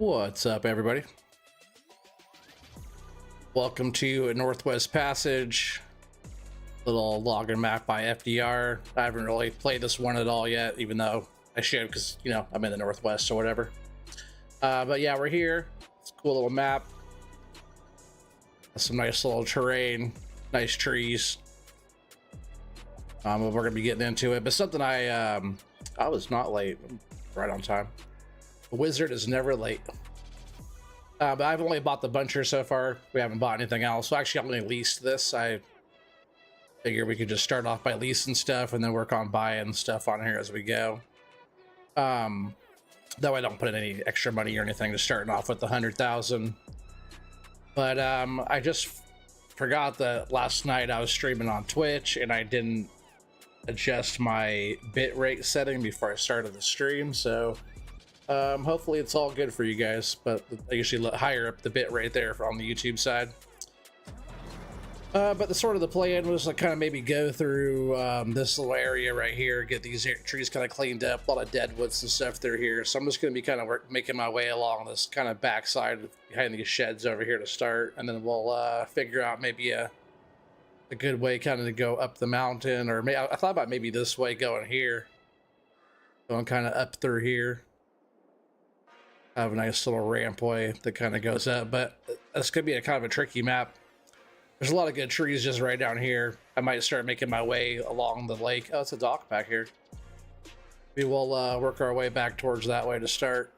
What's up, everybody? Welcome to Northwest Passage, little login map by FDR. I haven't really played this one at all yet, even though I should, because I'm in the Northwest or whatever. But yeah, we're here. It's a cool little map. Some nice little terrain, nice trees. We're gonna be getting into it, but something I was not late, right on time. The wizard is never late. But I've only bought the buncher so far. We haven't bought anything else. So actually, I only leased this. I figure we could just start off by leasing stuff and then work on buying stuff on here as we go. Though I don't put in any extra money or anything, just starting off with the 100,000. But I just forgot that last night I was streaming on Twitch and I didn't adjust my bitrate setting before I started the stream. So hopefully it's all good for you guys, but I usually higher up the bit rate there on the YouTube side. But the plan was to kind of maybe go through this little area right here, get these trees kind of cleaned up, a lot of dead woods and stuff through here. So I'm just going to be kind of making my way along this kind of backside behind these sheds over here to start, and then we'll figure out maybe a good way kind of to go up the mountain, or maybe I thought about maybe this way going here, going kind of up through here. Have a nice little rampway that kind of goes up, but this could be a kind of a tricky map. There's a lot of good trees just right down here. I might start making my way along the lake. Oh, it's a dock back here. We will work our way back towards that way to start.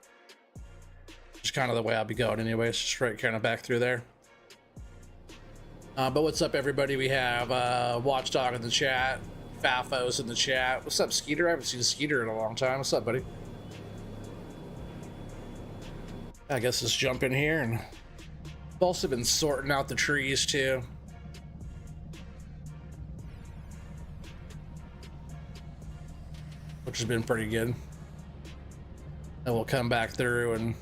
Just kind of the way I'll be going anyways, just right kind of back through there. But what's up, everybody? We have Watchdog in the chat, Fafo's in the chat. What's up, Skeeter? I haven't seen Skeeter in a long time. What's up, buddy? I guess let's jump in here, and I've also been sorting out the trees too. Which has been pretty good. And we'll come back through and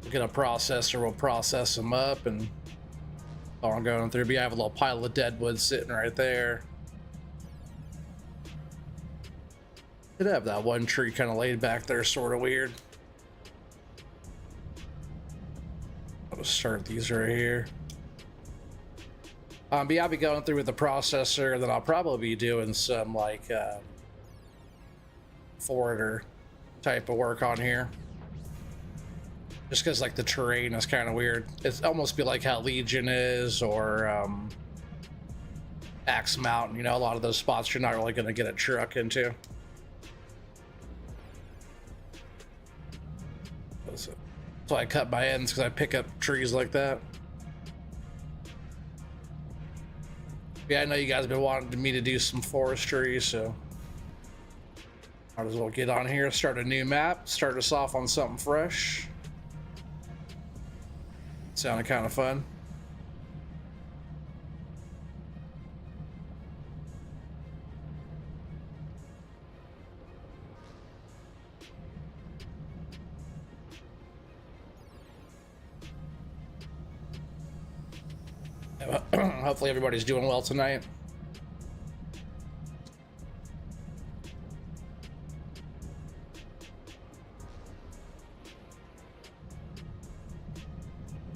we'll get a processor, we'll process them up, and while I'm going through, I have a little pile of dead wood sitting right there. Did have that one tree kind of laid back there, sort of weird. I'll start these right here. But yeah, I'll be going through with the processor, and then I'll probably be doing some like forwarder type of work on here. Just because like the terrain is kind of weird. It's almost be like how Legion is, or Axe Mountain. A lot of those spots you're not really going to get a truck into. So I cut my ends because I pick up trees like that. Yeah, I know you guys have been wanting me to do some forestry, so might as well get on here, start a new map, start us off on something fresh. Sounded kind of fun. Hopefully everybody's doing well tonight.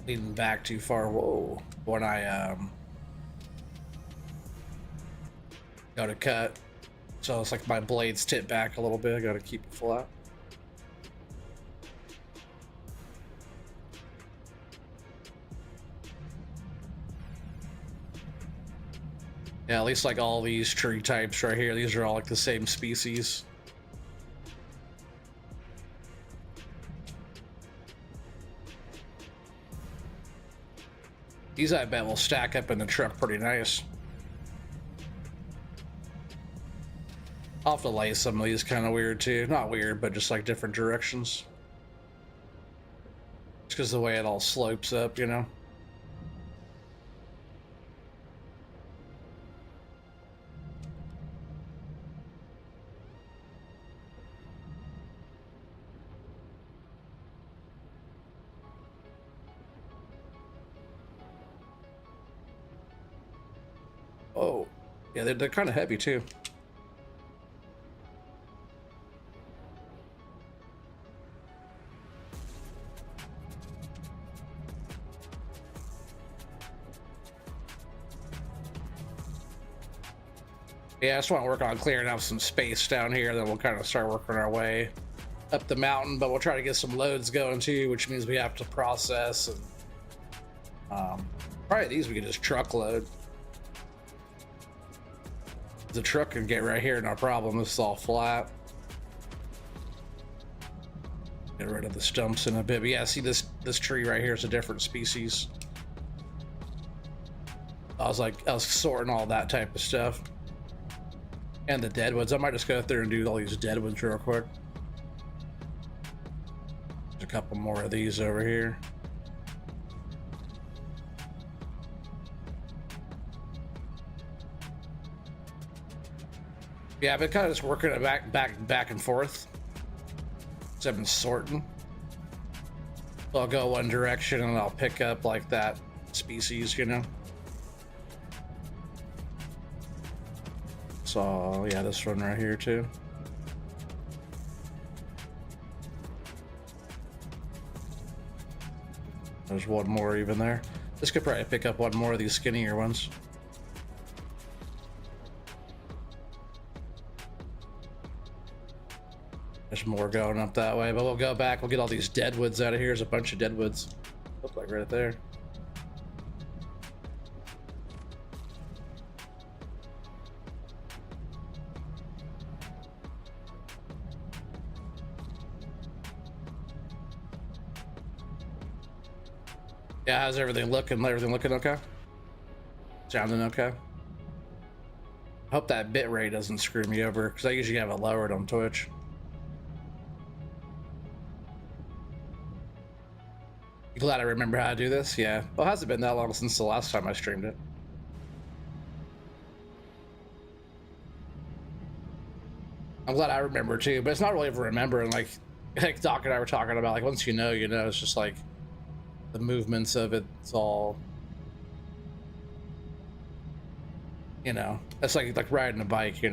Leading back too far. Whoa. When I go to cut, so it's like my blades tip back a little bit. I gotta keep it flat. Yeah, at least like all these tree types right here, these are all like the same species. These I bet will stack up in the truck pretty nice. I'll have to lay some of these kind of weird too. Not weird, but just like different directions. Just because the way it all slopes up, Oh, yeah, they're kind of heavy too. Yeah, I just want to work on clearing out some space down here, then we'll kind of start working our way up the mountain, but we'll try to get some loads going too, which means we have to process, and probably these we can just truckload. The truck can get right here, no problem. This is all flat. Get rid of the stumps in a bit, but yeah, see this tree right here is a different species. I was sorting all that type of stuff. And the deadwoods. I might just go through and do all these deadwoods real quick. There's a couple more of these over here. Yeah, I've been kind of just working it back and forth. So I've been sorting. So I'll go one direction and I'll pick up like that species, you know. So yeah, this one right here too. There's one more even there. This could probably pick up one more of these skinnier ones. There's more going up that way, but we'll go back. We'll get all these deadwoods out of here. There's a bunch of deadwoods. Look like right there. Yeah, how's everything looking? Everything looking okay? Sounding okay? I hope that bit rate doesn't screw me over, because I usually have it lowered on Twitch. You glad I remember how to do this? Yeah. Well, it hasn't been that long since the last time I streamed it. I'm glad I remember too, but it's not really for remembering. Like Doc and I were talking about, like once you know, it's just like the movements of it. It's all, it's like riding a bike, I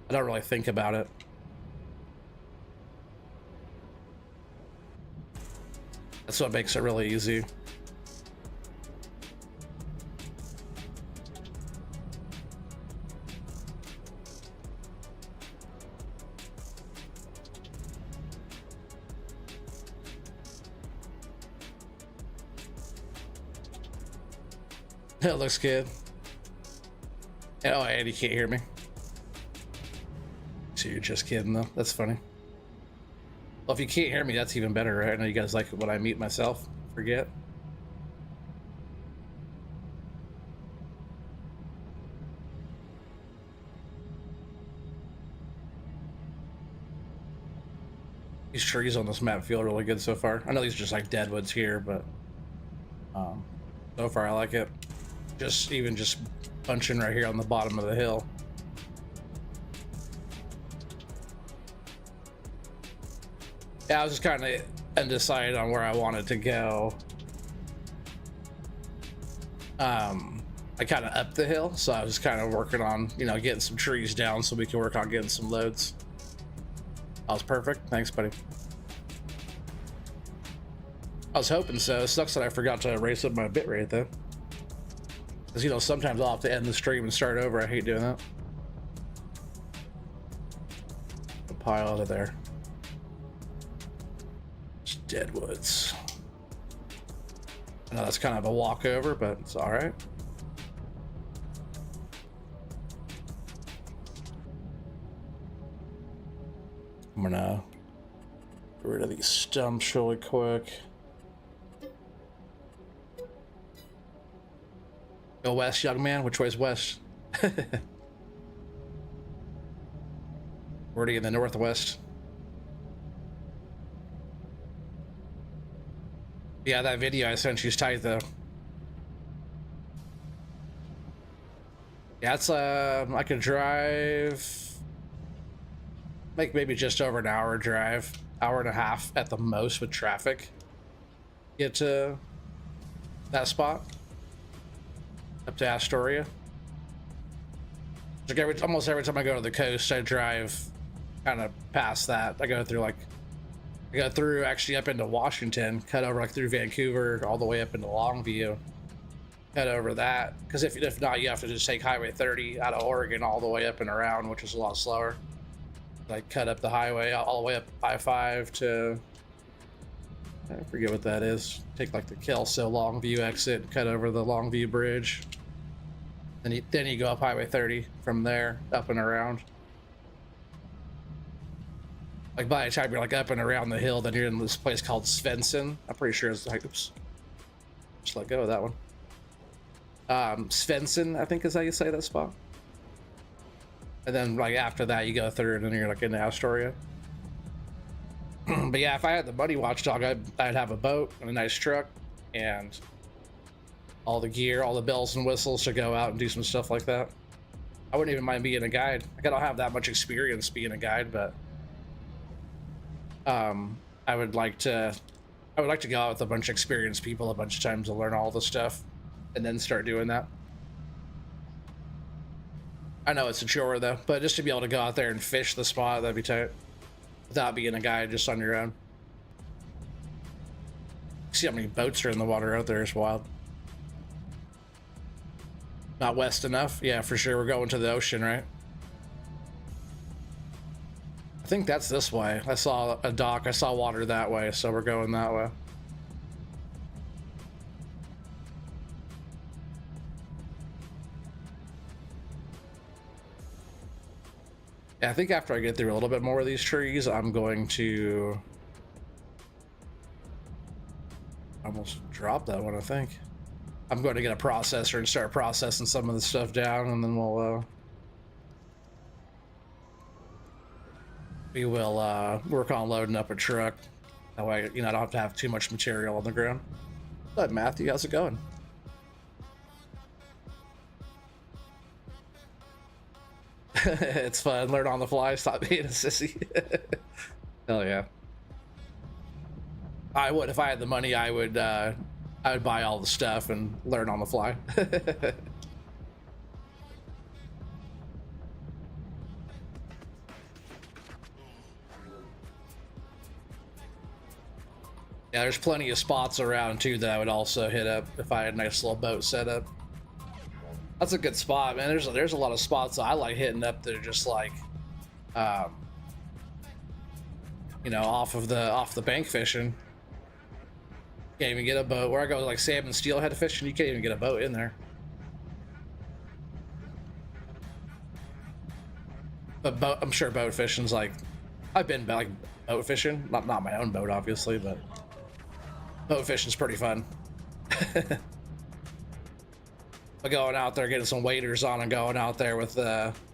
don't really think about it. That's what makes it really easy. It looks good. Oh, and you can't hear me. So you're just kidding though. That's funny. Well, if you can't hear me, that's even better, right? I know you guys like it when I mute myself. Forget. These trees on this map feel really good so far. I know these are just like deadwoods here, but so far I like it. Just punching right here on the bottom of the hill. Yeah, I was just kind of undecided on where I wanted to go. I kind of upped the hill, so I was just kind of working on, getting some trees down so we can work on getting some loads. That was perfect. Thanks, buddy. I was hoping so. It sucks that I forgot to raise up my bitrate though. Because, sometimes I'll have to end the stream and start over. I hate doing that. A pile out of there. Just deadwoods. I know that's kind of a walkover, but it's all right. I'm gonna get rid of these stumps really quick. Go west, young man. Which way's west? Already in the northwest. Yeah, that video I sent you's tight though. Yeah, it's I could drive like maybe just over an hour drive, hour and a half at the most with traffic. Get to that spot. Up to Astoria. Like almost every time I go to the coast, I drive kind of past that. I go through actually up into Washington, cut over like through Vancouver, all the way up into Longview. head over that, because if not, you have to just take Highway 30 out of Oregon all the way up and around, which is a lot slower. Like cut up the highway all the way up I-5 to, I forget what that is. Take like the Kelso Longview exit, cut over the Longview Bridge, and then you go up Highway 30 from there up and around. Like by the time you're like up and around the hill, then you're in this place called Svensson. I'm pretty sure it's like, oops, just let go of that one. Svensson, I think is how you say that spot. And then like after that you go through and then you're like in Astoria. But yeah, if I had the money, Watchdog, I'd have a boat and a nice truck and all the gear, all the bells and whistles to go out and do some stuff like that. I wouldn't even mind being a guide. Like, I don't have that much experience being a guide, but I would like to go out with a bunch of experienced people a bunch of times to learn all the stuff and then start doing that. I know it's a chore though, but just to be able to go out there and fish the spot, that'd be tight. Without being a guide, just on your own. See how many boats are in the water out there, it's wild. Not west enough? Yeah, for sure, we're going to the ocean, right? I think that's this way. I saw a dock, I saw water that way, so we're going that way. Yeah, I think after I get through a little bit more of these trees, I'm going to almost drop that one, I think. I'm going to get a processor and start processing some of the stuff down, and then we will work on loading up a truck. That way, you know, I don't have to have too much material on the ground. But Matthew, how's it going? It's fun. Learn on the fly. Stop being a sissy. Hell yeah. I would, if I had the money, I would buy all the stuff and learn on the fly. Yeah, there's plenty of spots around too that I would also hit up if I had a nice little boat set up. That's a good spot, man. There's a lot of spots I like hitting up that are just like, you know, off the bank fishing. Can't even get a boat. Where I go like salmon steelhead fishing, you can't even get a boat in there. But I'm sure boat fishing's like, I've been like boat fishing, not my own boat obviously, but boat fishing's pretty fun. But going out there, getting some waders on and going out there with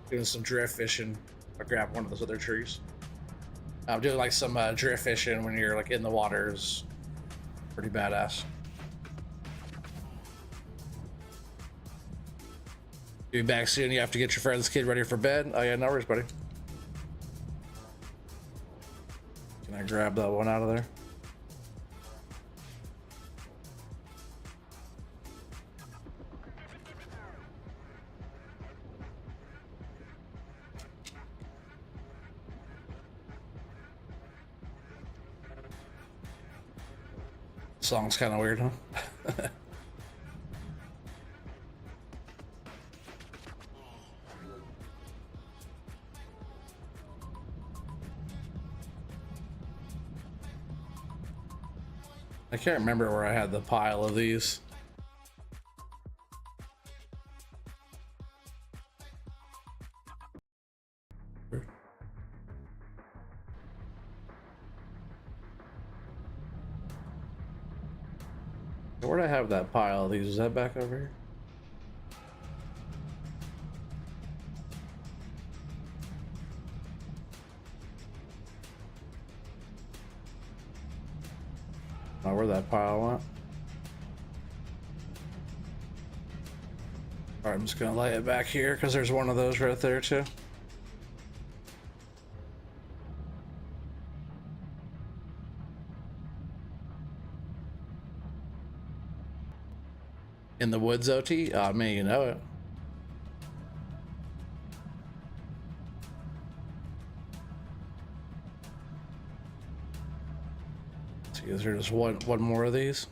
doing some drift fishing. I grab one of those other trees. I'm doing like some drift fishing when you're like in the water is pretty badass. Be back soon. You have to get your friend's kid ready for bed. Oh yeah, no worries, buddy. Can I grab that one out of there? Song's kind of weird, huh? I can't remember where I had the pile of these. Where'd I have that pile of these? Is that back over here? Oh, where that pile went? Alright, I'm just gonna lay it back here because there's one of those right there too. In the woods, OT? Oh man, you know it. See, is there just one more of these?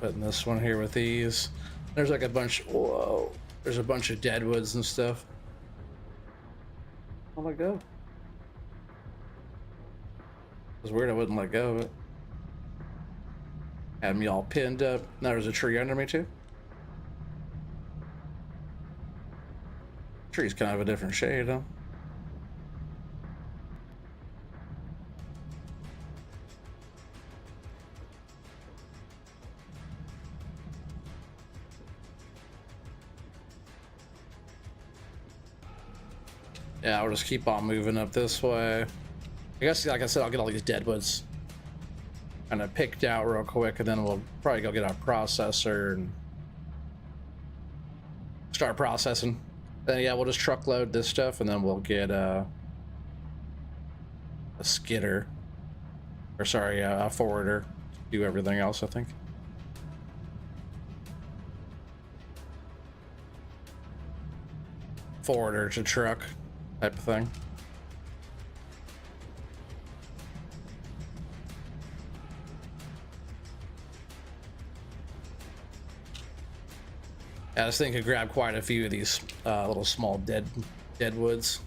Putting this one here with these. There's like a bunch. Whoa. There's a bunch of deadwoods and stuff. I'll let go. It was weird I wouldn't let go of it. Had me all pinned up. Now there's a tree under me too. Tree's kind of a different shade, huh? Yeah, I'll just keep on moving up this way. I guess, like I said, I'll get all these deadwoods kind of picked out real quick, and then we'll probably go get our processor and start processing. Then yeah, we'll just truckload this stuff, and then we'll get a skidder, or sorry, a forwarder to do everything else, I think. Forwarder to truck type of thing. Yeah, this thing could grab quite a few of these little small deadwoods.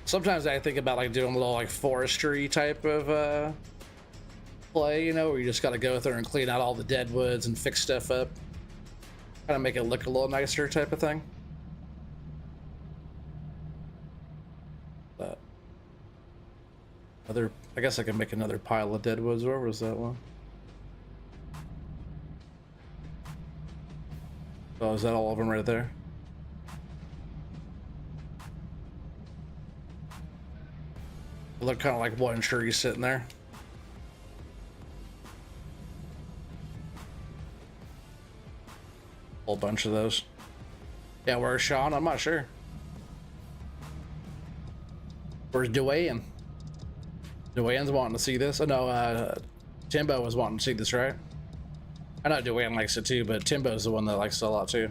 Sometimes I think about like doing a little like forestry type of play, you know, where you just got to go through and clean out all the deadwoods and fix stuff up, kind of make it look a little nicer type of thing. But I guess I can make another pile of deadwoods. Where was that one? Oh, is that all of them right there? It looked kind of like one tree sitting there. Whole bunch of those. Yeah, where's Sean? I'm not sure. Where's Dwayne? Dwayne's wanting to see this. Oh no, Timbo was wanting to see this, right? I know Dwayne likes it too, but Timbo's the one that likes it a lot too.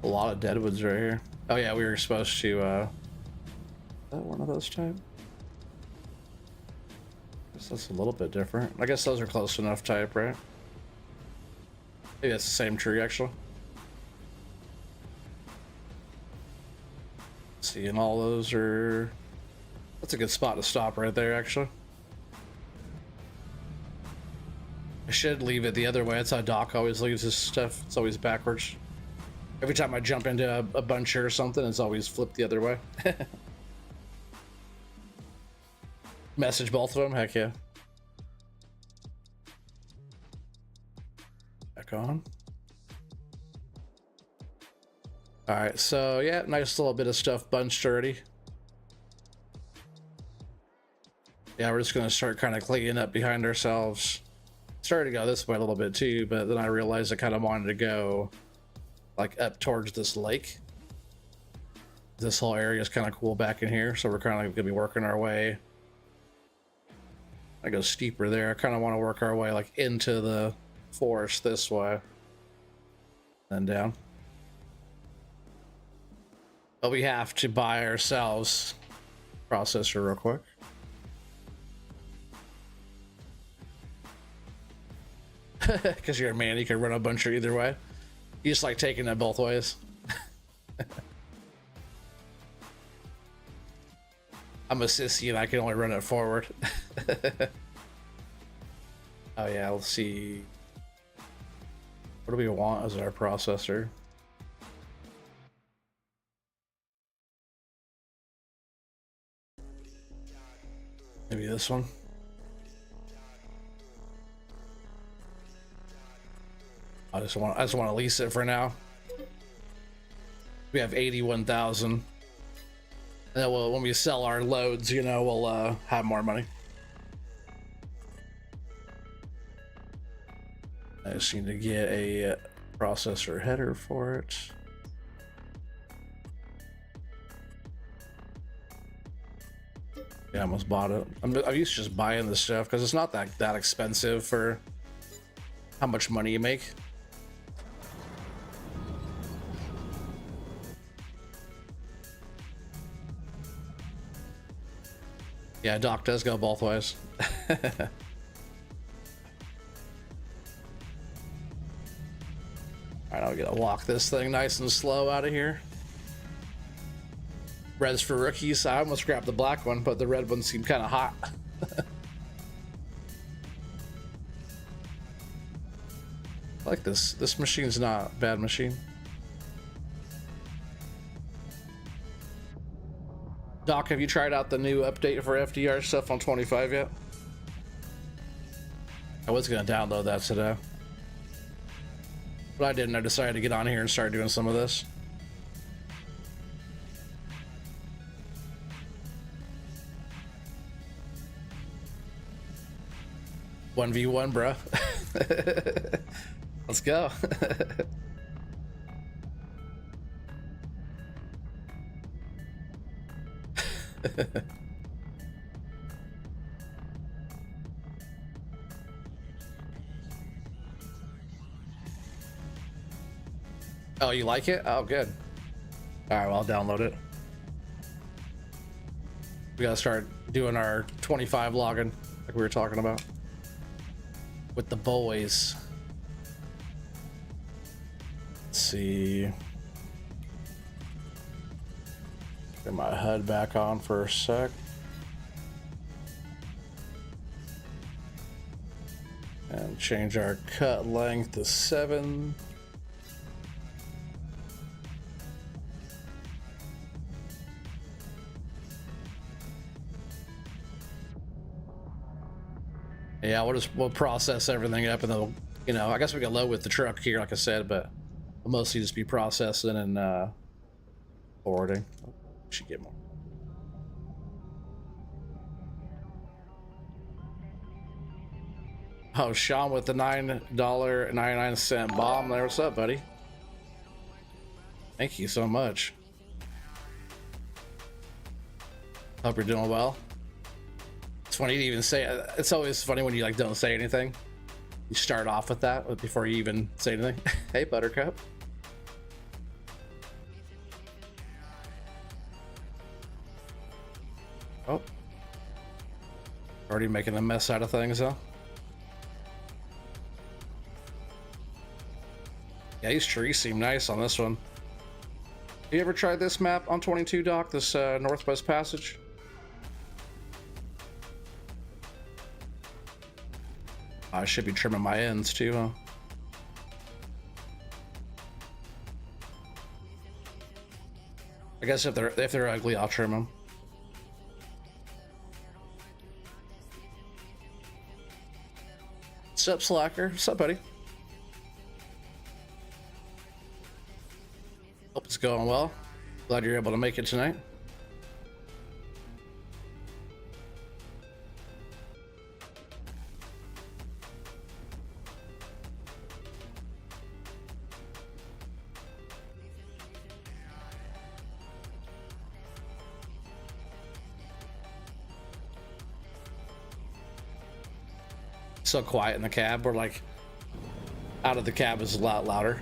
A lot of deadwoods right here. Oh yeah, we were supposed to, is that one of those type? I guess that's a little bit different. I guess those are close enough type, right? Maybe that's the same tree actually. See, and all those are, that's a good spot to stop right there actually. I should leave it the other way. That's how Doc always leaves his stuff. It's always backwards. Every time I jump into a bunch or something, it's always flipped the other way. Message both of them, heck yeah. Back on. All right, so yeah, nice little bit of stuff bunched already. Yeah, we're just gonna start kind of cleaning up behind ourselves. Started to go this way a little bit too, but then I realized I kind of wanted to go like up towards this lake. This whole area is kind of cool back in here, so we're kind of gonna be working our way. I go steeper there. I kind of want to work our way like into the forest this way, then down. But we have to buy ourselves processor real quick. Because you're a man, you can run a bunch of either way. You just like taking it both ways. I'm a sissy and I can only run it forward. Oh yeah, let's see. What do we want as our processor? Maybe this one. I just want to lease it for now. We have 81,000. And then when we sell our loads, you know, we'll have more money. I just need to get a processor header for it. Yeah, I almost bought it. I'm used to just buying this stuff because it's not that expensive for how much money you make. Yeah, dock does go both ways. Alright, I'm gonna walk this thing nice and slow out of here. Red's for rookies. I almost grabbed the black one, but the red one seemed kind of hot. I like this. This machine's not a bad machine. Doc, have you tried out the new update for FDR stuff on 25 yet? I was gonna download that today, but I didn't. I decided to get on here and start doing some of this. One v one, bro. Let's go. Oh, you like it? Oh, good. All right, well, I'll download it. We gotta start doing our 25 logging like we were talking about with the boys. Let's see. Get my HUD back on for a sec. And change our cut length to 7. Yeah, we'll process everything up, and then I guess we can load with the truck here, like I said, but we'll mostly just be processing and forwarding. Should get more. Oh, Sean with the $9.99 bomb there. What's up, buddy? Thank you so much. Hope you're doing well. It's funny to even say it. It's always funny when you don't say anything. You start off with that before you even say anything. Hey, Buttercup. Oh, already making a mess out of things, huh? Yeah, these trees seem nice on this one. You ever tried this map on 22, Doc? This Northwest Passage? I should be trimming my ends too, huh? I guess if they're ugly, I'll trim them. What's up, Slacker? What's up, buddy? Hope it's going well. Glad you're able to make it tonight. So quiet in the cab. We're like out of the cab is a lot louder.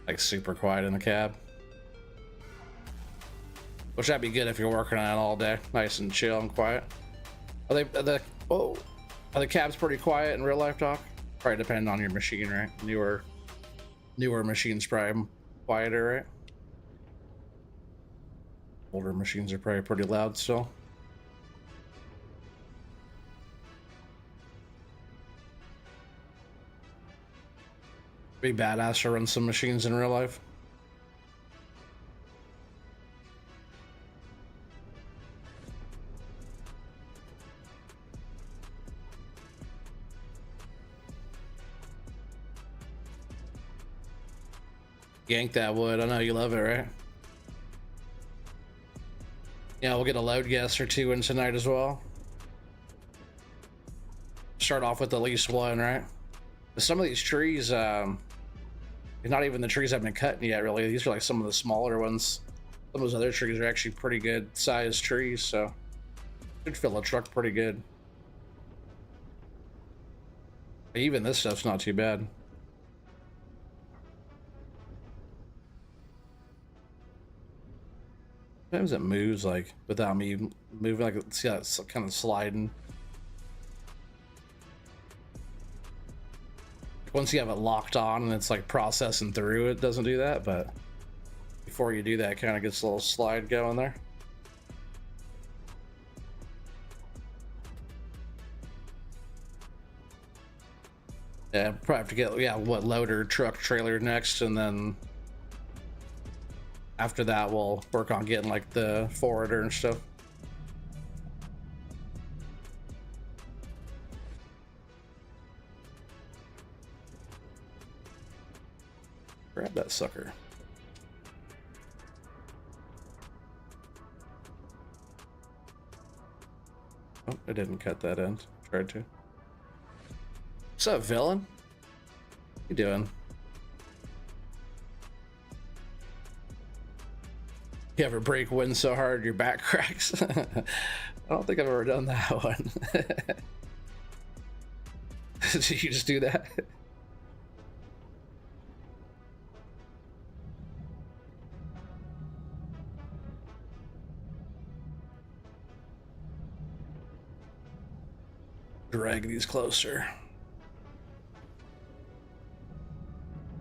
Like super quiet in the cab. Which that'd be good if you're working on it all day, nice and chill and quiet. Are the cabs pretty quiet in real life, Doc? Probably depending on your machine, right? Newer machines probably quieter, right? Older machines are probably pretty loud still. Be badass to run some machines in real life. Yank that wood. I know you love it, right? Yeah, we'll get a load guest or two in tonight as well. Start off with at least one, right? Some of these trees, not even the trees have been cut yet, really. These are like some of the smaller ones. Some of those other trees are actually pretty good sized trees, so should fill a truck pretty good. Even this stuff's not too bad. Sometimes it moves like without me moving, like see how it's kind of sliding. Once you have it locked on and it's like processing through, it doesn't do that, but before you do that, it kind of gets a little slide going there. Yeah, probably have to get, what, loader, truck, trailer next, and then after that, we'll work on getting like the forwarder and stuff. Grab that sucker. Oh, I didn't cut that end. Tried to. What's up, villain? What you doing? You ever break wind so hard your back cracks? I don't think I've ever done that one. Did you just do that? Drag these closer.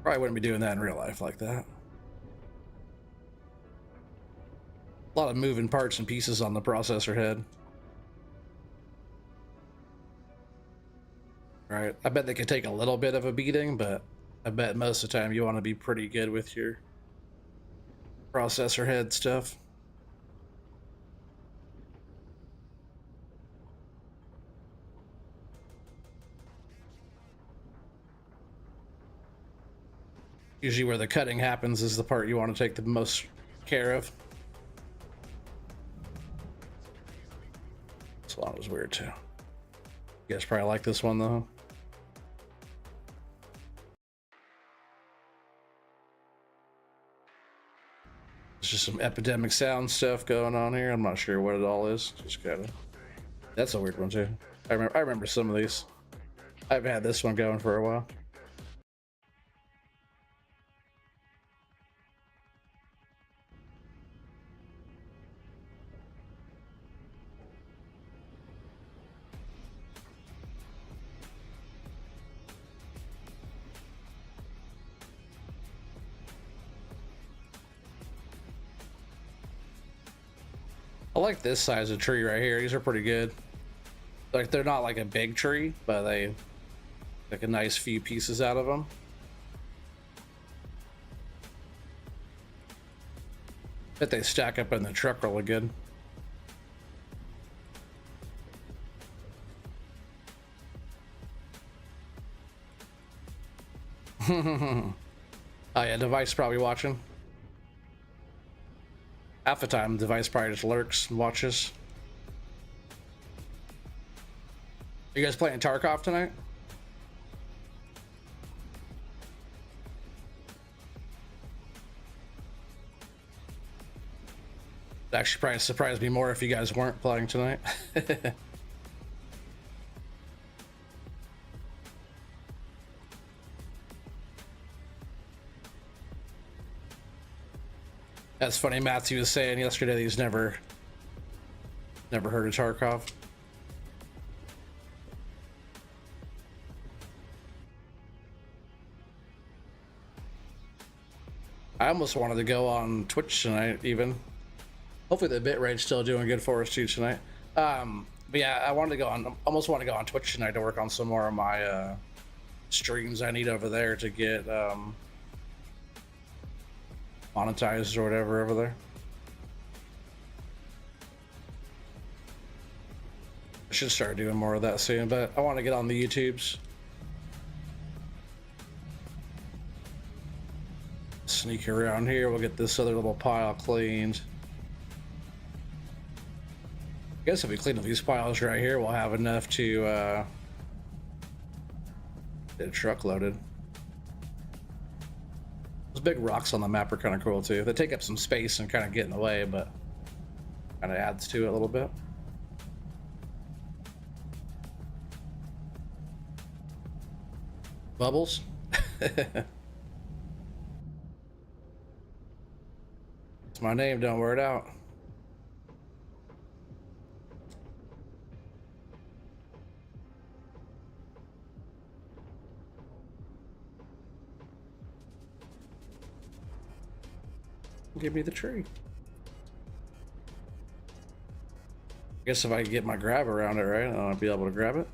Probably wouldn't be doing that in real life like that. A lot of moving parts and pieces on the processor head. Right, I bet they could take a little bit of a beating, but I bet most of the time you want to be pretty good with your processor head stuff. Usually where the cutting happens is the part you want to take the most care of. This one was weird too. You guys probably like this one though. There's just some epidemic sound stuff going on here. I'm not sure what it all is. Just kind of. That's a weird one too. I remember some of these. I've had this one going for a while. I like this size of tree right here. These are pretty good. Like, they're not like a big tree, but they like a nice few pieces out of them. Bet they stack up in the truck really good. Oh yeah, device probably watching. Half the time, the device probably just lurks and watches. Are you guys playing Tarkov tonight? It actually probably surprised me more if you guys weren't playing tonight. That's funny. Matthew was saying yesterday that he's never heard of Tarkov. I almost wanted to go on Twitch tonight, even. Hopefully the bitrate's still doing good for us too tonight. But yeah, I wanted to go on. Almost want to go on Twitch tonight to work on some more of my streams I need over there to get monetized or whatever over there. I should start doing more of that soon, but I want to get on the YouTubes. Sneak around here, we'll get this other little pile cleaned. I guess if we clean up these piles right here, we'll have enough to get a truck loaded. Those big rocks on the map are kind of cool too. They take up some space and kind of get in the way, but kind of adds to it a little bit. Bubbles. It's my name, don't wear it out. Give me the tree. I guess if I can get my grab around it, right, I'll be able to grab it.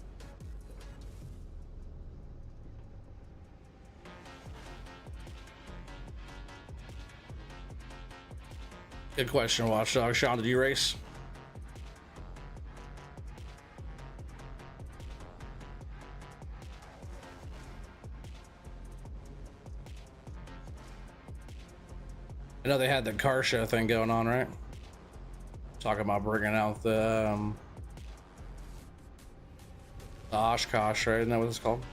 Good question, Watchdog. Sean, did you race? I know they had the car show thing going on, right? Talking about bringing out the Oshkosh, right? Isn't that what it's called?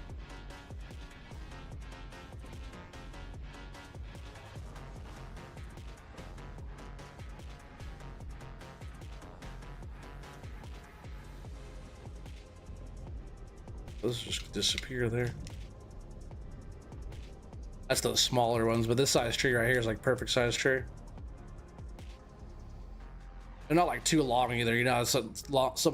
Those just disappear there. That's those smaller ones, but this size tree right here is like perfect size tree. They're not like too long either, you know. Some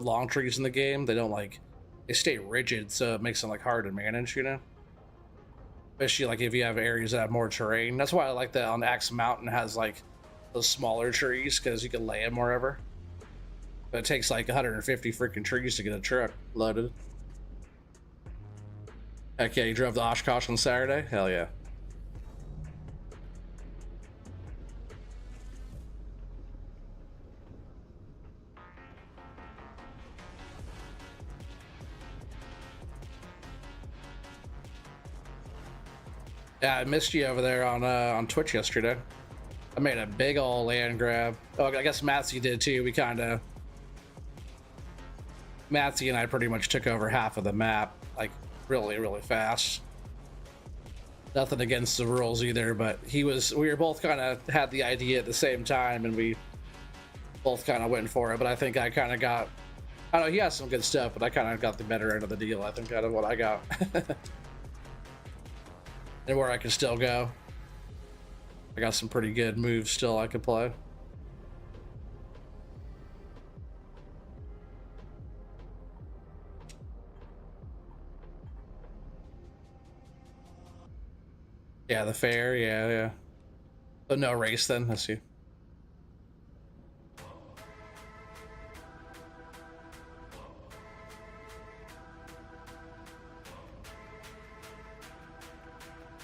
long trees in the game, they don't like, they stay rigid, so it makes them like hard to manage, you know. Especially like if you have areas that have more terrain. That's why I like that on Axe Mountain has like those smaller trees, because you can lay them wherever. But it takes like 150 freaking trees to get a truck loaded. Heck yeah, you drove the Oshkosh on Saturday? Hell yeah. Yeah, I missed you over there on Twitch yesterday. I made a big ol' land grab. Oh, I guess Matsy did too. We kind of... Matsy and I pretty much took over half of the map, like, really, really fast. Nothing against the rules either, but we were both kind of had the idea at the same time, and we both kind of went for it. But I think I kind of got... I don't know, he has some good stuff, but I kind of got the better end of the deal, I think, out of what I got. And where I can still go. I got some pretty good moves still I could play. Yeah, the fair, yeah. So no race then, I see.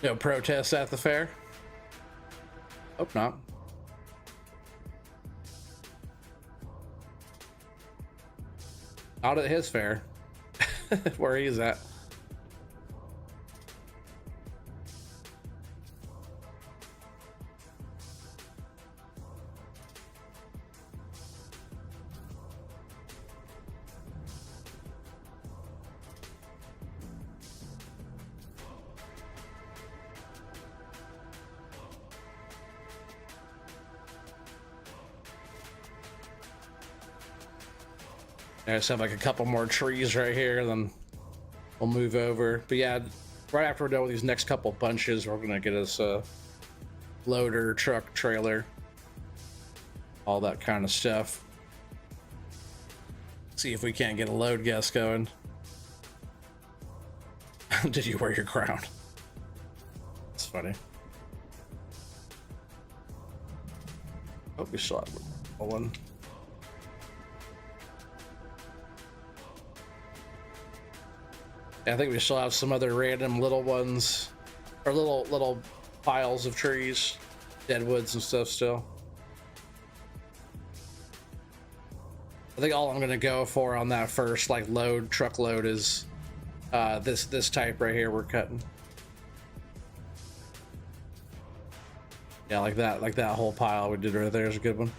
No protests at the fair? Hope not. Not at his fair. Where he's at. I just have like a couple more trees right here, then we'll move over. But yeah, right after we're done with these next couple bunches, we're gonna get us a loader, truck, trailer, all that kind of stuff. See if we can't get a load guest going. Did you wear your crown? That's funny. Hope we still have one. I think we still have some other random little ones, or little piles of trees, deadwoods and stuff still. I think all I'm gonna go for on that first like truckload is this type right here we're cutting. Yeah, like that whole pile we did right there is a good one.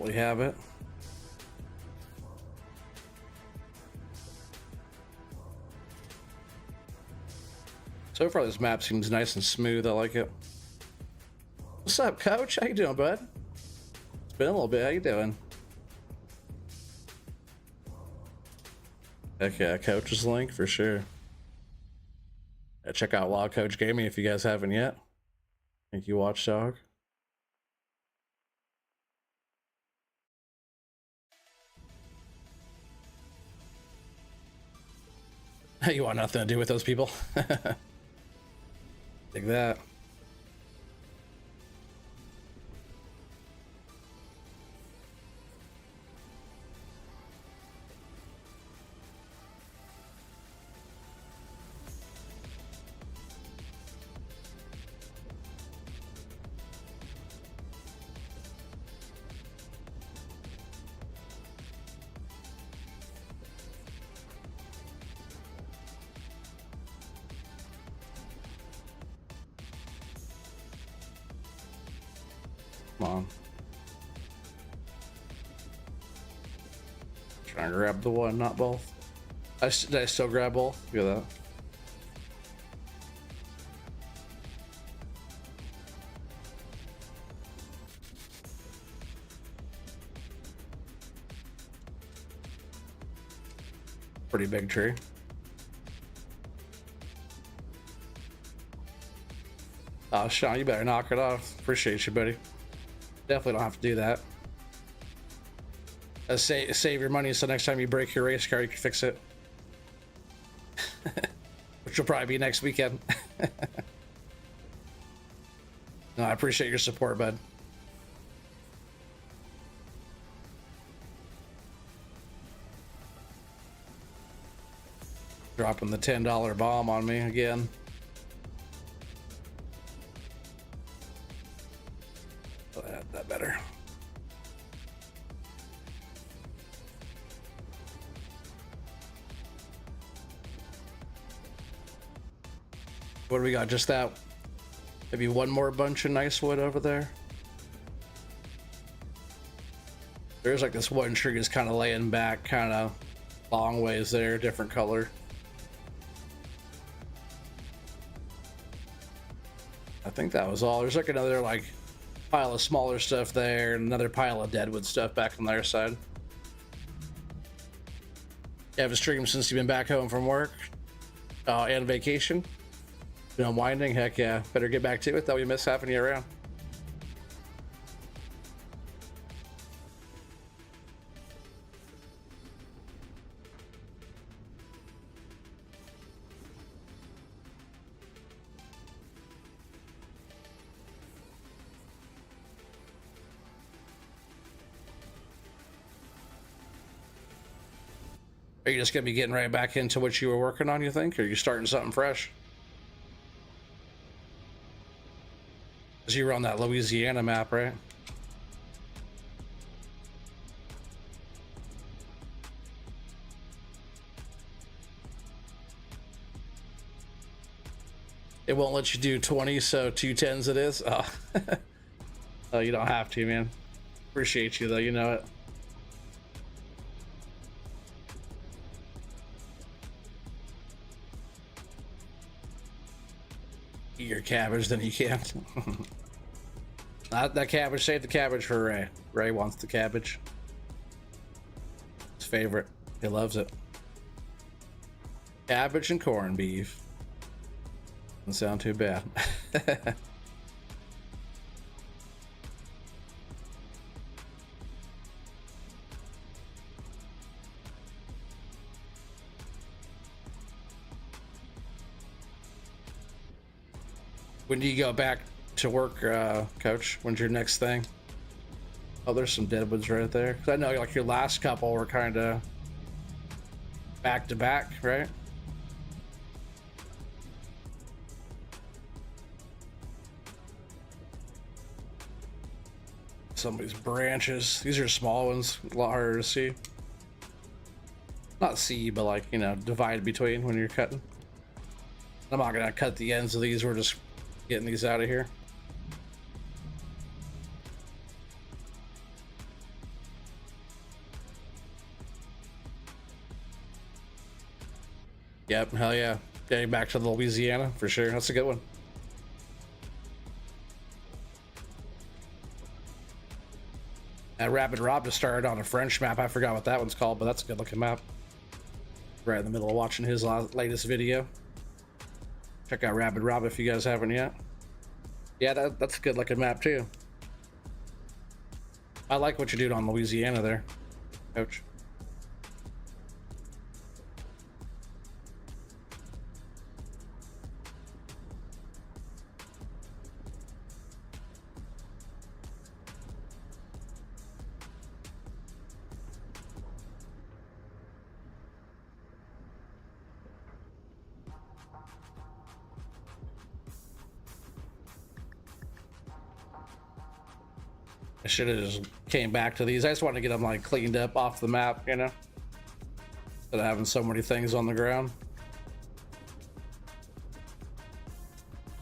We have it. So far this map seems nice and smooth. I like it. What's up, coach? How you doing, bud? It's been a little bit. How you doing? Heck yeah, coach's link for sure. Yeah, check out Wild Coach Gaming if you guys haven't yet. Thank you, Watchdog. You want nothing to do with those people? Take that. Come on. Trying to grab the one, not both. Did I still grab both? Look at that. Pretty big tree. Oh, Sean, you better knock it off. Appreciate you, buddy. Definitely don't have to do that. Save your money so next time you break your race car, you can fix it. Which will probably be next weekend. No, I appreciate your support, bud. Dropping the $10 bomb on me again. That better. What do we got? Just that? Maybe one more bunch of nice wood over there. There's like this one tree is kind of laying back, kind of long ways there, different color. I think that was all. There's like another like pile of smaller stuff there, and another pile of deadwood stuff back on their side. You have a stream since you've been back home from work and vacation. Been unwinding? Heck yeah. Better get back to it, though. We miss having you around. Are you just gonna be getting right back into what you were working on, you think? Or are you starting something fresh? Because you were on that Louisiana map, right? It won't let you do 20, so 210s it is? Oh. Oh, you don't have to, man. Appreciate you, though. You know it. Eat your cabbage, then you can't. Not that cabbage. Save the cabbage for Ray. Ray wants the cabbage. His favorite. He loves it. Cabbage and corned beef. Doesn't sound too bad. When do you go back to work, Coach? When's your next thing? Oh, there's some deadwoods right there. 'Cause I know like your last couple were kind of back to back, right? Some of these branches. These are small ones, a lot harder to see. Not see, but like, you know, divide between when you're cutting. I'm not gonna cut the ends of these. We're just getting these out of here. Yep, hell yeah. Getting back to the Louisiana for sure. That's a good one. That Rapid Rob just started on a French map. I forgot what that one's called, but that's a good looking map. right in the middle of watching his latest video. Check out Rabid Rob if you guys haven't yet. Yeah, that's a good looking map too. I like what you're doing on Louisiana there, Coach. I should have just came back to these. I just wanted to get them like cleaned up off the map, you know, instead of having so many things on the ground.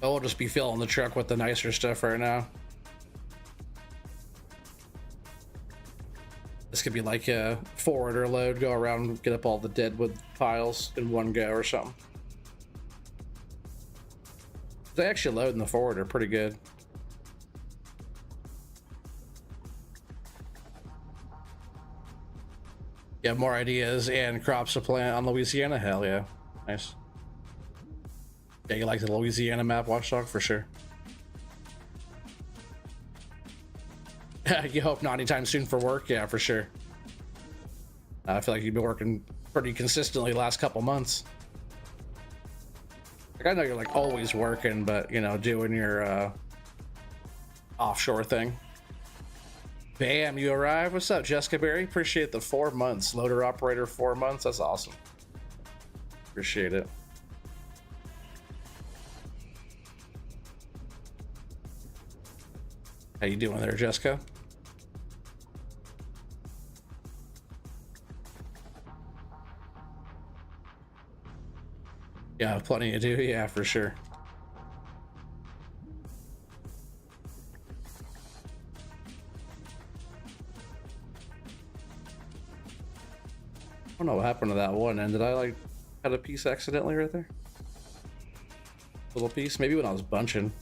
But we'll just be filling the truck with the nicer stuff right now. This could be like a forwarder load, go around, get up all the deadwood piles in one go or something. They actually load in the forwarder pretty good. You have more ideas and crops to plant on Louisiana? Hell yeah. Nice. Yeah, you like the Louisiana map, Watchdog, for sure. You hope not anytime soon for work? Yeah, for sure. I feel like you've been working pretty consistently the last couple months. Like, I know you're like always working, but you know, doing your offshore thing. Bam, you arrived. What's up, Jessica Berry? Appreciate the 4 months. Loader operator 4 months. That's awesome. Appreciate it. How you doing there, Jessica? Yeah, plenty to do. Yeah, for sure. I don't know what happened to that one end. Did I like cut a piece accidentally right there? Little piece? Maybe when I was bunching.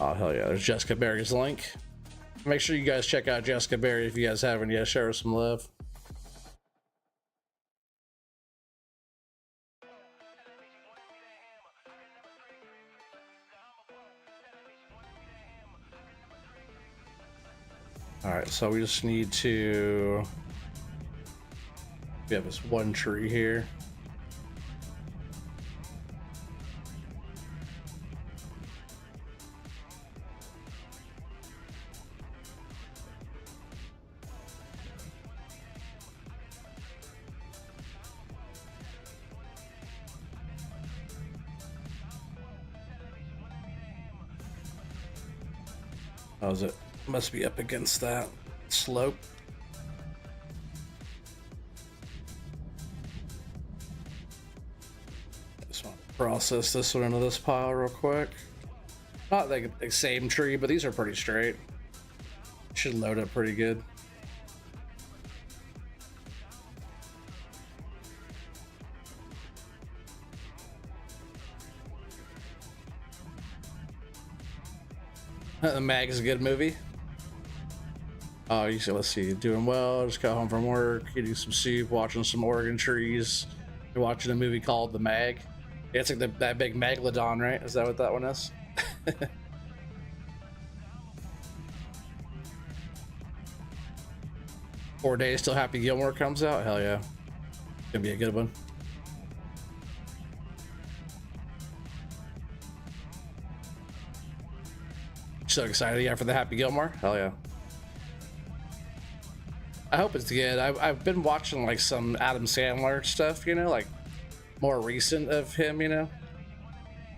Oh, hell yeah. There's Jessica Berry's link. Make sure you guys check out Jessica Berry if you guys haven't yet. Show her some love. All right, so we just need to... We have this one tree here. How's it? Must be up against that slope. Just want to process this one into this pile real quick. Not like the same tree, but these are pretty straight. Should load up pretty good. The Mag is a good movie. Oh, you see, let's see, doing well. Just got home from work, eating some soup, watching some Oregon trees. You're watching a movie called The Mag. Yeah, it's like that big megalodon, right? Is that what that one is? 4 days till Happy Gilmore comes out. Hell yeah, gonna be a good one. So excited, yeah, for the Happy Gilmore. Hell yeah. I hope it's good. I've been watching like some Adam Sandler stuff, you know, like more recent of him, you know.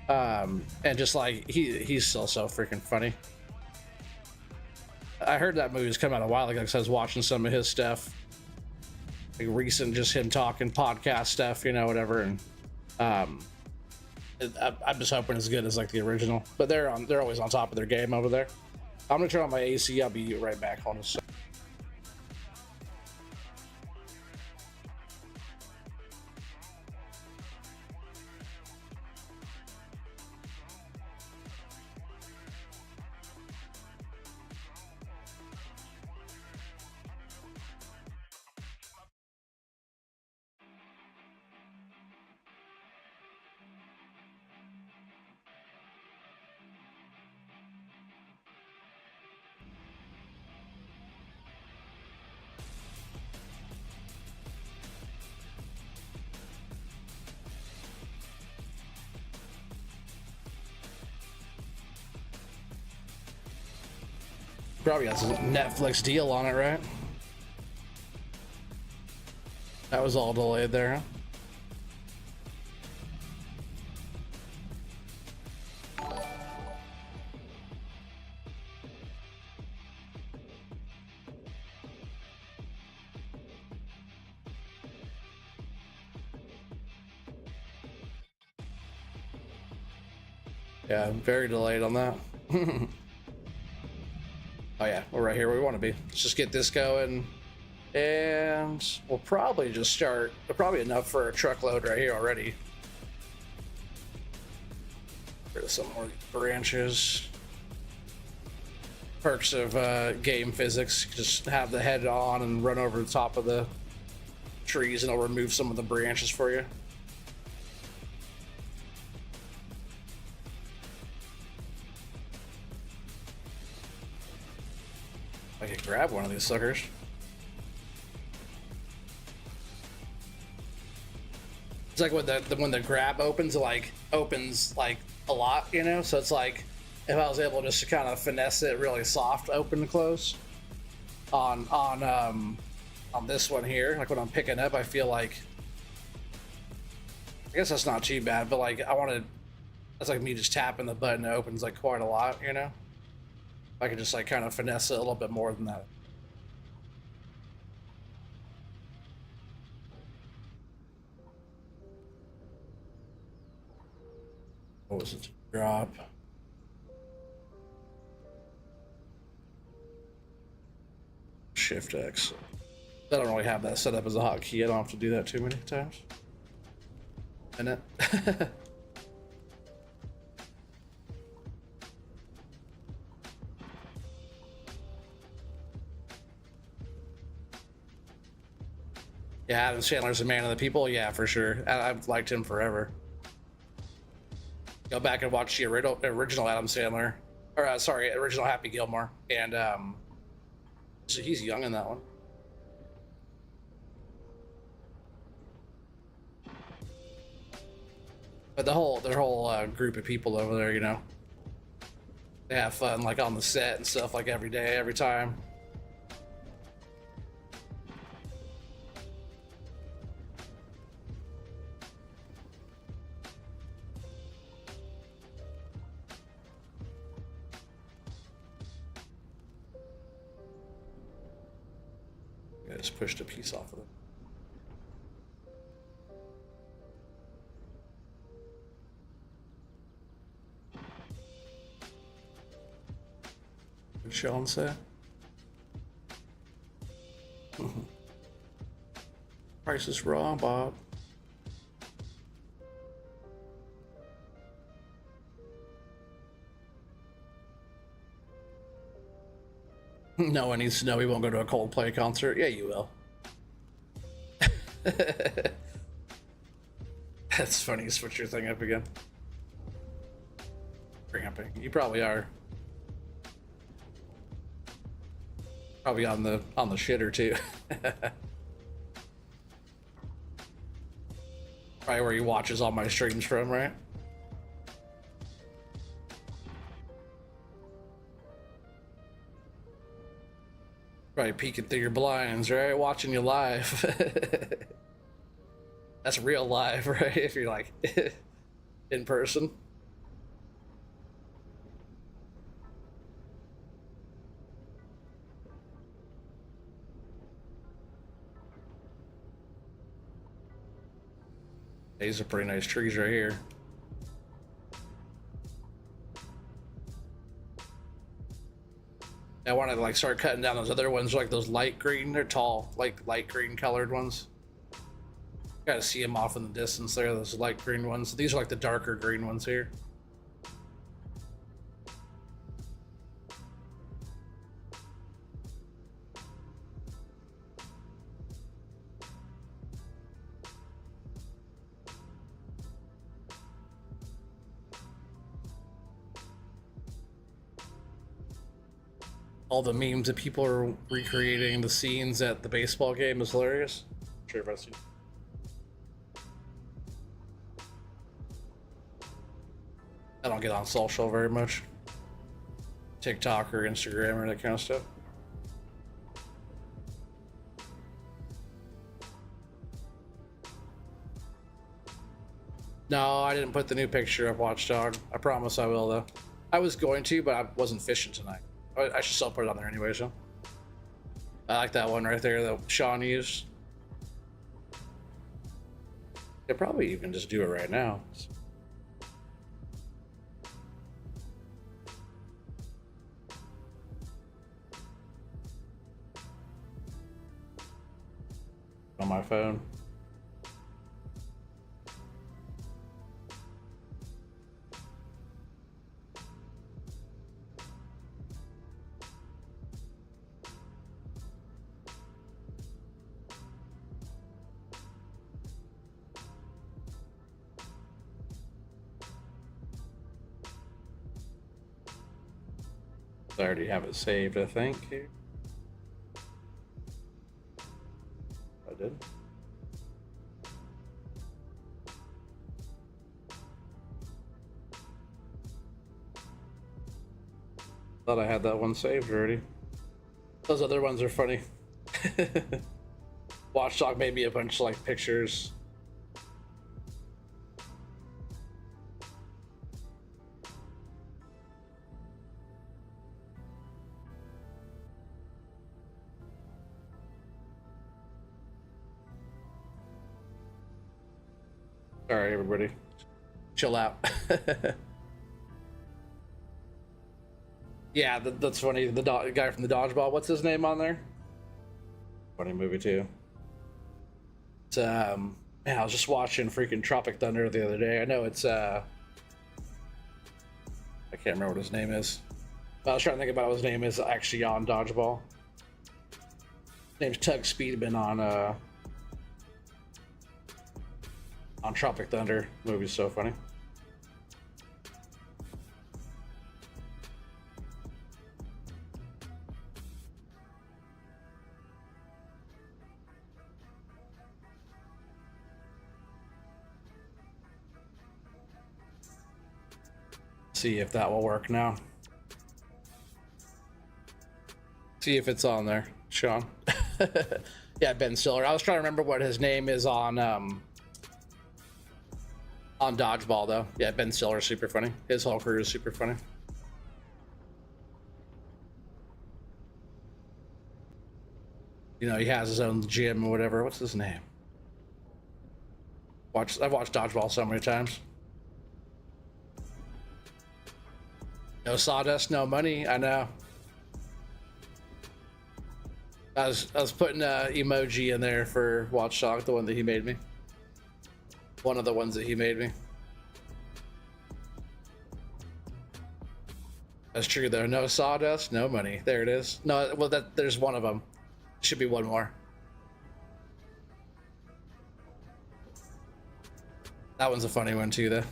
And just like he's still so freaking funny. I heard that movie's come out a while ago because I was watching some of his stuff, like recent, just him talking podcast stuff, you know, whatever. And Um, I'm just hoping it's good as like the original, but they're always on top of their game over there. I'm gonna turn on my AC. I'll be right back on this. Probably has a Netflix deal on it, right? That was all delayed there, huh? Yeah, I'm very delayed on that. Oh yeah, we're right here where we want to be. Let's just get this going, and we'll probably just start. Probably enough for a truckload right here already. Rid of some more branches. Perks of game physics: just have the head on and run over the top of the trees, and it'll remove some of the branches for you. I could grab one of these suckers. It's like when the grab opens, it like opens like a lot, you know. So it's like if I was able just to kind of finesse it really soft, open and close. On this one here, like when I'm picking up, I feel like I guess that's not too bad, but like I want to. That's like me just tapping the button, it opens like quite a lot, you know. I could just like kind of finesse it a little bit more than that. What was it? Drop. Shift X. I don't really have that set up as a hotkey. I don't have to do that too many times. In it. Yeah, Adam Sandler's a man of the people. Yeah, for sure. I've liked him forever. Go back and watch the original Adam Sandler, or sorry, original Happy Gilmore, and so he's young in that one. But their whole group of people over there, you know, they have fun like on the set and stuff like every day, every time. I just pushed a piece off of it. What did Sean say? Price is wrong, Bob. No one needs to know he won't go to a Coldplay concert. Yeah, you will. That's funny. Switch your thing up again. Cramping. You probably are. Probably on the shitter too. Probably where he watches all my streams from, right? Probably peeking through your blinds, right? Watching you live. That's real live, right? If you're like in person. These are pretty nice trees right here. I want to like start cutting down those other ones, like those light green. They're tall, like light green colored ones. Gotta see them off in the distance there, those light green ones. These are like the darker green ones here. All the memes that people are recreating the scenes at the baseball game is hilarious. I'm sure if I've seen. I don't get on social very much. TikTok or Instagram or that kind of stuff. No, I didn't put the new picture of Watchdog. I promise I will though. I was going to, but I wasn't fishing tonight. I should still put it on there anyway, so. I like that one right there that Sean used. Could probably even just do it right now. On my phone. I already have it saved, I think. Here. I did. Thought I had that one saved already. Those other ones are funny. Watchdog made me a bunch of like pictures. All right, everybody, chill out. Yeah, that's funny. The guy from the dodgeball. What's his name on there? Funny movie too. It's man, I was just watching freaking Tropic Thunder the other day. I know it's I can't remember what his name is. But I was trying to think about what his name is actually on dodgeball. His name's Tug Speedman on Tropic Thunder. The movie's so funny. See if that will work now. See if it's on there, Sean. Yeah, Ben Stiller. I was trying to remember what his name is on dodgeball though. Yeah, Ben Stiller's super funny. His whole crew is super funny. You know, he has his own gym or whatever. What's his name? I've watched dodgeball so many times. No sawdust, no money. I know. I was putting an emoji in there for Watchdog, the one that he made me. One of the ones that he made me. That's true though. No sawdust, no money. There it is. No, well, there's one of them. Should be one more. That one's a funny one too, though.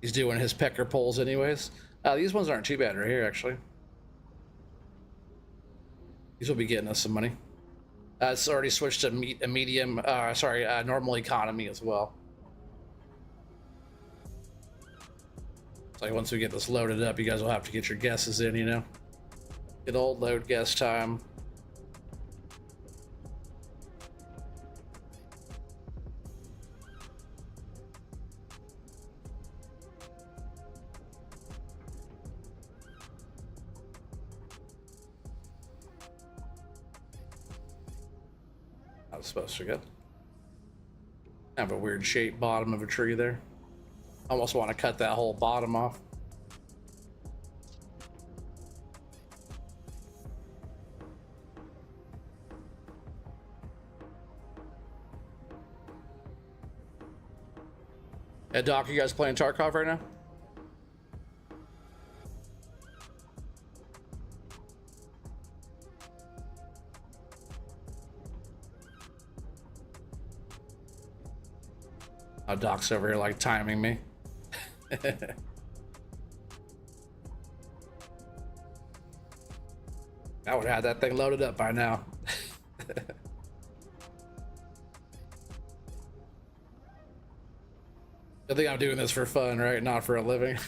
He's doing his pecker pulls anyways. These ones aren't too bad right here, actually. These will be getting us some money. It's already switched to normal economy as well. It's like once we get this loaded up, you guys will have to get your guesses in, you know? Good old load guess time. was supposed to go. Have a weird shaped bottom of a tree there. Almost want to cut that whole bottom off. Hey, Doc, you guys playing Tarkov right now? Oh, Doc's over here like timing me. I would have had that thing loaded up by now. I think I'm doing this for fun, right? Not for a living.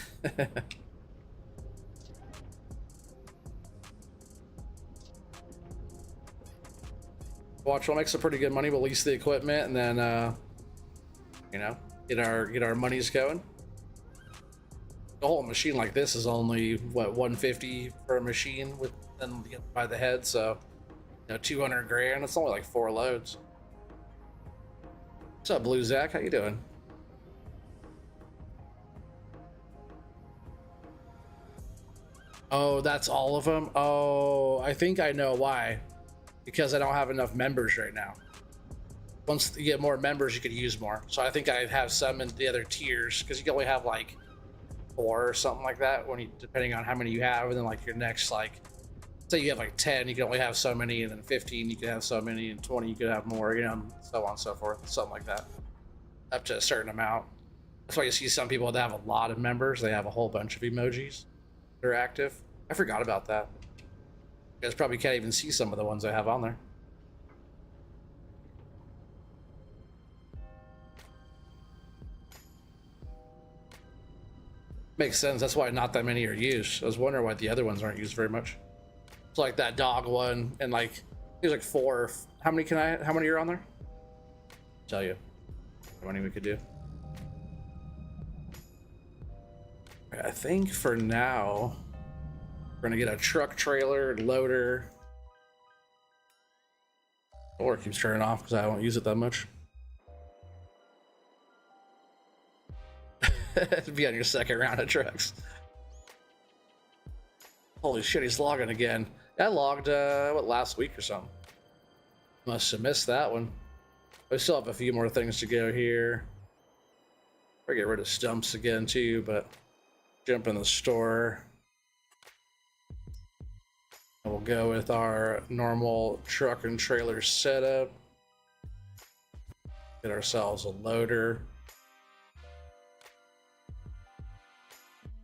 Watch, we'll make some pretty good money. We'll lease the equipment and then, you know, get our monies going. A whole machine like this is only what 150 for a machine with then by the head, so you know 200 grand. It's only like 4 loads. What's up, Blue Zach? How you doing? Oh, that's all of them. Oh, I think I know why. Because I don't have enough members right now. Once you get more members, you could use more. So I think I have some in the other tiers because you can only have like 4 or something like that when you, depending on how many you have, and then like your next, like say you have like 10, you can only have so many, and then 15 you can have so many, and 20 you could have more, you know, so on and so forth, something like that, up to a certain amount. That's why you see some people that have a lot of members, they have a whole bunch of emojis that are active. I forgot about that. You guys probably can't even see some of the ones I have on there. Makes sense. That's why not that many are used. I was wondering why the other ones aren't used very much. It's like that dog one, and like there's like 4. How many are on there? I'll tell you how many we could do. I think for now we're gonna get a truck, trailer, loader. Or it keeps turning off because I don't use it that much. Be on your second round of trucks. Holy shit, he's logging again. I logged what, last week or something. Must have missed that one. I still have a few more things to go here. I'll get rid of stumps again too, but jump in the store. And we'll go with our normal truck and trailer setup. Get ourselves a loader.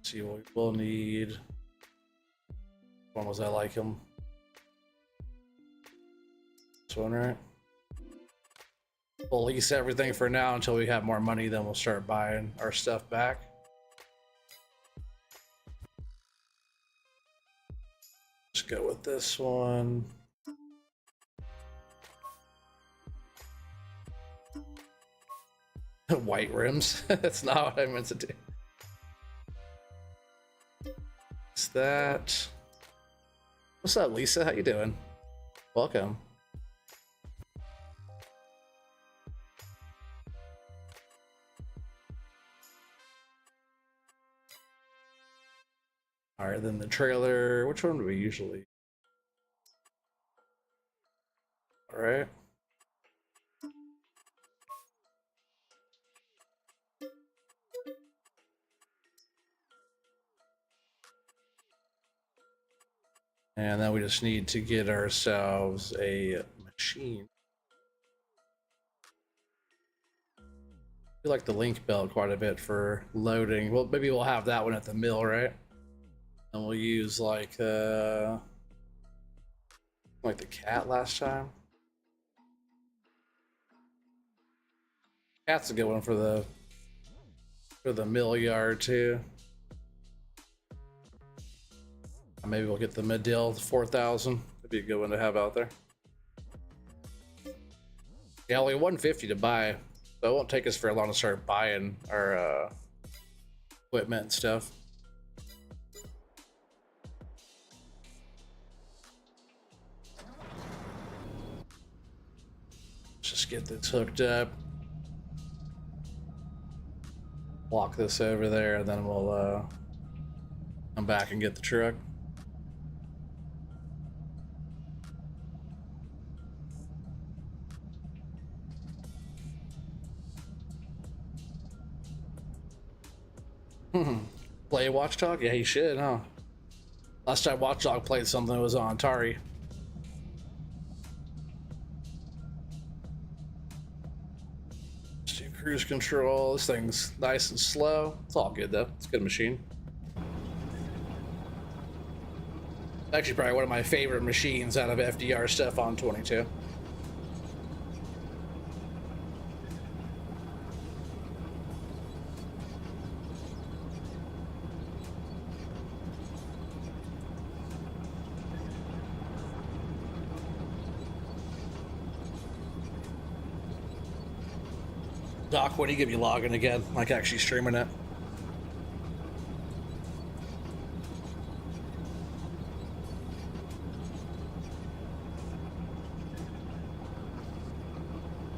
See what we will need. When was I like him? This one, right? We'll lease everything for now until we have more money, then we'll start buying our stuff back. Let's go with this one. White rims. That's not what I meant to do. It's that. What's up, Lisa? How you doing? Welcome. All right, then the trailer. Which one do we usually? All right. And then we just need to get ourselves a machine. I like the link belt quite a bit for loading. Well, maybe we'll have that one at the mill, right? And we'll use like the cat last time. Cat's a good one for the mill yard too. Maybe we'll get the Medill 4000. That'd be a good one to have out there. Yeah, only 150 to buy, so it won't take us very long to start buying our equipment and stuff. just get this hooked up. Walk this over there, and then we'll come back and get the truck. Play Watchdog? Yeah, he should, huh? Last time Watchdog played something, it was on Atari. Let's do cruise control. This thing's nice and slow. It's all good though. It's a good machine. Actually, probably one of my favorite machines out of FDR stuff on 22. Doc, when do you give you logging again? Like actually streaming it?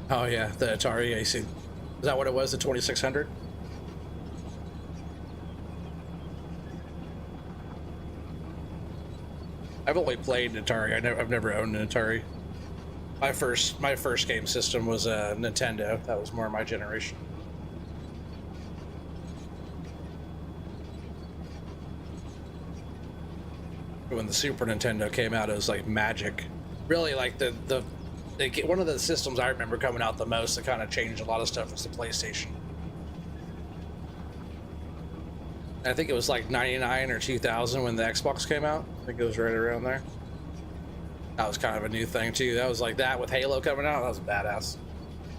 Oh yeah, the Atari AC. Is that what it was, the 2600? I've only played Atari. I've never owned an Atari. My first game system was a Nintendo. That was more my generation. When the Super Nintendo came out, it was like magic. Really, like one of the systems I remember coming out the most that kind of changed a lot of stuff was the PlayStation. I think it was like 99 or 2000 when the Xbox came out. I think it was right around there. That was kind of a new thing too. That was like that with Halo coming out. That was badass.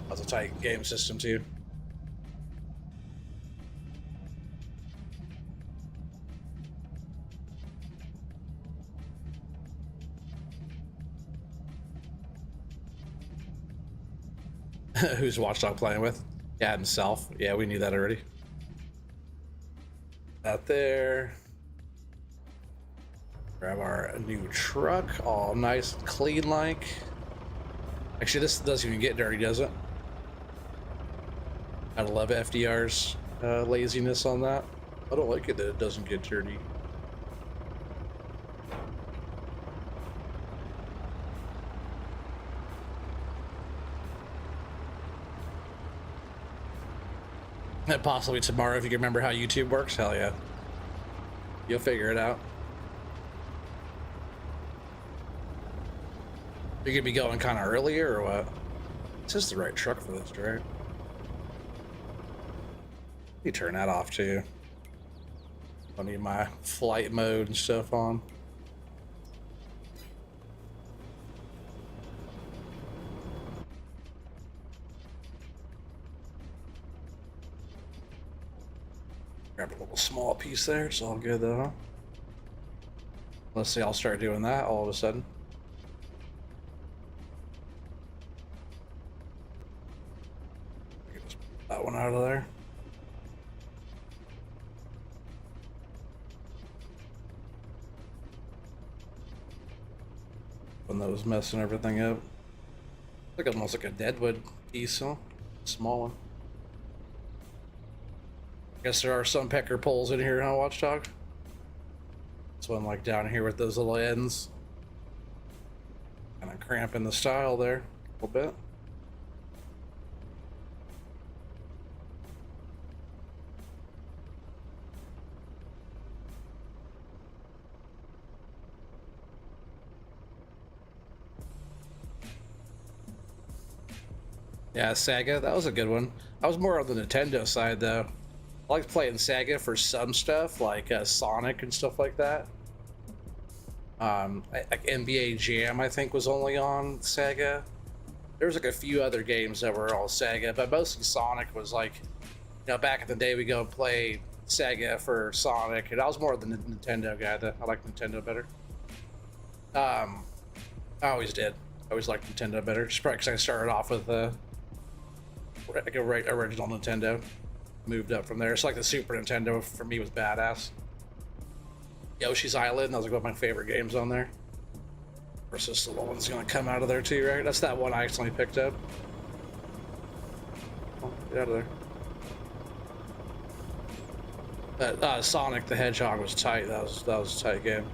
That was a tight game system too. Who's Watchdog playing with? Yeah, himself. Yeah, we knew that already. That there. Grab our new truck, all nice and clean like. Actually, this doesn't even get dirty, does it? I love FDR's laziness on that. I don't like it that it doesn't get dirty. And possibly tomorrow, if you can remember how YouTube works, hell yeah. You'll figure it out. You're gonna be going kind of earlier or what? This is the right truck for this, right? You turn that off too. I need my flight mode and stuff on. Grab a little small piece there. It's all good though, huh? Let's see, I'll start doing that all of a sudden. That one out of there. When that was messing everything up. Like almost like a deadwood piece, huh? Small one. Guess there are some pecker poles in here, huh, Watchdog? This one like down here with those little ends. Kind of cramping the style there a little bit. Yeah, Sega, that was a good one. I was more on the Nintendo side though. I liked playing Sega for some stuff, like Sonic and stuff like that. Like NBA Jam, I think, was only on Sega. There was like a few other games that were all Sega, but mostly Sonic was like, you know, back in the day we go play Sega for Sonic, and I was more of the Nintendo guy. I like Nintendo better. I always did. I always liked Nintendo better, just probably because I started off with like a original Nintendo. Moved up from there. It's like the Super Nintendo for me was badass. Yoshi's Island, that was like one of my favorite games on there. Of course, this little one's gonna come out of there too, right? That's that one I accidentally picked up. him. Get out of there. That Sonic the Hedgehog was tight. That was a tight game.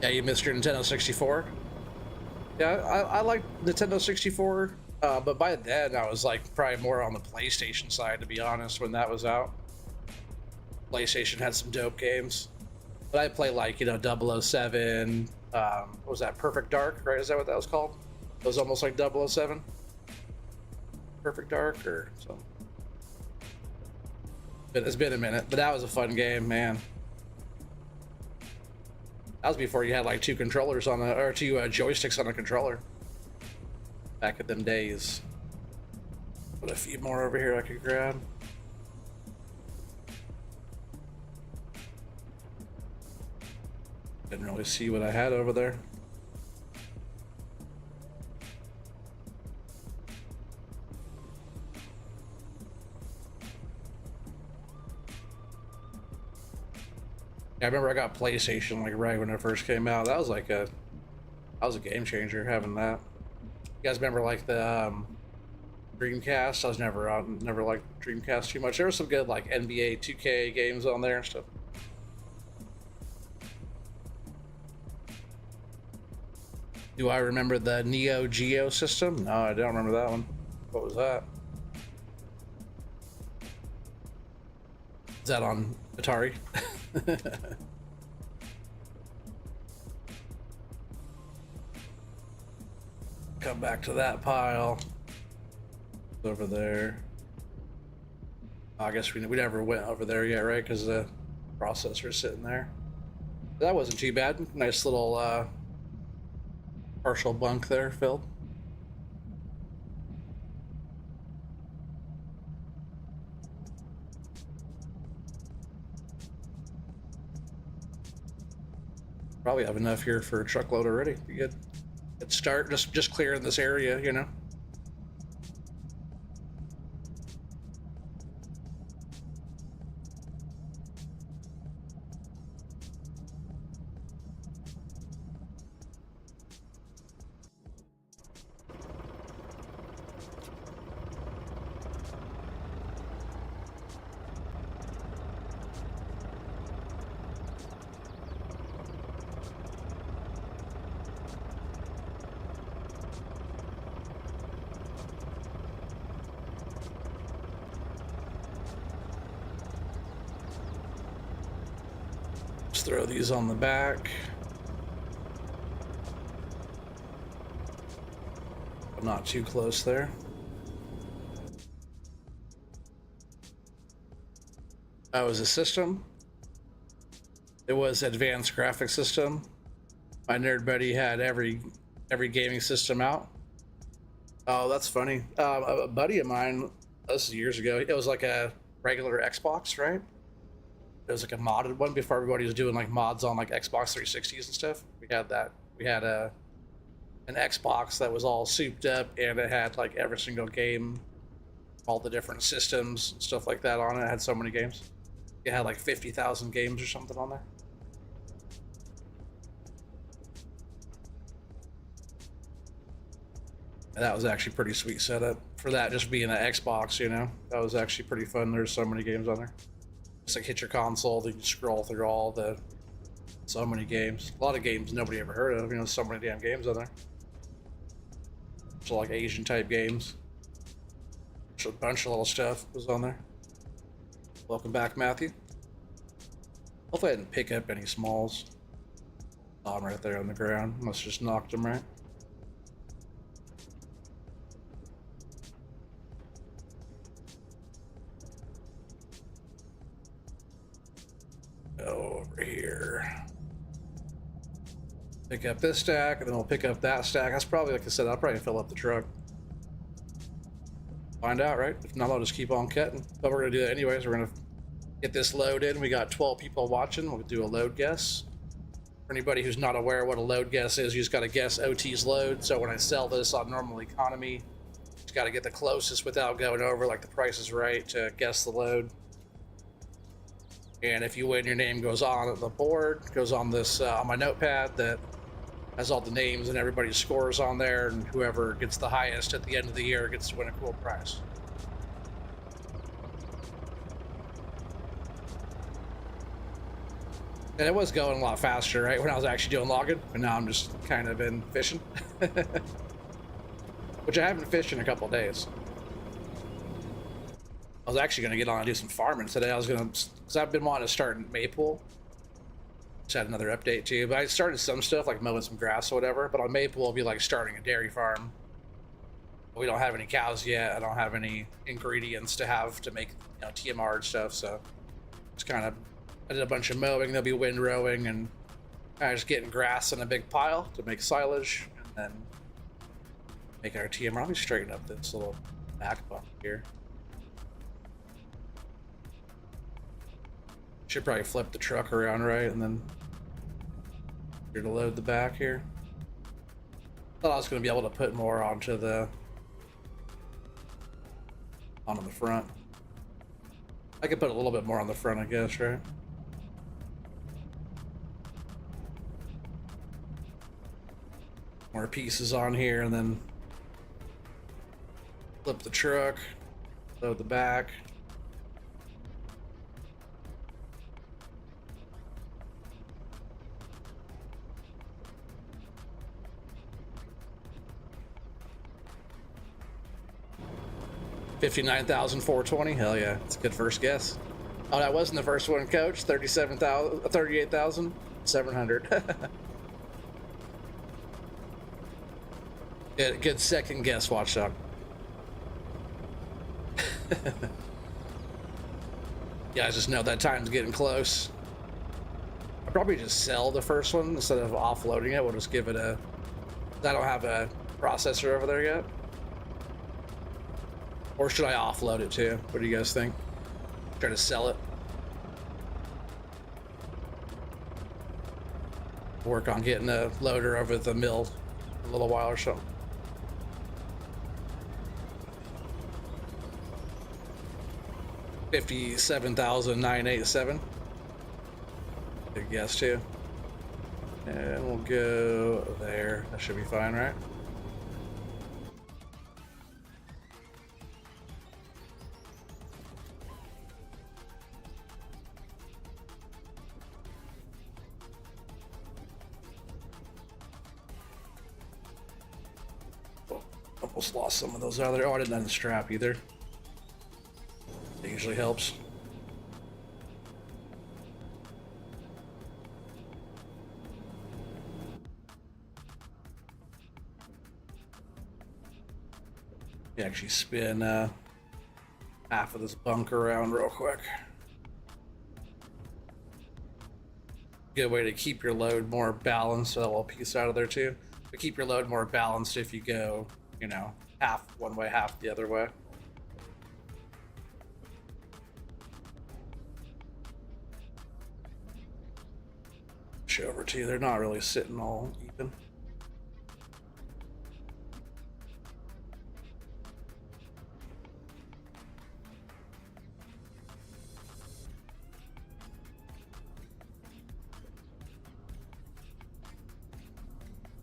Yeah, you missed your Nintendo 64. Yeah, I like Nintendo 64, but by then I was like probably more on the PlayStation side, to be honest. When that was out, PlayStation had some dope games, but I play like, you know, 007. What was that? Perfect Dark, right? Is that what that was called? It was almost like 007. Perfect Dark or something. But it's been a minute, but that was a fun game, man. That was before you had like two controllers on or two joysticks on a controller. Back in them days. Put a few more over here I could grab. Didn't really see what I had over there. I remember I got PlayStation like right when it first came out. That was like that was a game changer having that. You guys remember like the Dreamcast? I was never liked Dreamcast too much. There were some good like NBA 2K games on there and stuff. Do I remember the Neo Geo system? No, I don't remember that one. What was that? Is that on Atari? Come back to that pile. Over there. I guess we never went over there yet, right? Because the processor's sitting there. That wasn't too bad. Nice little partial bunk there filled. Probably have enough here for a truckload already. Be good. Good start. Just clearing this area, you know. Throw these on the back. I'm not too close there. That was a system. It was advanced graphics system. My nerd buddy had every gaming system out. Oh, that's funny. A buddy of mine, this is years ago, it was like a regular Xbox, right? It was like a modded one before everybody was doing like mods on like Xbox 360s and stuff. We had that. We had an Xbox that was all souped up and it had like every single game, all the different systems and stuff like that on it. It had so many games. It had like 50,000 games or something on there. And that was actually pretty sweet setup for that, just being an Xbox, you know. That was actually pretty fun. There's so many games on there. Just like hit your console, then you scroll through all the so many games. A lot of games nobody ever heard of, you know, so many damn games on there. So like Asian type games. So a bunch of little stuff was on there. Welcome back, Matthew. Hopefully I didn't pick up any smalls. Saw them right there on the ground. Must just knocked them right. Over here. Pick up this stack, and then we'll pick up that stack. That's probably, like I said, I'll probably fill up the truck. Find out, right? If not, I'll just keep on cutting. But we're gonna do that anyways. We're gonna get this load in. We got 12 people watching. We'll do a load guess. For anybody who's not aware what a load guess is, you just gotta guess OT's load. So when I sell this on normal economy, just gotta get the closest without going over, like the price is right, to guess the load. And if you win, your name goes on the board, goes on this on my notepad that Has all the names and everybody's scores on there, and whoever gets the highest at the end of the year gets to win a cool prize. And it was going a lot faster, right, when I was actually doing logging, but now I'm just kind of in fishing. Which I haven't fished in a couple days. I was actually going to get on and do some farming today. I was going to, because I've been wanting to start in Maple. Just had another update too, but I started some stuff like mowing some grass or whatever, but on Maple will be like starting a dairy farm. We don't have any cows yet. I don't have any ingredients to have to make, you know, TMR and stuff, so it's kind of, I did a bunch of mowing. There'll be windrowing and kind of just getting grass in a big pile to make silage, and then make our TMR. Let me straighten up this little back bump here. Should probably flip the truck around, right, and then here to load the back here. Thought I was going to be able to put more onto the front. I could put a little bit more on the front, I guess, right? More pieces on here, and then flip the truck, load the back. $59,420. Hell yeah, it's a good first guess. Oh, that wasn't the first one, Coach. 38,700. Good second guess, Watchdog. Yeah, I just know that time's getting close. I'll probably just sell the first one instead of offloading it. We'll just give it a... I don't have a processor over there yet. Or should I offload it too? What do you guys think? Try to sell it. Work on getting a loader over at the mill in a little while or so. $57,987. Good guess too. And we'll go there. That should be fine, right? Almost lost some of those out of there. Oh, I didn't unstrap either. It usually helps. You actually spin half of this bunk around real quick. Good way to keep your load more balanced. So that little piece out of there too. But keep your load more balanced if you go, you know, half one way, half the other way. Show over to you. They're not really sitting all even.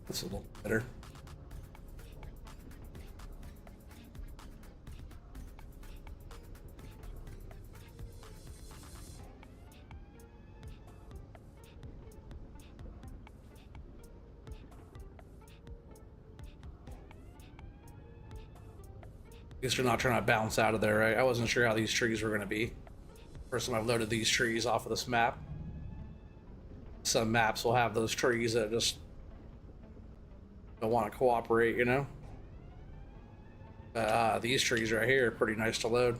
That's a little better. Guess you're not trying to bounce out of there, right? I wasn't sure how these trees were going to be. First time I've loaded these trees off of this map. Some maps will have those trees that just don't want to cooperate, you know? These trees right here are pretty nice to load.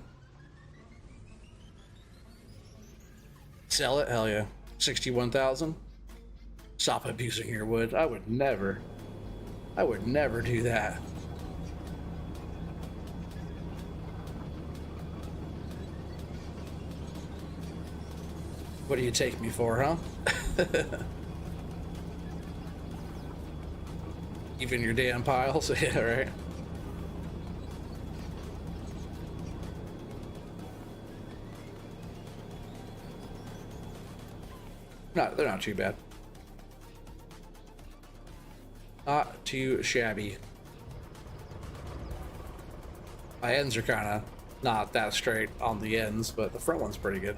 Sell it? Hell yeah. 61,000. Stop abusing your wood. I would never do that. What do you take me for, huh? Even your damn piles? Yeah, right. They're not too bad. Not too shabby. My ends are kind of not that straight on the ends, but the front one's pretty good.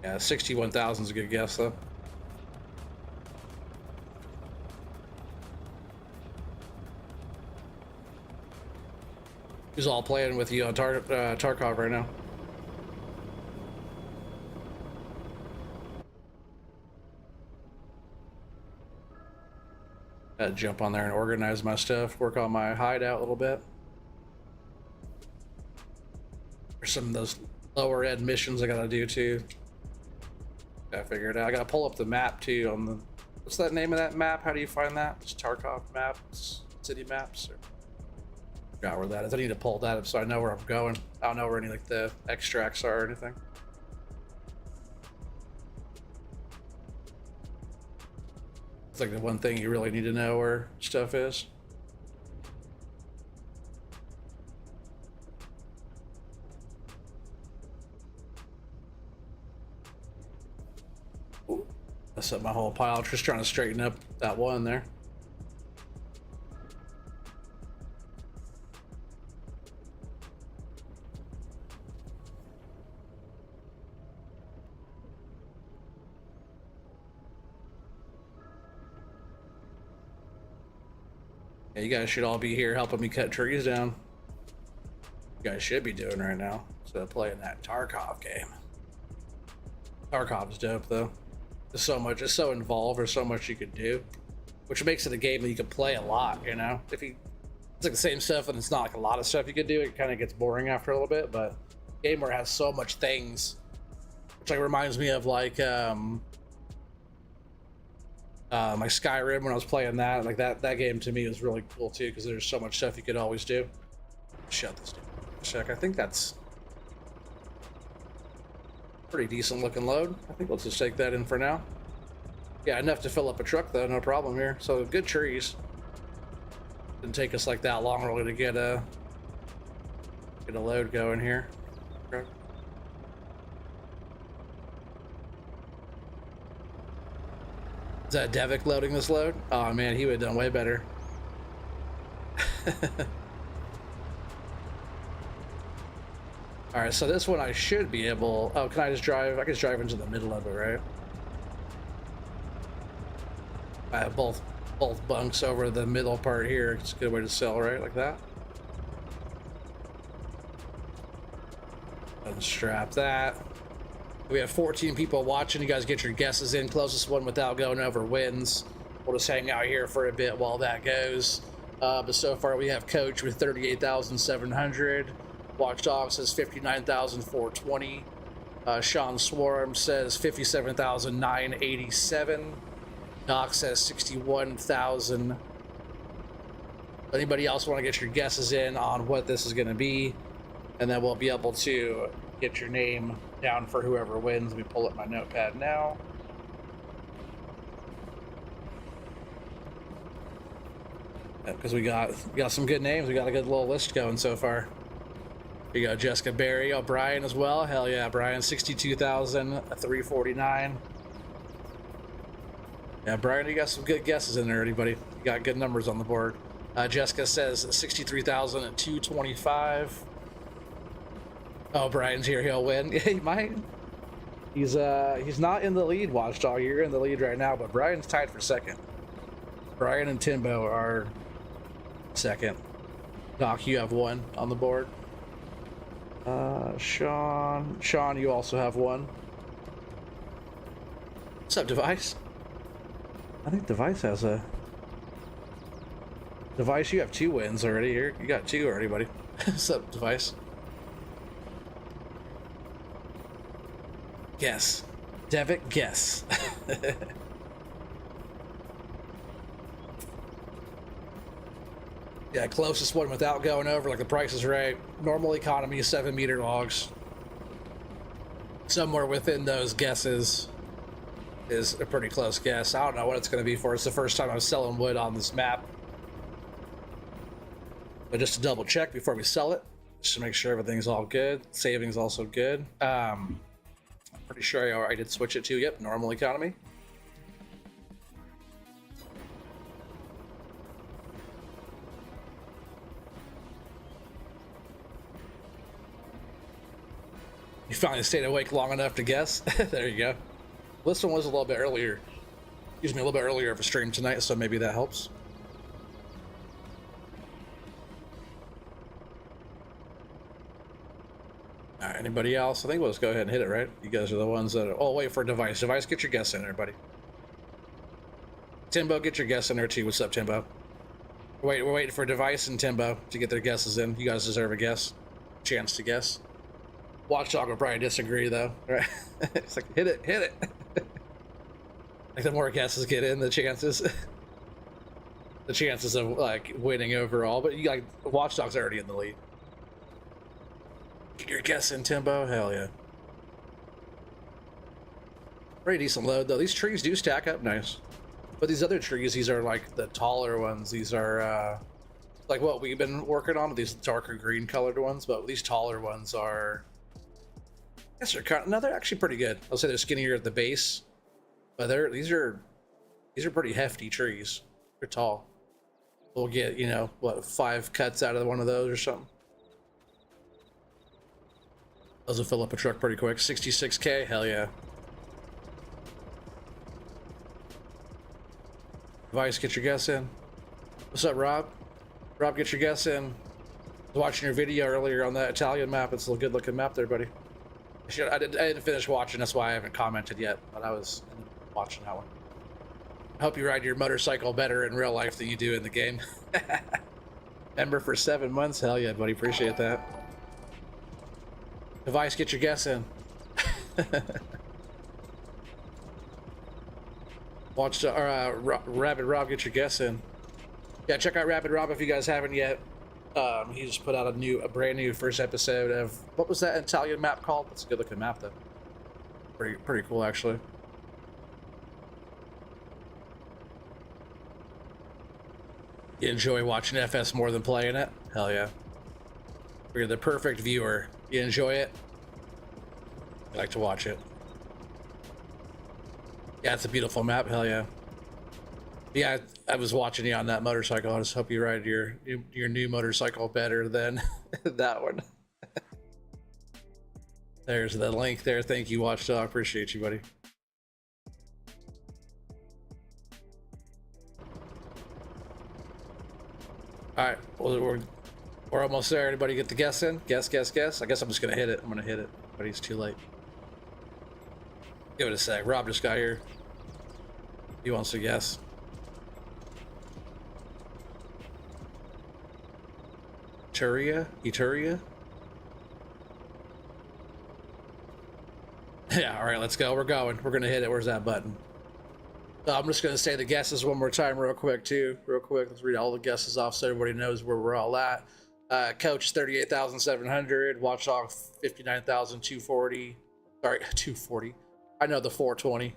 Yeah, 61,000 is a good guess, though. He's all playing with you on Tarkov right now. Gotta jump on there and organize my stuff, work on my hideout a little bit. There's some of those lower end missions I gotta do too. Gotta figure it out. I gotta pull up the map too on the, what's that name of that map? How do you find that? Just Tarkov maps, city maps? Or, forgot where that is. I need to pull that up so I know where I'm going. I don't know where any like the extracts are or anything. It's like the one thing you really need to know where stuff is. Ooh, mess up my whole pile. Just trying to straighten up that one there. Yeah, you guys should all be here helping me cut trees down. You guys should be doing right now instead of playing that Tarkov game. Tarkov's dope though. There's so much, it's so involved. There's so much you could do, which makes it a game that you can play a lot. You know, if you, it's like the same stuff and it's not like a lot of stuff you could do. It kind of gets boring after a little bit. But a game where it has so much things, which like reminds me of like Skyrim when I was playing that. Like that game to me was really cool too because there's so much stuff you could always do. Shut this down. Check. I think that's pretty decent looking load. I think let's just take that in for now. Yeah, enough to fill up a truck though, no problem here. So good trees. Didn't take us like that long really to get a load going here. Okay. Is that Devik loading this load? Oh man, he would have done way better. All right, so this one I should be able, oh, can I just drive? I can just drive into the middle of it, right? I have both bunks over the middle part here. It's a good way to sell, right? Like that. Unstrap that. We have 14 people watching. You guys get your guesses in. Closest one without going over wins. We'll just hang out here for a bit while that goes. But so far we have Coach with 38,700. Watchdog says 59,420. Sean Swarm says 57,987. Doc says 61,000. Anybody else want to get your guesses in on what this is going to be? And then we'll be able to get your name down for whoever wins. Let me pull up my notepad now. Because we got some good names. We got a good little list going so far. We got Jessica Berry, oh, Brian as well. Hell yeah, Brian, 62,349. Yeah, Brian, you got some good guesses in there, buddy. You got good numbers on the board. Jessica says 63,225. Oh, Brian's here. He'll win. He might. He's not in the lead, Watchdog. You're in the lead right now, but Brian's tied for second. Brian and Timbo are second. Doc, you have one on the board. Sean, you also have one. What's up, Device? I think Device has a... Device, you have 2 wins already. You got 2 already, buddy. What's up, Device? Guess. Devik, guess. Yeah, closest one without going over, like the price is right. Normal economy, 7-meter logs. Somewhere within those guesses is a pretty close guess. I don't know what it's going to be for. It's the first time I'm selling wood on this map. But just to double check before we sell it, just to make sure everything's all good. Saving's also good. Pretty sure I did switch it to, yep, normal economy. You finally stayed awake long enough to guess. There you go. This one was a little bit earlier. Excuse me, a little bit earlier of a stream tonight, so maybe that helps. All right, anybody else? I think we'll just go ahead and hit it, right? You guys are the ones that are... Oh, wait for a device. Device, get your guess in there, buddy. Timbo, get your guess in there, too. What's up, Timbo? We're waiting for Device and Timbo to get their guesses in. You guys deserve a guess. Chance to guess. Watchdog will probably disagree, though. Right? It's like, hit it, hit it. Like, the more guesses get in, the chances... the chances of, like, winning overall. But, you like, Watchdog's already in the lead. Get your guess in, Timbo. Hell yeah. Pretty decent load, though. These trees do stack up nice. But these other trees, these are, like, the taller ones. These are, like what we've been working on, these darker green colored ones. But these taller ones are... I guess they're kind of, no, they're actually pretty good. I'll say they're skinnier at the base, but these are pretty hefty trees. They're tall. We'll get, you know, what, 5 cuts out of one of those or something. Those will fill up a truck pretty quick. 66K, hell yeah. Vice, get your guess in. What's up, Rob? Rob, get your guess in. I was watching your video earlier on that Italian map. It's a good looking map there, buddy. I didn't finish watching, that's why I haven't commented yet, but I was watching that one. I hope you ride your motorcycle better in real life than you do in the game. Member for 7 months, hell yeah, buddy, appreciate that. Device, get your guess in. Rabid Rob, get your guess in. Yeah, check out Rabid Rob if you guys haven't yet. He just put out a brand new first episode of, what was that Italian map called? That's a good looking map though. Pretty cool actually. You enjoy watching FS more than playing it? Hell yeah. You're the perfect viewer. You enjoy it? I like to watch it. Yeah, it's a beautiful map, hell yeah. Yeah, I was watching you on that motorcycle. I just hope you ride your new motorcycle better than that one. There's the link there. Thank you, Watchdog. Appreciate you, buddy. All right, well, we're almost there. Anybody get the guess in? Guess. I guess I'm just gonna hit it. I'm gonna hit it, but it's too late. Give it a sec. Rob just got here. He wants to guess. Eteria? Yeah, all right, let's go. We're going. We're gonna hit it. Where's that button? I'm just gonna say the guesses one more time real quick, too. Real quick, let's read all the guesses off so everybody knows where we're all at. Coach 38,700, Watchdog 59,240. Sorry, 240. I know the 420.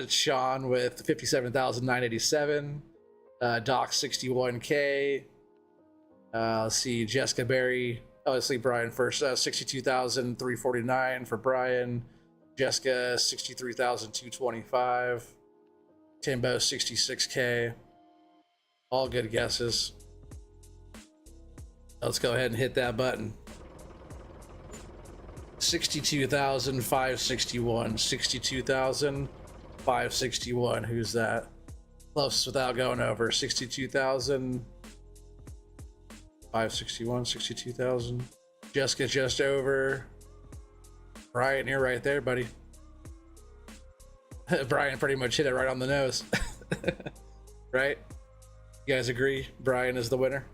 Sean with 57,987. Doc 61K. Let's see, Jessica Berry. Oh, let's see, Brian first. 62,349 for Brian. Jessica 63,225. Timbo 66K. All good guesses. Let's go ahead and hit that button. 62,561. 62,561. Who's that? Closest without going over. 62,561. 62,000. Jessica just over. Brian, you're right there, buddy. Brian pretty much hit it right on the nose. Right? You guys agree? Brian is the winner?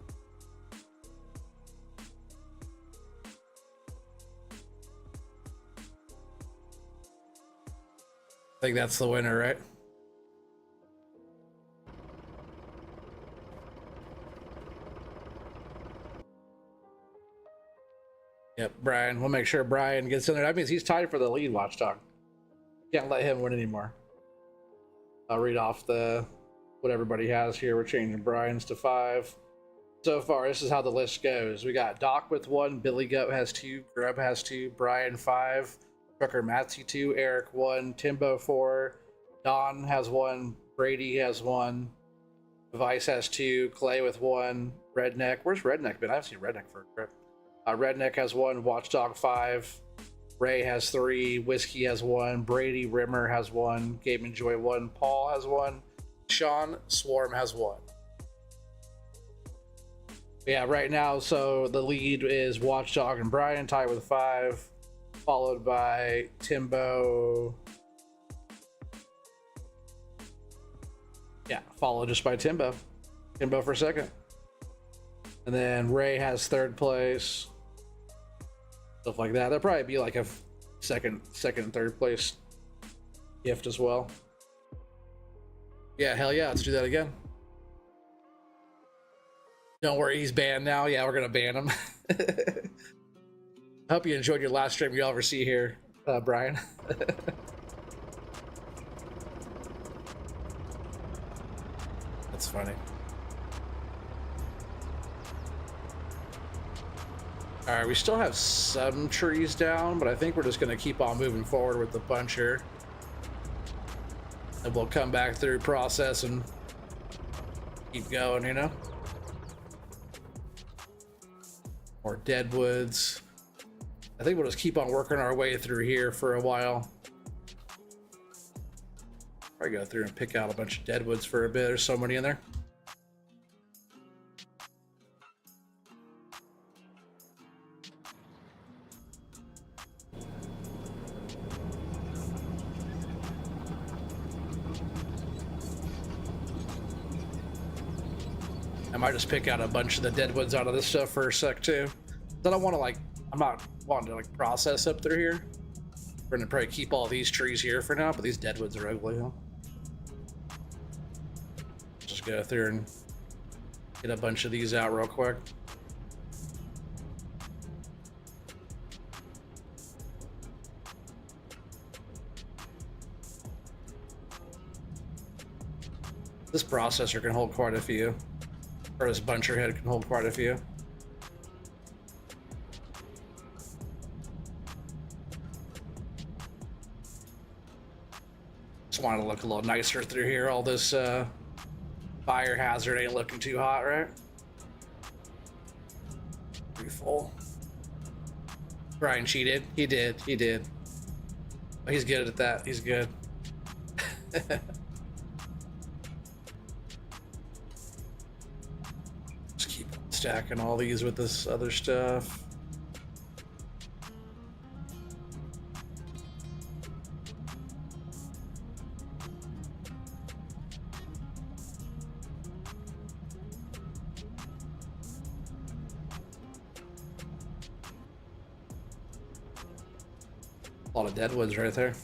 I think that's the winner, right? Yep, Brian. We'll make sure Brian gets in there. That means he's tied for the lead, Watchdog. Can't let him win anymore. I'll read off what everybody has here. We're changing Brian's to 5. So far, this is how the list goes. We got Doc with 1, Billy Goat has 2, Grub has 2, Brian 5, Trucker Matsy 2, Eric 1, Timbo 4, Don has 1, Brady has 1, Vice has 2, Clay with 1, Redneck. Where's Redneck been? I haven't seen Redneck for a trip. Redneck has 1, Watchdog 5, Ray has 3, Whiskey has 1, Brady Rimmer has 1, Gabe Enjoy 1, Paul has 1, Sean Swarm has 1. Yeah, right now, so the lead is Watchdog and Brian tied with 5, followed by Timbo. Yeah, followed just by Timbo. Timbo for second. And then Ray has third place. Stuff like that. There'll probably be like a second and third place gift as well. Yeah, hell yeah, let's do that again. Don't worry, he's banned now. Yeah, we're gonna ban him. I hope you enjoyed your last stream you'll ever see here, Brian. That's funny. All right, we still have some trees down, but I think we're just gonna keep on moving forward with the buncher. And we'll come back through, process, and keep going, you know? More deadwoods. I think we'll just keep on working our way through here for a while. Probably go through and pick out a bunch of deadwoods for a bit. There's so many in there. I might just pick out a bunch of the deadwoods out of this stuff for a sec too. I don't want to I'm not wanting to like process up through here. We're gonna probably keep all these trees here for now, but these deadwoods are ugly, huh? Just go through and get a bunch of these out real quick. This processor can hold quite a few. Or this buncher head can hold quite a few. Just want to look a little nicer through here. All this fire hazard ain't looking too hot, right? Pretty full. Brian cheated. He did. He's good at that. He's good. Stacking all these with this other stuff. A lot of deadwoods right there.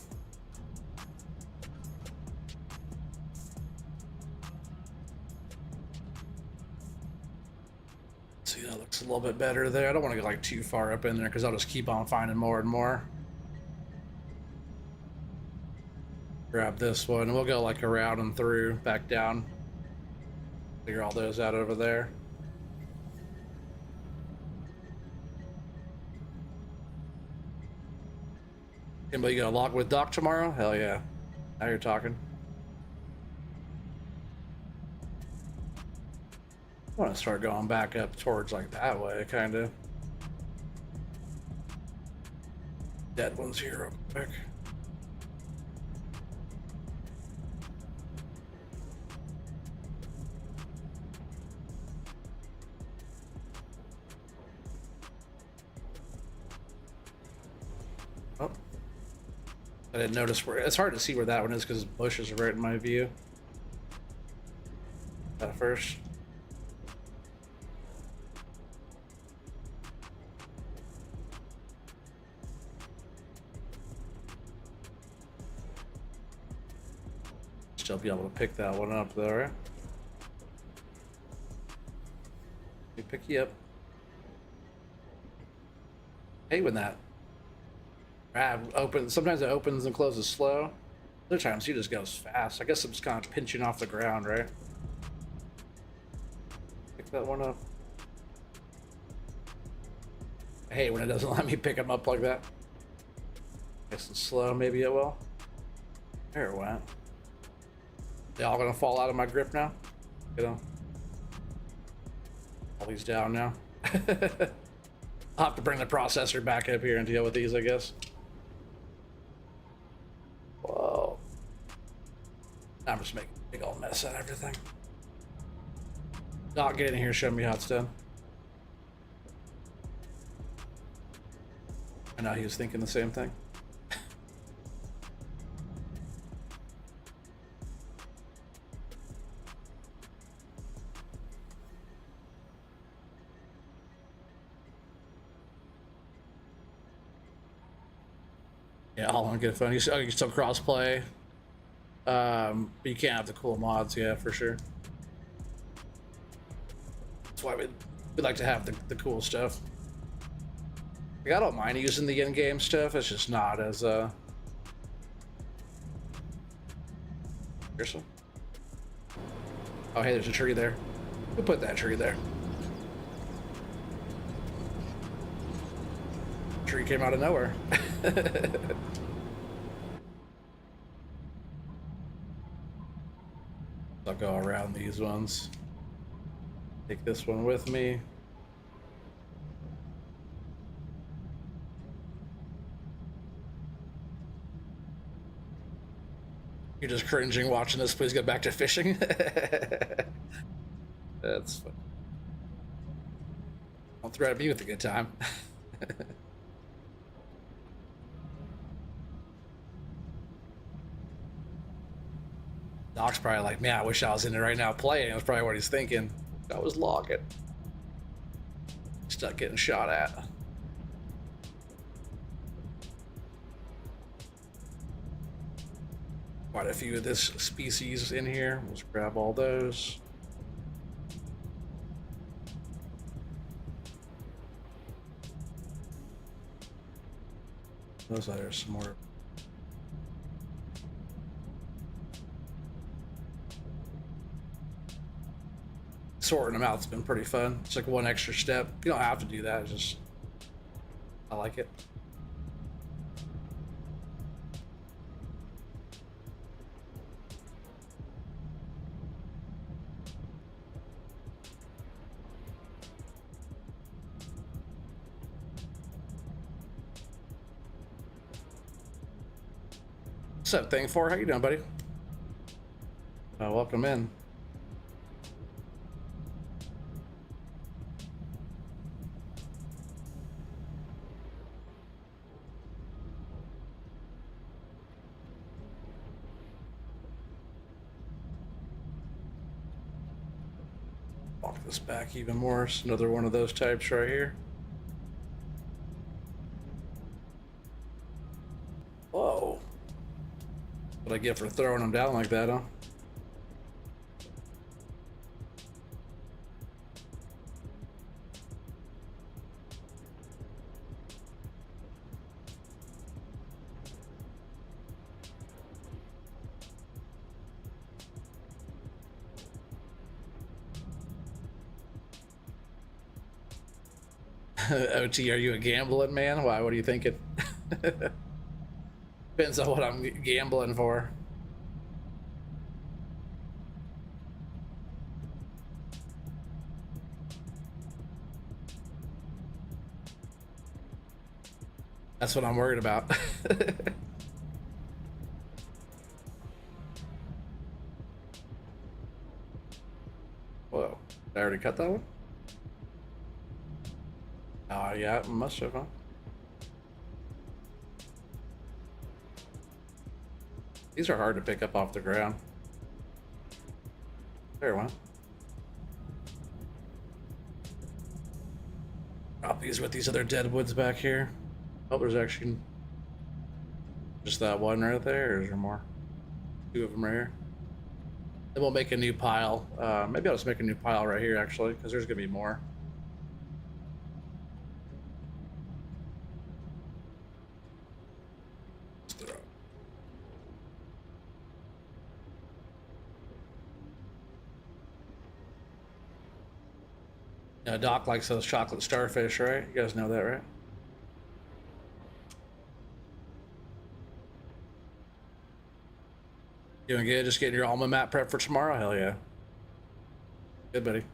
See, that looks a little bit better there. I don't want to get like too far up in there because I'll just keep on finding more and more. Grab this one and we'll go like around and through, back down. Figure all those out over there. Anybody gonna log with Doc tomorrow? Hell yeah. Now you're talking. I want to start going back up towards like that way, kind of. Dead ones here real quick. Oh, I didn't notice where. It's hard to see where that one is because bushes are right in my view. At first. Still be able to pick that one up though, right? Let me pick you up. Hey, when that open, sometimes it opens and closes slow. Other times he just goes fast. I guess I'm just kind of pinching off the ground, right? Pick that one up. I hate when it doesn't let me pick them up like that. Nice and slow, maybe it will. There it went. They all gonna fall out of my grip now? You know? All these down now. I'll have to bring the processor back up here and deal with these, I guess. Whoa. I'm just making a big old mess out of everything. Doc, get in here, show me how it's done. I know he was thinking the same thing. Yeah, all on good phone. You can still cross-play. But you can't have the cool mods, yeah, for sure. That's why we like to have the cool stuff. Like, I don't mind using the in-game stuff. It's just not as Seriously? Oh, hey, there's a tree there. Who put that tree there? Tree came out of nowhere. I'll go around these ones. Take this one with me. You're just cringing watching this. Please get back to fishing. That's fun. Don't threaten me with a good time. Doc's probably like, man, I wish I was in there right now playing. That's probably what he's thinking. I was logging. Stuck getting shot at. Quite a few of this species in here. Let's grab all those. Those there's some more. Sorting them out's been pretty fun. It's like one extra step. You don't have to do that. It's just I like it. What's up, Thing 4? How you doing, buddy? Welcome in. Walk this back even more. It's another one of those types right here. Whoa. What I get for throwing them down like that, huh? OT, are you a gambling man? Why? What are you thinking? Depends on what I'm gambling for. That's what I'm worried about. Whoa, did I already cut that one? Oh, yeah, it must have, huh? These are hard to pick up off the ground. There one. Drop these with these other dead woods back here. Oh, there's actually just that one right there, or is there more? Two of them right here. Then we'll make a new pile. Maybe I'll just make a new pile right here, actually, because there's gonna be more. Doc likes those chocolate starfish, right? You guys know that, right? Doing good? Just getting your alma map prep for tomorrow? Hell yeah. Good, buddy.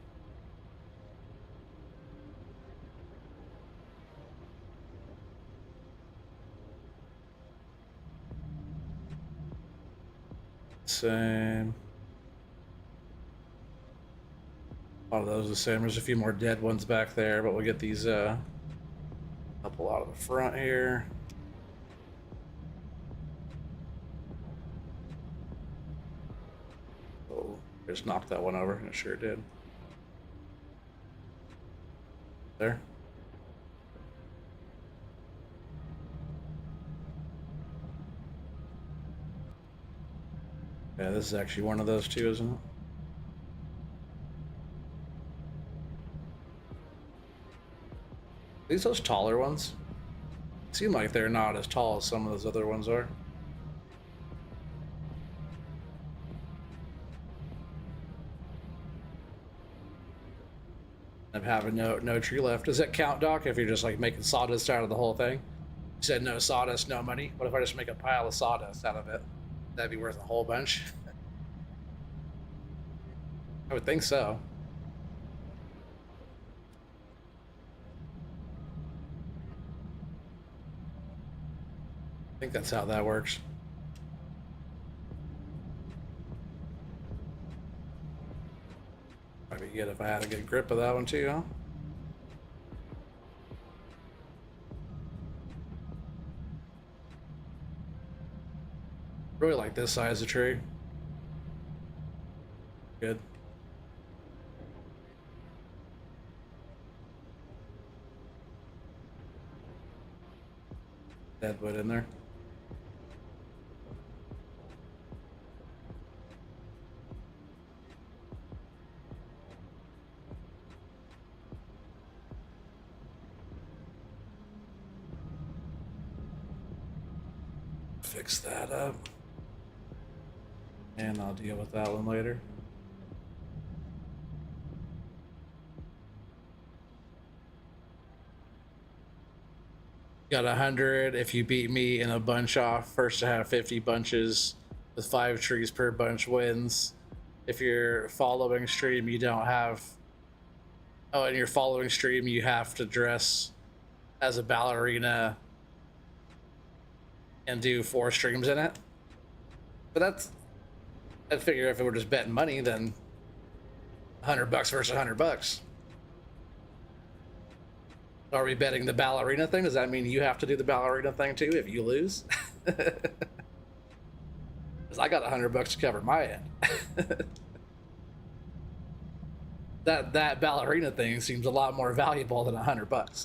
Same. A lot of those are the same. There's a few more dead ones back there, but we'll get these couple out of the front here. Oh, just knocked that one over. It sure did. There. Yeah, this is actually one of those too, isn't it? These those taller ones? Seem like they're not as tall as some of those other ones are. I'm having no tree left. Does that count, Doc, if you're just like making sawdust out of the whole thing? You said no sawdust, no money. What if I just make a pile of sawdust out of it? That'd be worth a whole bunch. I would think so. I think that's how that works. Might be good if I had a good grip of that one too, huh? Really like this size of tree. Good. Deadwood in there. Fix that up. And I'll deal with that one later. Got 100 if you beat me in a bunch off. First to have 50 bunches with 5 trees per bunch wins. If you're following stream, you don't have... Oh, in your following stream, you have to dress as a ballerina and do 4 streams in it. But that's... I figure if it were just betting money, then $100 versus $100. Are we betting the ballerina thing? Does that mean you have to do the ballerina thing too if you lose? Because I got $100 to cover my end. that ballerina thing seems a lot more valuable than $100.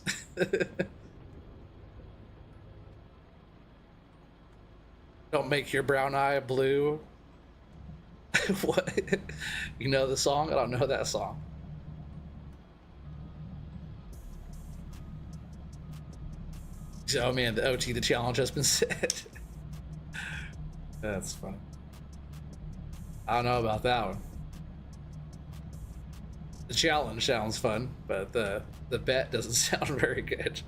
Don't make your brown eye blue. What? You know the song? I don't know that song. Oh man, the OT, the challenge has been set. That's funny. I don't know about that one. The challenge sounds fun, but the bet doesn't sound very good.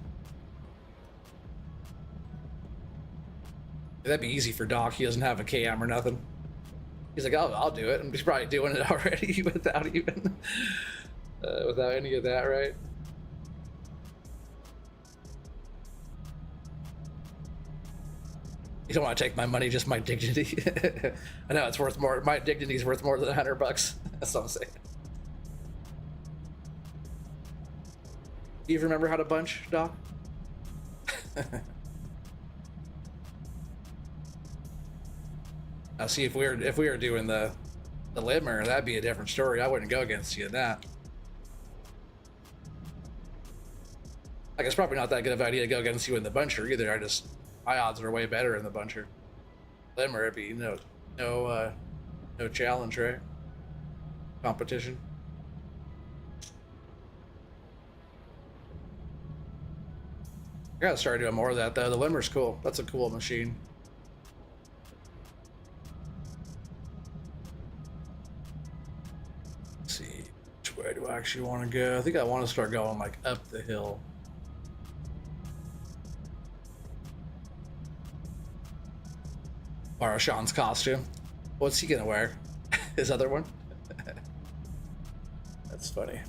That'd be easy for Doc. He doesn't have a cam or nothing. He's like, oh, I'll do it. And he's probably doing it already without even, without any of that, right? You don't want to take my money, just my dignity. I know it's worth more. My dignity is worth more than $100. That's what I'm saying. Do you remember how to bunch, Doc? Now, see, if we were doing the limmer, that'd be a different story. I wouldn't go against you in that. Like, it's probably not that good of an idea to go against you in the buncher either. My odds are way better in the buncher. Limmer, it'd be no challenge, right? Competition. I gotta start doing more of that though. The limmer's cool. That's a cool machine. Let's see, which way do I actually want to go? I think I want to start going like up the hill. Borrow Sean's costume. What's he gonna wear? His other one? That's funny.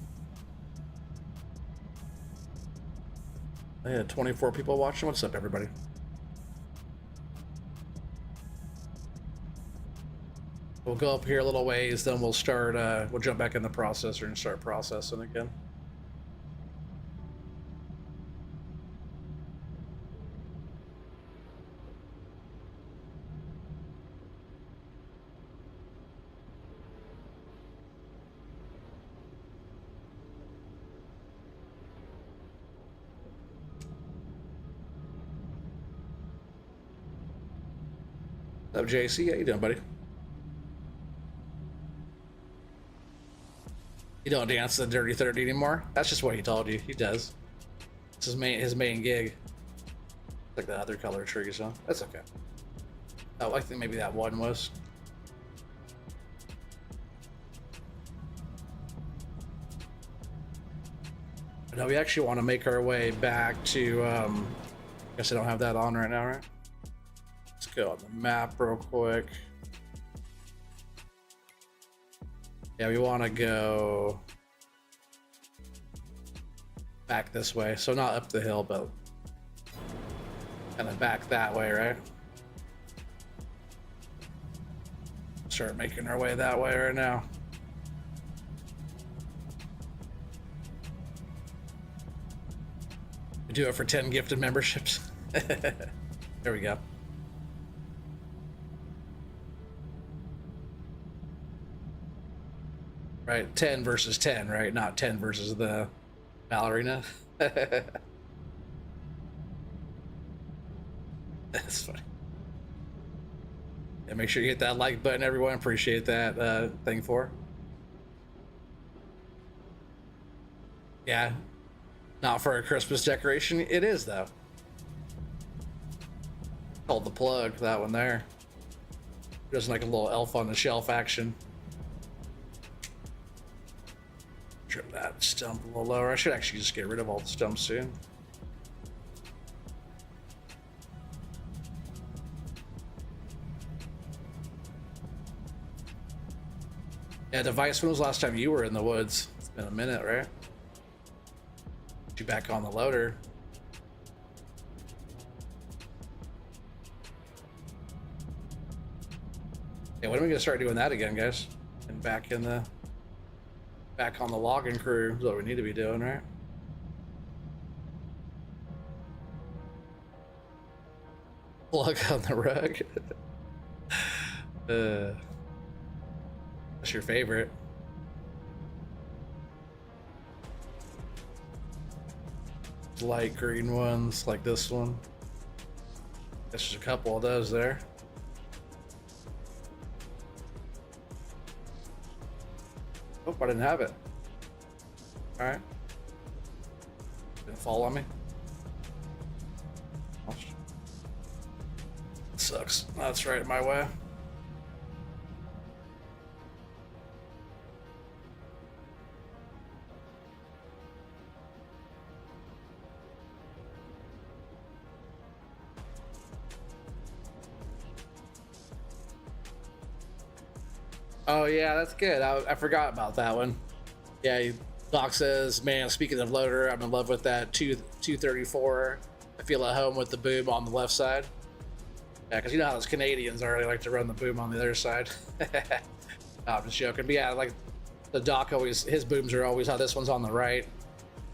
I had 24 people watching. What's up, everybody? We'll go up here a little ways, then we'll start, we'll jump back in the processor and start processing again. What's up, JC? How you doing, buddy? You don't dance the Dirty 30 anymore? That's just what he told you. He does. It's his main gig. It's like the other color trees, huh? That's okay. Oh, I think maybe that one was. No, we actually want to make our way back to, I guess I don't have that on right now, right? Let's go on the map real quick. Yeah, we want to go back this way. So not up the hill, but kind of back that way, right? Start making our way that way right now. We do it for 10 gifted memberships. There we go. Right, 10 versus 10, right? Not 10 versus the ballerina. That's funny. And make sure you hit that like button, everyone. Appreciate that thing for. Yeah, not for a Christmas decoration. It is, though. Called the plug, that one there. Just like a little elf on the shelf action. Trim that stump a little lower. I should actually just get rid of all the stumps soon. Yeah, Device, when was the last time you were in the woods? It's been a minute, right? You back on the loader. Yeah, when are we gonna start doing that again, guys? And back on the logging crew is what we need to be doing, right? Plug on the rug. That's your favorite. Light green ones like this one. There's just a couple of those there. Oh, I didn't have it. All right. Didn't fall on me. Oh, sucks. That's right my way. Oh yeah, that's good. I forgot about that one. Yeah, Doc says, man, speaking of loader, I'm in love with that 234. I feel at home with the boom on the left side. Yeah, because you know how those Canadians are, they like to run the boom on the other side. No, I'm just joking. But yeah, like the Doc always, his booms are always how this one's on the right.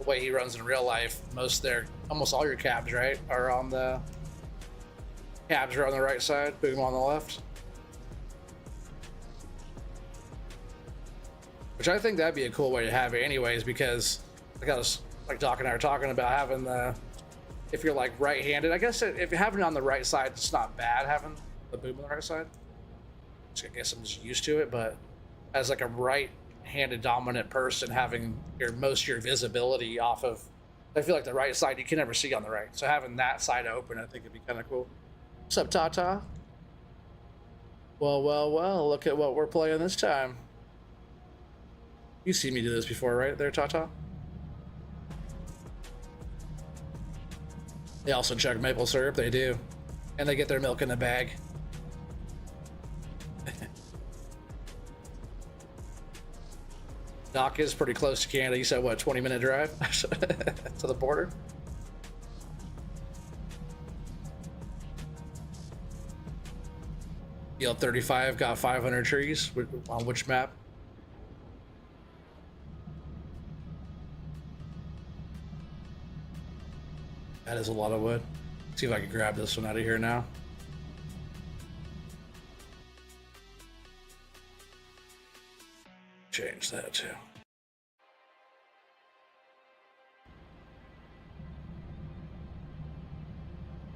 The way he runs in real life, almost all your cabs, right, are on the cabs are on the right side, boom on the left. Which I think that'd be a cool way to have it anyways, because like Doc and I are talking about having if you're like right-handed, I guess if you're having it on the right side, it's not bad having the boom on the right side. I guess I'm just used to it, but as like a right-handed dominant person, having most of your visibility off of, I feel like the right side you can never see on the right. So having that side open, I think it'd be kind of cool. What's up, Tata? Well, look at what we're playing this time. You've seen me do this before, right there, Tata? They also chug maple syrup, they do. And they get their milk in the bag. Dock is pretty close to Canada. You said what, 20-minute drive to the border? Field 35 got 500 trees. On which map? That is a lot of wood. See if I can grab this one out of here now. Change that too.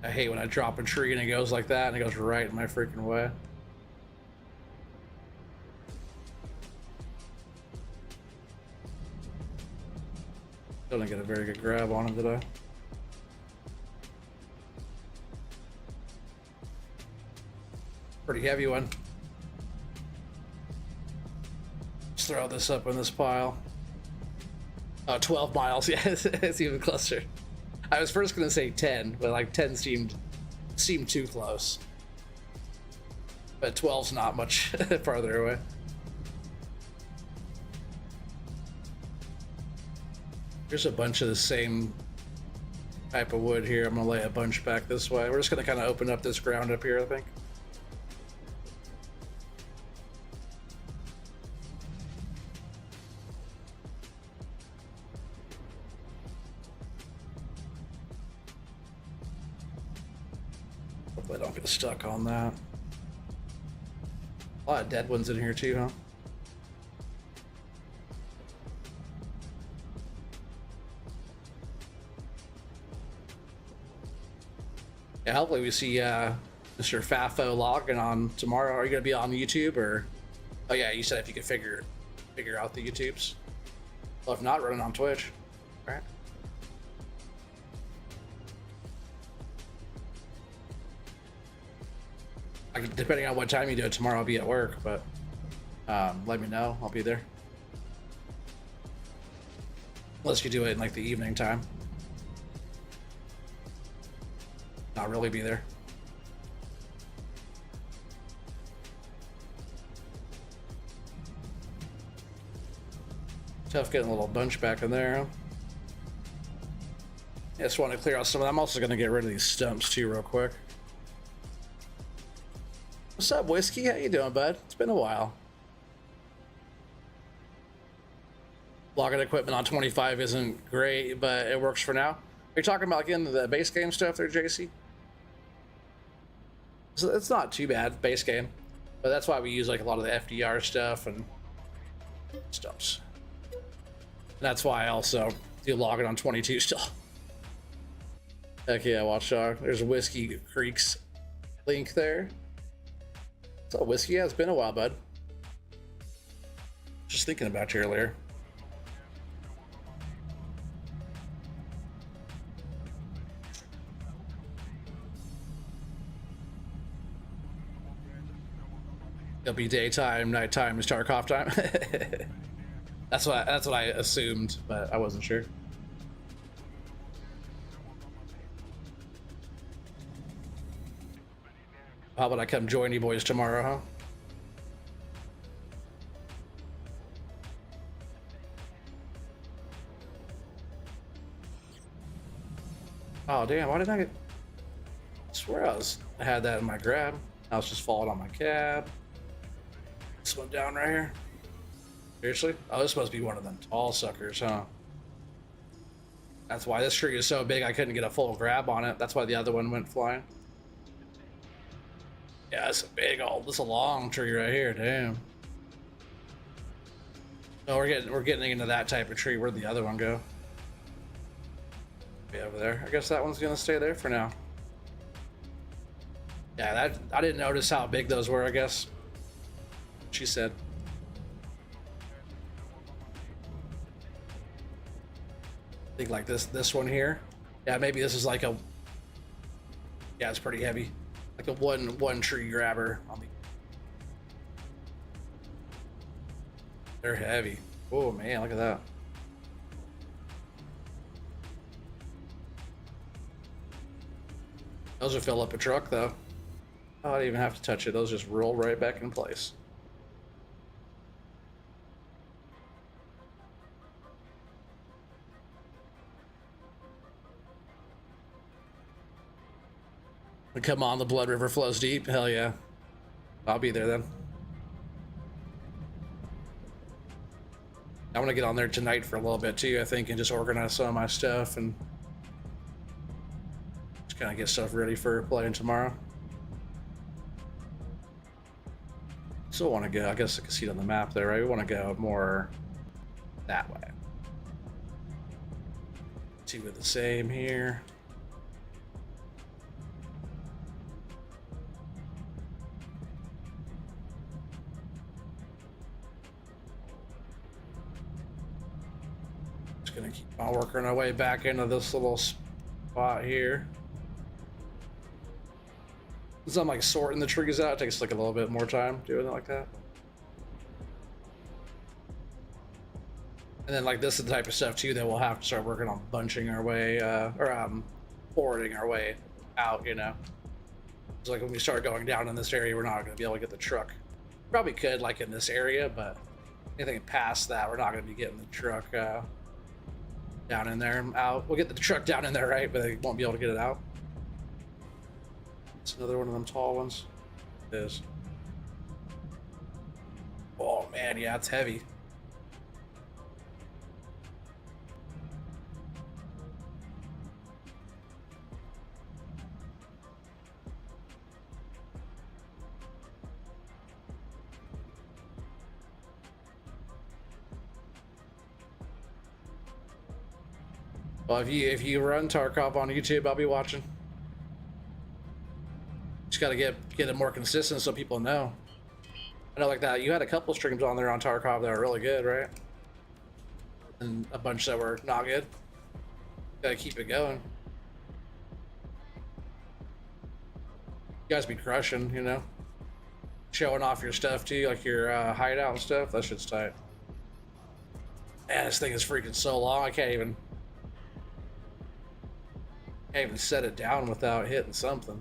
I hate when I drop a tree and it goes like that and it goes right in my freaking way. Still didn't get a very good grab on him today. Pretty heavy one. Let's throw this up in this pile. 12 miles. Yeah, it's even closer. I was first gonna say 10, but like 10 seemed too close. But 12's not much farther away. There's a bunch of the same type of wood here. I'm gonna lay a bunch back this way. We're just gonna kind of open up this ground up here, I think. Hopefully I don't get stuck on that. A lot of dead ones in here too, huh? Yeah, hopefully we see Mr. Fafo logging on tomorrow. Are you gonna be on YouTube or? Oh yeah, you said if you could figure out the YouTubes. Well, if not, running on Twitch. All right. Depending on what time you do it tomorrow, I'll be at work, but let me know. I'll be there. Unless you do it in like the evening time. Not really be there. Tough getting a little bunch back in there. I just want to clear out some of them. I'm also going to get rid of these stumps too real quick. What's up, Whiskey? How you doing, bud? It's been a while. Logging equipment on 25 isn't great, but it works for now. Are you talking about getting the base game stuff there, JC? So it's not too bad, base game, but that's why we use like a lot of the FDR stuff and stumps. And that's why I also do logging on 22 still. Heck yeah, Watchdog. There's Whiskey Creek's link there. So Whiskey, yeah, it's been a while, bud. Just thinking about you earlier. It'll be daytime, nighttime is Tarkov time. That's what I assumed, but I wasn't sure. How about I come join you boys tomorrow, huh? Oh damn, why did I get... I swear I had that in my grab. I was just falling on my cab. This one down right here. Seriously? Oh, this must be one of them tall suckers, huh? That's why this tree is so big I couldn't get a full grab on it. That's why the other one went flying. Yeah, it's a big old, this is a long tree right here, damn. No, we're getting into that type of tree. Where'd the other one go? Be over there. I guess that one's gonna stay there for now. Yeah, that I didn't notice how big those were, I guess. She said. I think like this one here. Yeah, maybe this is like a... Yeah, it's pretty heavy. Like a one tree grabber on the... They're heavy. Oh man, look at that. Those will fill up a truck though. Oh, I didn't even have to touch it. Those just roll right back in place. Come on, the Blood River flows deep. Hell yeah. I'll be there then. I'm gonna get on there tonight for a little bit too, I think, and just organize some of my stuff and just kind of get stuff ready for playing tomorrow. Still want to go, I guess I can see it on the map there, right? We want to go more that way. Two are the same here. Just gonna keep on working our way back into this little spot here. Since I'm like sorting the trees out, it takes like a little bit more time doing it like that. And then like this is the type of stuff too that we'll have to start working on bunching our way, forwarding our way out, you know. It's like when we start going down in this area, we're not gonna be able to get the truck. Probably could like in this area, but anything past that, we're not gonna be getting the truck down in there and out. We'll get the truck down in there, right? But they won't be able to get it out. It's another one of them tall ones. It is. Oh man, yeah, it's heavy. Well, if you run Tarkov on YouTube, I'll be watching. Just gotta get it more consistent so people know. I know like that. You had a couple streams on there on Tarkov that were really good, right? And a bunch that were not good. Gotta keep it going. You guys be crushing, you know? Showing off your stuff too, like your hideout and stuff. That shit's tight. Man, this thing is freaking so long. I can't even set it down without hitting something.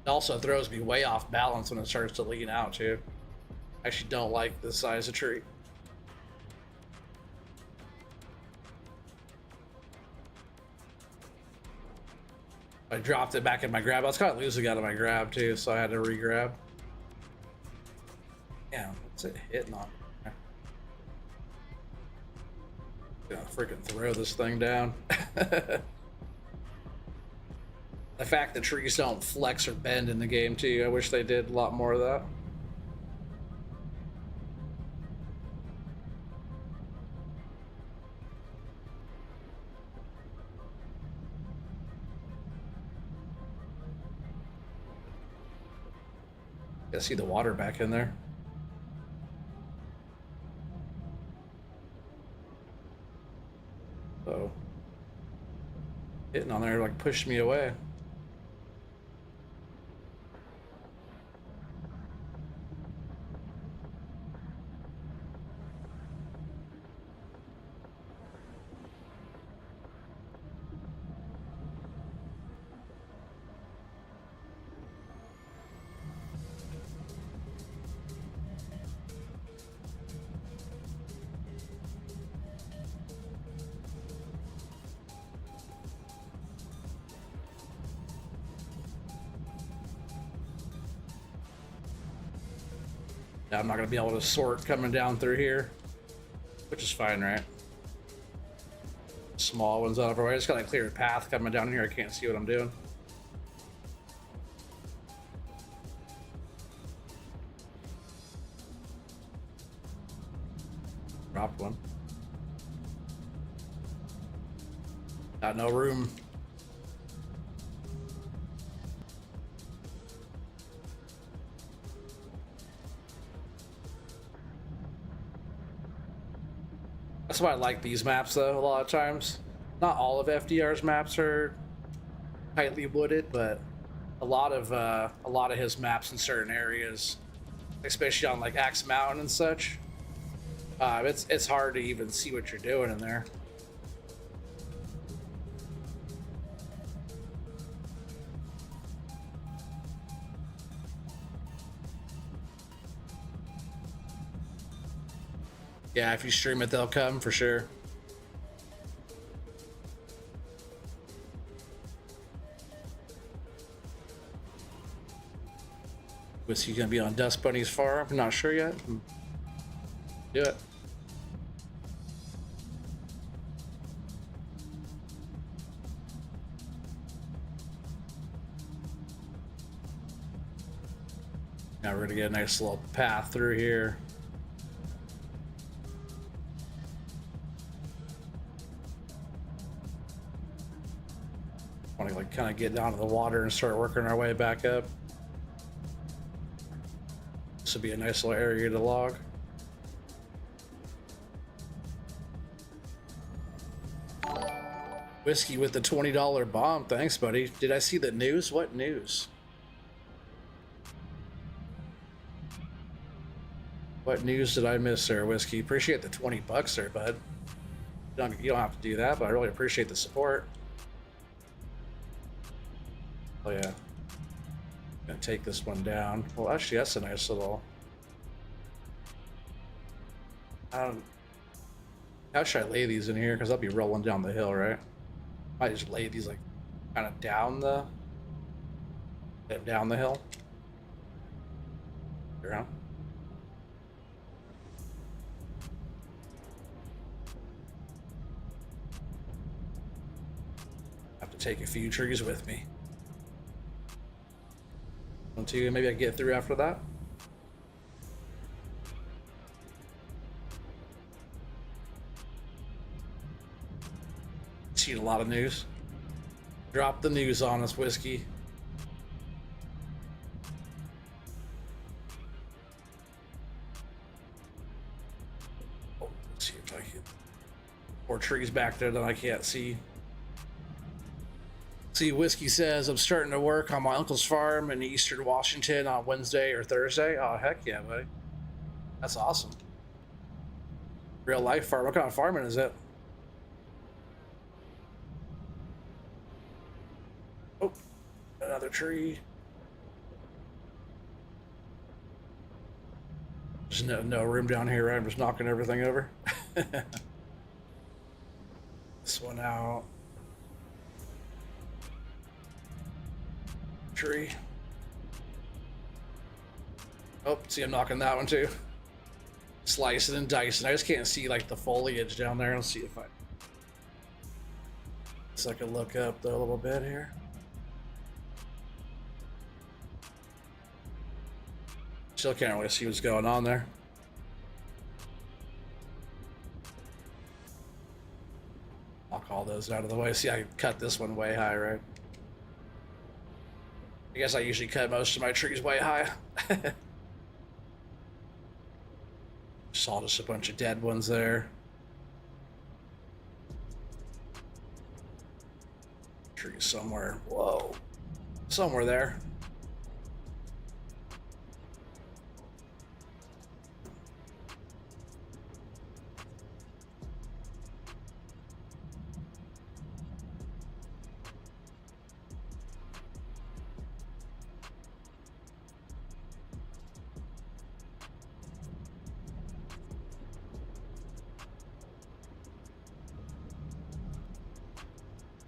It also throws me way off balance when it starts to lean out too. I actually don't like this size of tree. I dropped it back in my grab. I was kind of losing out of my grab too, so I had to re-grab. Damn, what's it hitting on? Gonna freaking throw this thing down. The fact that trees don't flex or bend in the game too, I wish they did a lot more of that. I see the water back in there. So hitting on there like pushed me away. I'm not gonna be able to sort coming down through here, which is fine, right? Small ones out of our way. I just got a clear path coming down here. I can't see what I'm doing. Dropped one. Got no room. That's why I like these maps though, a lot of times. Not all of FDR's maps are tightly wooded, but a lot of his maps in certain areas, especially on like Axe Mountain and such, it's hard to even see what you're doing in there. Yeah, if you stream it, they'll come for sure. Was he gonna be on Dust Bunny's farm? I'm not sure yet. Do it. Now we're gonna get a nice little path through here. Want to like kind of get down to the water and start working our way back up. This would be a nice little area to log. Whiskey with the $20 bomb. Thanks, buddy. Did I see the news? What news? What news did I miss there, Whiskey? Appreciate the 20 bucks there, bud. You don't have to do that, but I really appreciate the support. Oh yeah. Gonna take this one down. Well, actually, that's a nice little. How should I lay these in here? Because I'll be rolling down the hill, right? I just lay these like kind of down the hill. Around. Have to take a few trees with me. 1, 2, maybe I can get through after that. Seen a lot of news. Drop the news on us, Whiskey. Oh, let's see if I can. More trees back there that I can't see. See, Whiskey says, I'm starting to work on my uncle's farm in eastern Washington on Wednesday or Thursday. Oh, heck yeah, buddy. That's awesome. Real life farm. What kind of farming is it? Oh, another tree. There's no room down here, right? I'm just knocking everything over. This one out. Tree. Oh, see, I'm knocking that one too. Slicing and dicing. I just can't see like the foliage down there. Let's see if I. So I can look up there a little bit here. Still can't really see what's going on there. Knock all those out of the way. See, I cut this one way high, right? I guess I usually cut most of my trees way high. Saw just a bunch of dead ones there. Tree somewhere. Whoa. Somewhere there.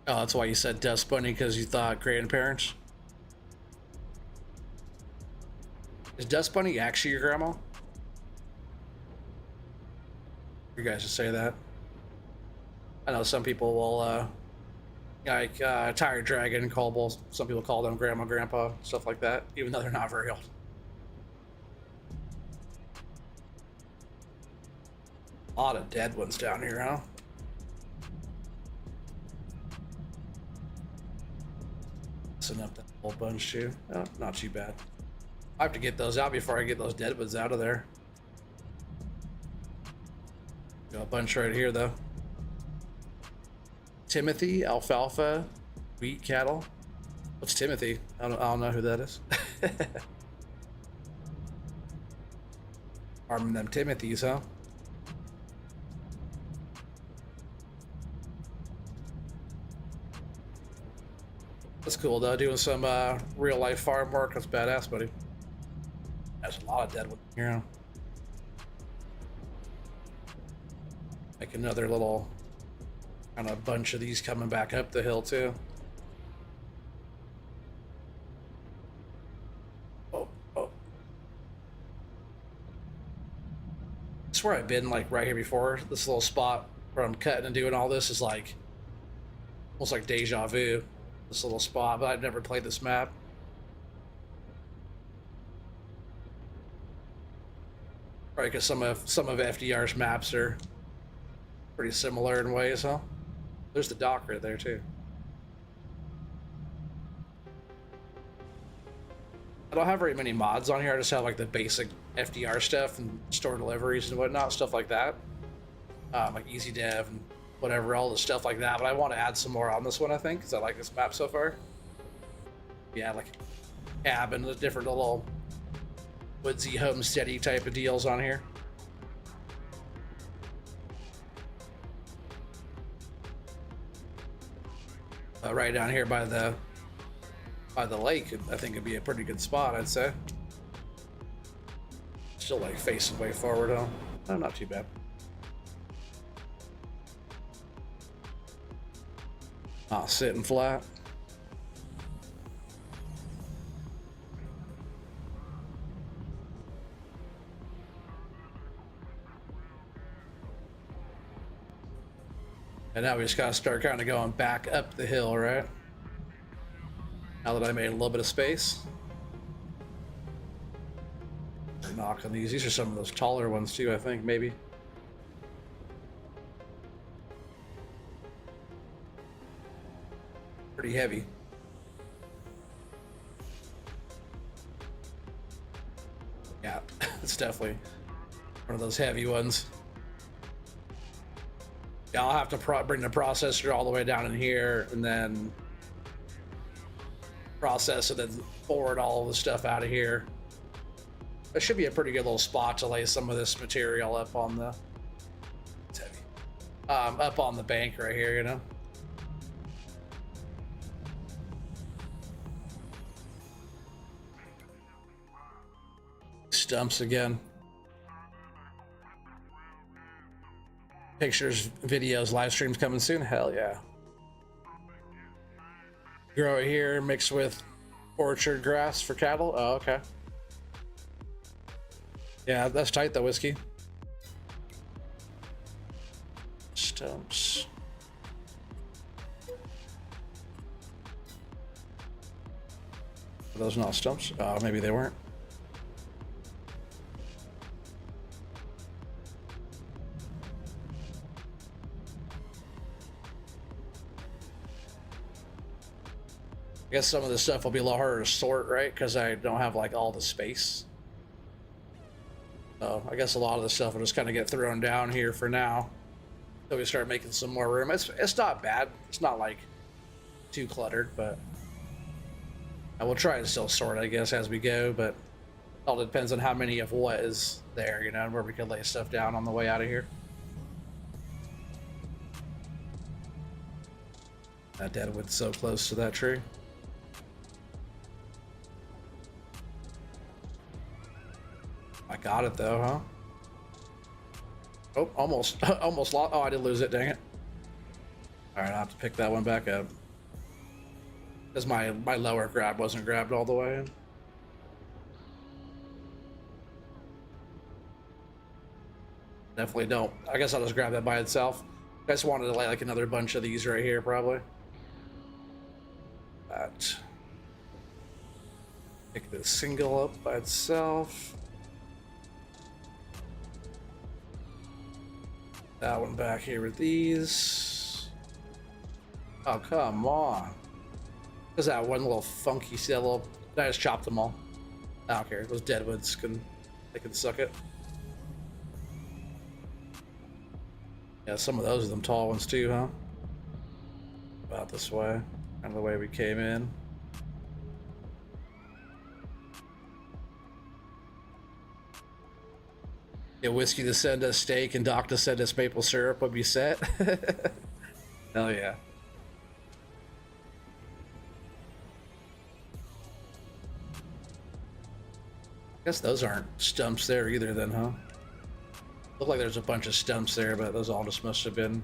Oh, that's why you said Dust Bunny, because you thought grandparents? Is Dust Bunny actually your grandma? You guys just say that. I know some people will, like, Tire Dragon, callable. Some people call them grandma, grandpa, stuff like that, even though they're not very old. A lot of dead ones down here, huh? Up that whole bunch too. Oh, not too bad. I have to get those out before I get those dead ones out of there. Got a bunch right here though. Timothy, alfalfa, wheat, cattle. What's Timothy? I don't know who that is. Farming them Timothys, huh? That's cool though, doing some real life farm work. That's badass, buddy. There's a lot of dead wood here. Like another little kind of bunch of these coming back up the hill too. Oh, swear I've been like right here before. This little spot where I'm cutting and doing all this is like almost like deja vu. This little spot, but I've never played this map. Probably because some of FDR's maps are pretty similar in ways, huh? There's the dock right there too. I don't have very many mods on here. I just have like the basic FDR stuff and store deliveries and whatnot, stuff like that. Like easy dev and whatever, all the stuff like that. But I want to add some more on this one, I think, because I like this map so far. Yeah, like cabin, the different little woodsy homesteady type of deals on here. Right down here by the lake, I think it'd be a pretty good spot, I'd say. Still like facing way forward, huh? Oh, not too bad. Not sitting flat. And now we just gotta start kind of going back up the hill, right? Now that I made a little bit of space. Knock on these. These are some of those taller ones too, I think, maybe. Pretty heavy. Yeah, it's definitely one of those heavy ones. Yeah, I'll have to bring the processor all the way down in here and then process it and forward all of the stuff out of here. That should be a pretty good little spot to lay some of this material up on the, it's heavy, up on the bank right here, you know. Stumps again. Pictures, videos, live streams coming soon. Hell yeah. Grow it here, mixed with orchard grass for cattle. Oh, okay. Yeah, that's tight though, Whiskey. Stumps. Are those not stumps? Oh, maybe they weren't. I guess some of this stuff will be a little harder to sort, right? Because I don't have like all the space. So I guess a lot of the stuff will just kind of get thrown down here for now. So we start making some more room. It's not bad. It's not like too cluttered, but I will try to still sort, I guess, as we go. But it all depends on how many of what is there, you know, and where we can lay stuff down on the way out of here. That deadwood's so close to that tree. I got it though, huh? Oh, almost, almost lost. Oh, I did lose it, dang it. All right, I'll have to pick that one back up. Because my lower grab wasn't grabbed all the way in. Definitely don't. I guess I'll just grab that by itself. I just wanted to lay like another bunch of these right here, probably. That. Pick this single up by itself. That one back here with these. Oh, come on. There's that one little funky little. I just chopped them all. I don't care. Those deadwoods they can suck it. Yeah, some of those are them tall ones too, huh? About this way. Kind of the way we came in. Get Whiskey to send us steak and Doc to send us maple syrup would be set. Hell yeah. I guess those aren't stumps there either then, huh? Look like there's a bunch of stumps there, but those all just must have been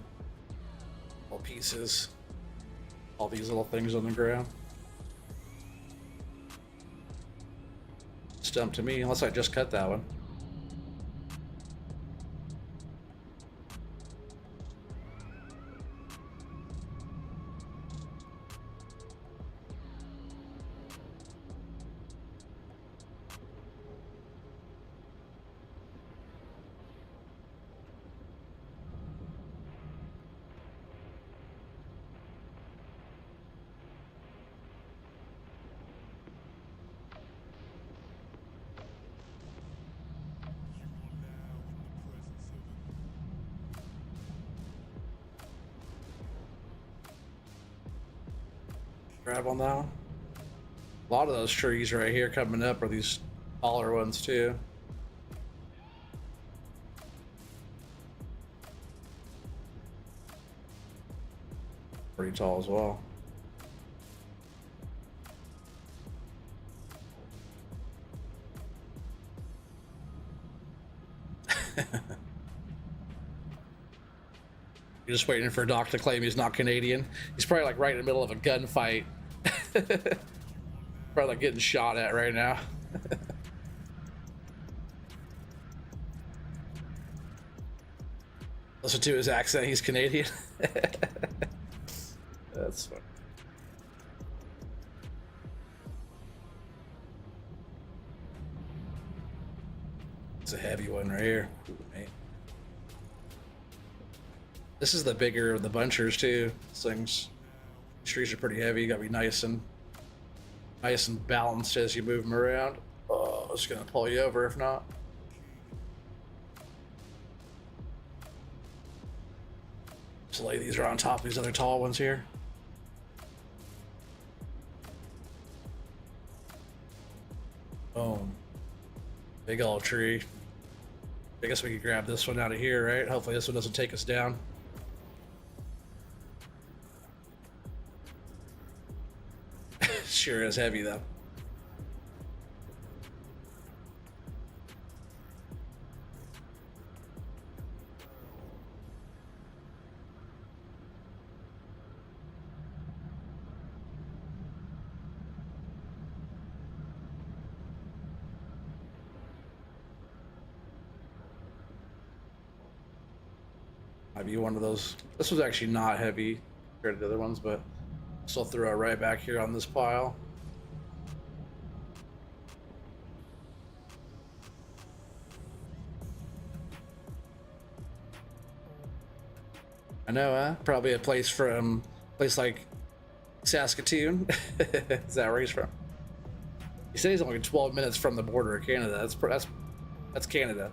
little pieces. All these little things on the ground. Stump to me, unless I just cut that one. Grab on that one. A lot of those trees right here coming up are these taller ones too. Pretty tall as well. You're just waiting for Doc to claim he's not Canadian. He's probably like right in the middle of a gunfight. Probably like getting shot at right now. Listen to his accent, he's Canadian. That's funny. It's a heavy one right here. Ooh, man. This is the bigger of the bunchers too. These things, these trees are pretty heavy. You gotta be nice and balanced as you move them around. Oh, it's gonna pull you over if not. Just lay these right on top of these other tall ones here. Boom. Big old tree. I guess we could grab this one out of here, right? Hopefully this one doesn't take us down. Sure is heavy though. Might be one of those. This was actually not heavy compared to the other ones, but still throw it right back here on this pile. I know, huh? Probably a place like Saskatoon. Is that where he's from? He said he's only 12 minutes from the border of Canada. That's Canada.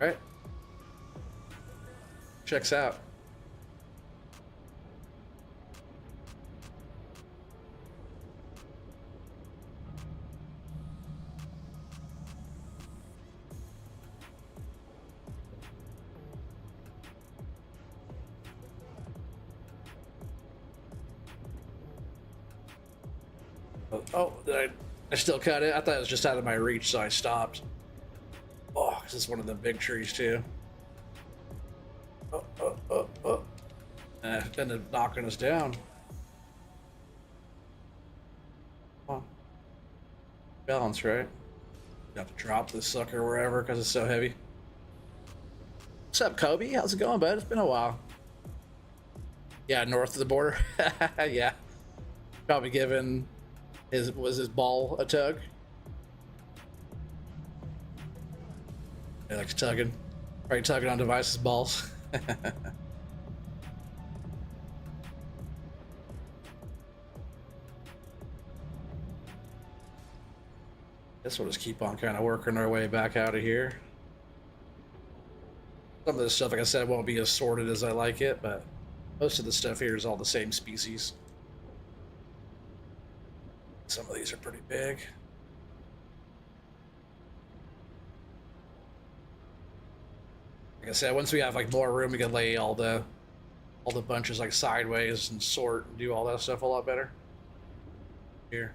Right? Checks out. Oh, I still cut it? I thought it was just out of my reach, so I stopped. Oh, this is one of the big trees too. Oh. Ended up knocking us down. Come on. Balance, right? Got to drop this sucker wherever because it's so heavy. What's up, Kobe? How's it going, bud? It's been a while. Yeah, north of the border. Yeah. Probably giving his ball a tug. He likes tugging. Probably tugging on Device's balls. Guess we'll just keep on kind of working our way back out of here. Some of this stuff, like I said, won't be as sorted as I like it, but most of the stuff here is all the same species. Some of these are pretty big. Like I said, once we have like more room, we can lay all the bunches like sideways and sort and do all that stuff a lot better. Here.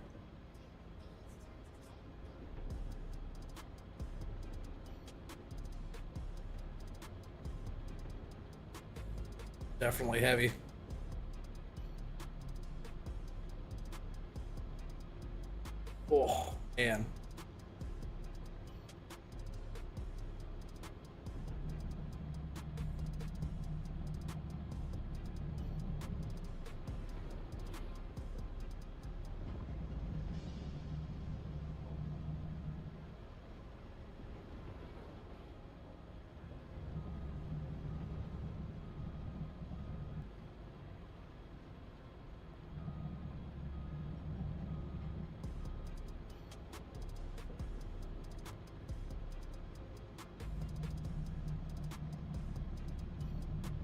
Definitely heavy. Oh, man.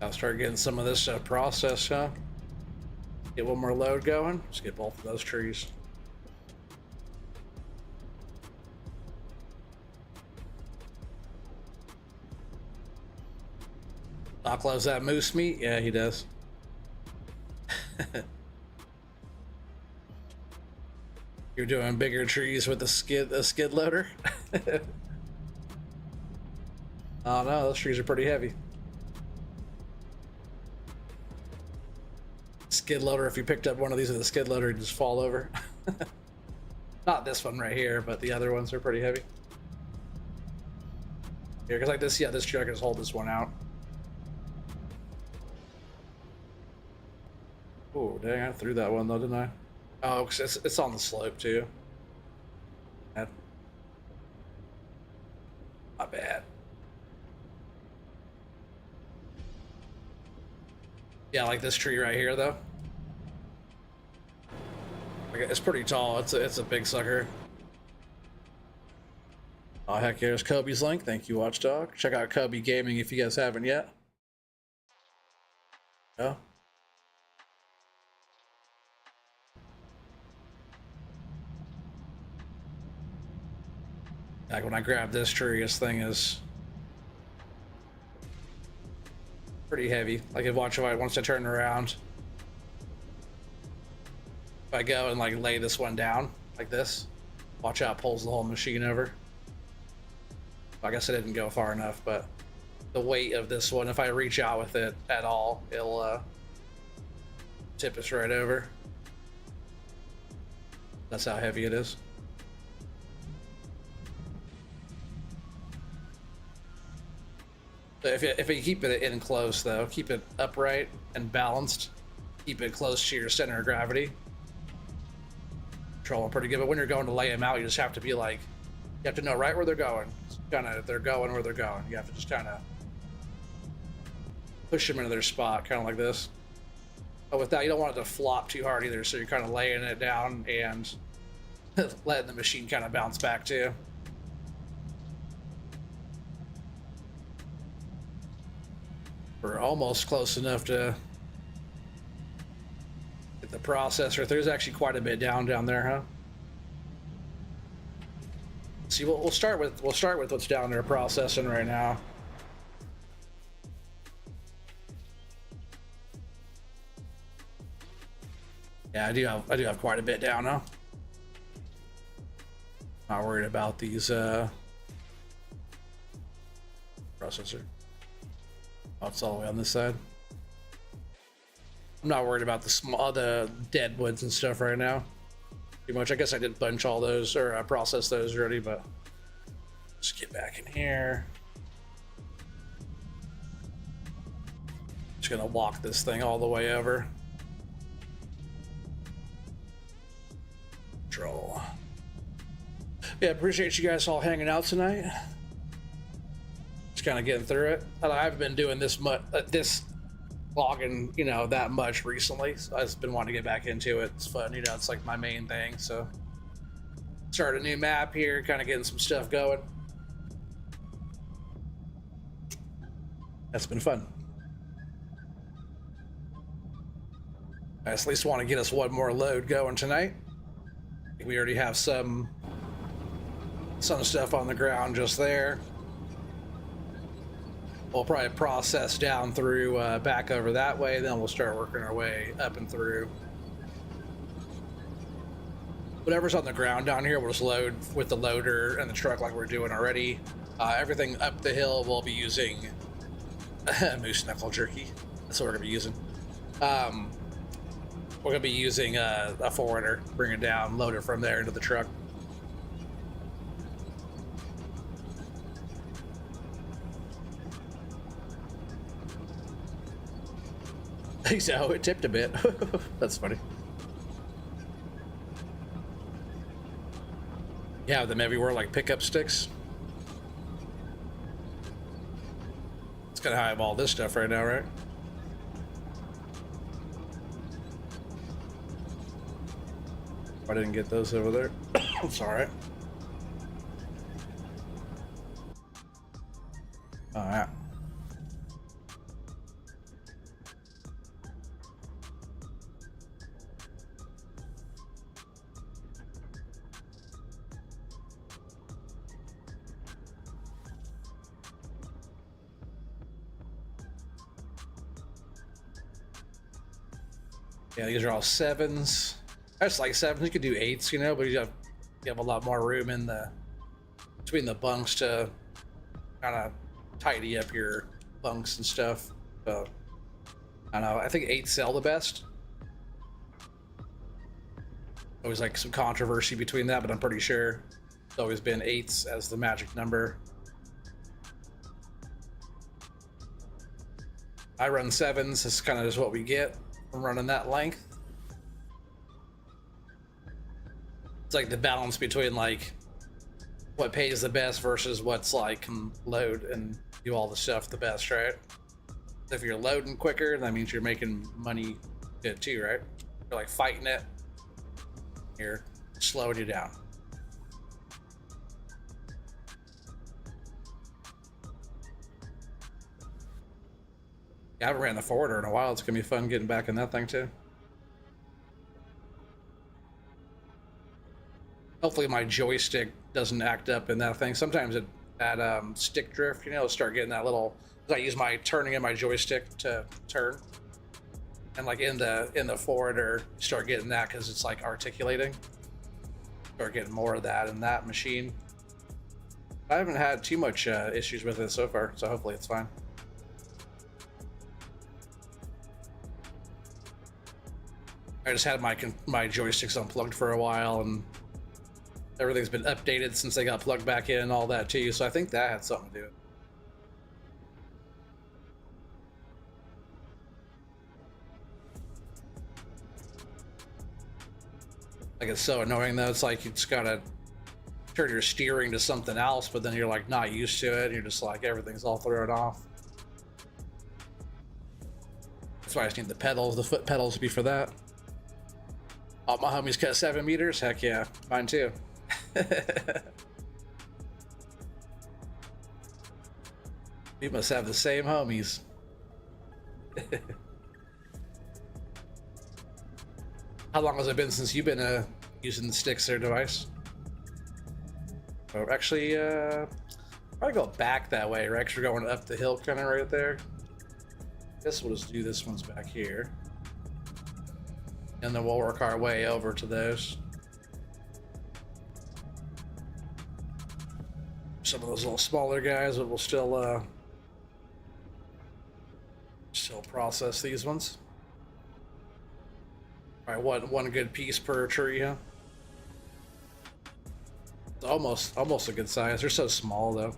I'll start getting some of this processed, huh? Get one more load going. Let's get both of those trees. Doc loves that moose meat. Yeah, he does. You're doing bigger trees with a skid loader. Oh no, those trees are pretty heavy. Skid loader, if you picked up one of these with a skid loader, you'd just fall over. Not this one right here, but the other ones are pretty heavy. Here, because like this, yeah, this tree I can just hold this one out. Oh, dang, I threw that one though, didn't I? Oh, because it's on the slope too. Not bad. Yeah, like this tree right here though. It's pretty tall. It's a big sucker. Oh heck, here's Kobe's link. Thank you, Watchdog. Check out Kobe Gaming if you guys haven't yet. Yeah. Like when I grab this tree, this thing is pretty heavy. Like if once I turn around, if I go and like lay this one down like this, watch out, pulls the whole machine over. I guess I didn't go far enough, but the weight of this one, if I reach out with it at all, it'll tip us right over. That's how heavy it is. So if you keep it in close though, keep it upright and balanced, keep it close to your center of gravity, control them pretty good. But when you're going to lay them out, you just have to be like, you have to know right where they're going. They're going where they're going. You have to just kind of push them into their spot, kind of like this. But with that, you don't want it to flop too hard either, so you're kind of laying it down and letting the machine kind of bounce back too. We're almost close enough to get the processor. There's actually quite a bit down there, huh? See, we'll start with what's down there processing right now. Yeah, I do have quite a bit down now. Not worried about these processor. Oh, it's all the way on this side. I'm not worried about the dead woods and stuff right now. Pretty much, I guess I did bunch all those or process those already, but just get back in here. Just gonna walk this thing all the way over. Control. Yeah, appreciate you guys all hanging out tonight. Just kind of getting through it. I've been doing this vlogging, that much recently. So I've just been wanting to get back into it. It's fun, it's like my main thing. So start a new map here, kind of getting some stuff going. That's been fun. I at least want to get us one more load going tonight. I think we already have some stuff on the ground just there. We'll probably process down through back over that way, then we'll start working our way up and through. Whatever's on the ground down here, we'll just load with the loader and the truck like we're doing already. Everything up the hill we'll be using moose knuckle jerky. That's what we're gonna be using. We're gonna be using a forwarder, bring it down, load it from there into the truck. So it tipped a bit. That's funny. You have them everywhere like pickup sticks. It's kind of how I have all this stuff right now, right? I didn't get those over there. It's all right. All right. Yeah, these are all 7s. I just like 7s. You could do 8s, you know, but you have a lot more room in the between the bunks to kind of tidy up your bunks and stuff. So I don't know. I think 8s sell the best. Always like some controversy between that, but I'm pretty sure it's always been 8s as the magic number. I run 7s. This kind of is what we get from running that length. It's like the balance between like what pays the best versus what's like can load and do all the stuff the best, right? If you're loading quicker, that means you're making money good too, right? You're like fighting it, you're slowing you down. Yeah, I haven't ran the forwarder in a while. It's gonna be fun getting back in that thing too. Hopefully my joystick doesn't act up in that thing. Sometimes it at stick drift, you know, start getting that little. I use my turning in my joystick to turn, and like in the forwarder, start getting that because it's like articulating. Start getting more of that in that machine. I haven't had too much issues with it so far, so hopefully it's fine. I just had my joysticks unplugged for a while, and everything's been updated since they got plugged back in and all that too. So I think that had something to do with it. Like it's so annoying though. It's like you just gotta turn your steering to something else, but then you're like not used to it. And you're just like everything's all thrown off. That's why I just need the pedals, the foot pedals to be for that. Oh, my homie's cut 7 meters. Heck yeah, mine too. We must have the same homies. How long has it been since you've been using the sticks there, device? Oh, actually, probably go back that way, right? 'Cause we're going up the hill kind of right there. Guess we'll just do this one's back here. And then we'll work our way over to those. Some of those little smaller guys, but we'll still process these ones. All right, one good piece per tree, huh? It's almost a good size. They're so small though.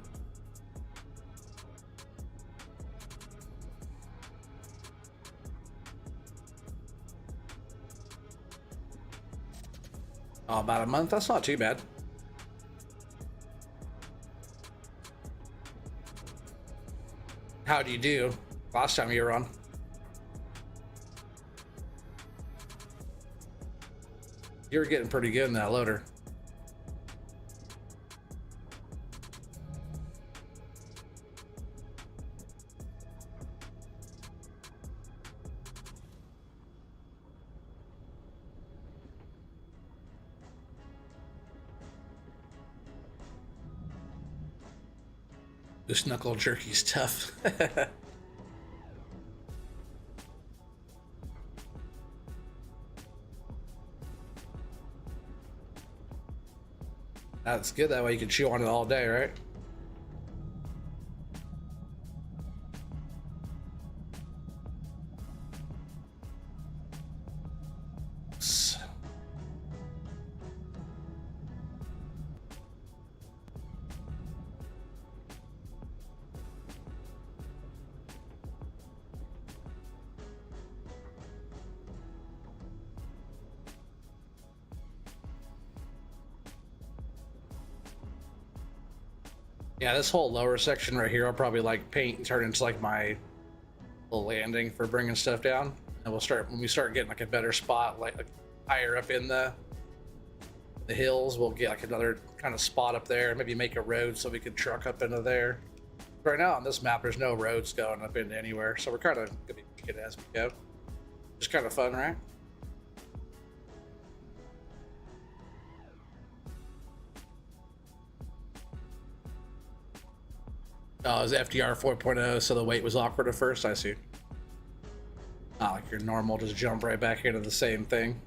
Oh, about a month. That's not too bad. How'd you do last time you were on? You were getting pretty good in that loader. This knuckle jerky's tough. That's good. That way you can chew on it all day, right? Yeah, this whole lower section right here, I'll probably like paint and turn into like my little landing for bringing stuff down. And we'll start when we start getting like a better spot, like higher up in the hills. We'll get like another kind of spot up there. Maybe make a road so we can truck up into there. Right now on this map, there's no roads going up into anywhere, so we're kind of gonna be making it as we go. Just kind of fun, right? Oh, it was FDR 4.0, so the weight was awkward at first. I see. Ah, like your normal, just jump right back into the same thing.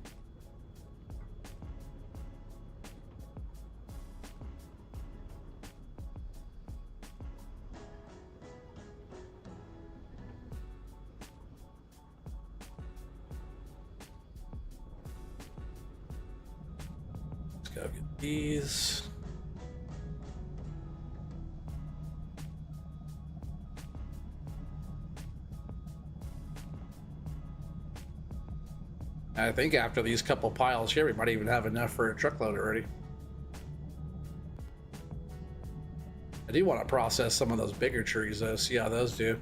Let's go get these. I think after these couple piles here, we might even have enough for a truckload already. I do want to process some of those bigger trees though, see how those do.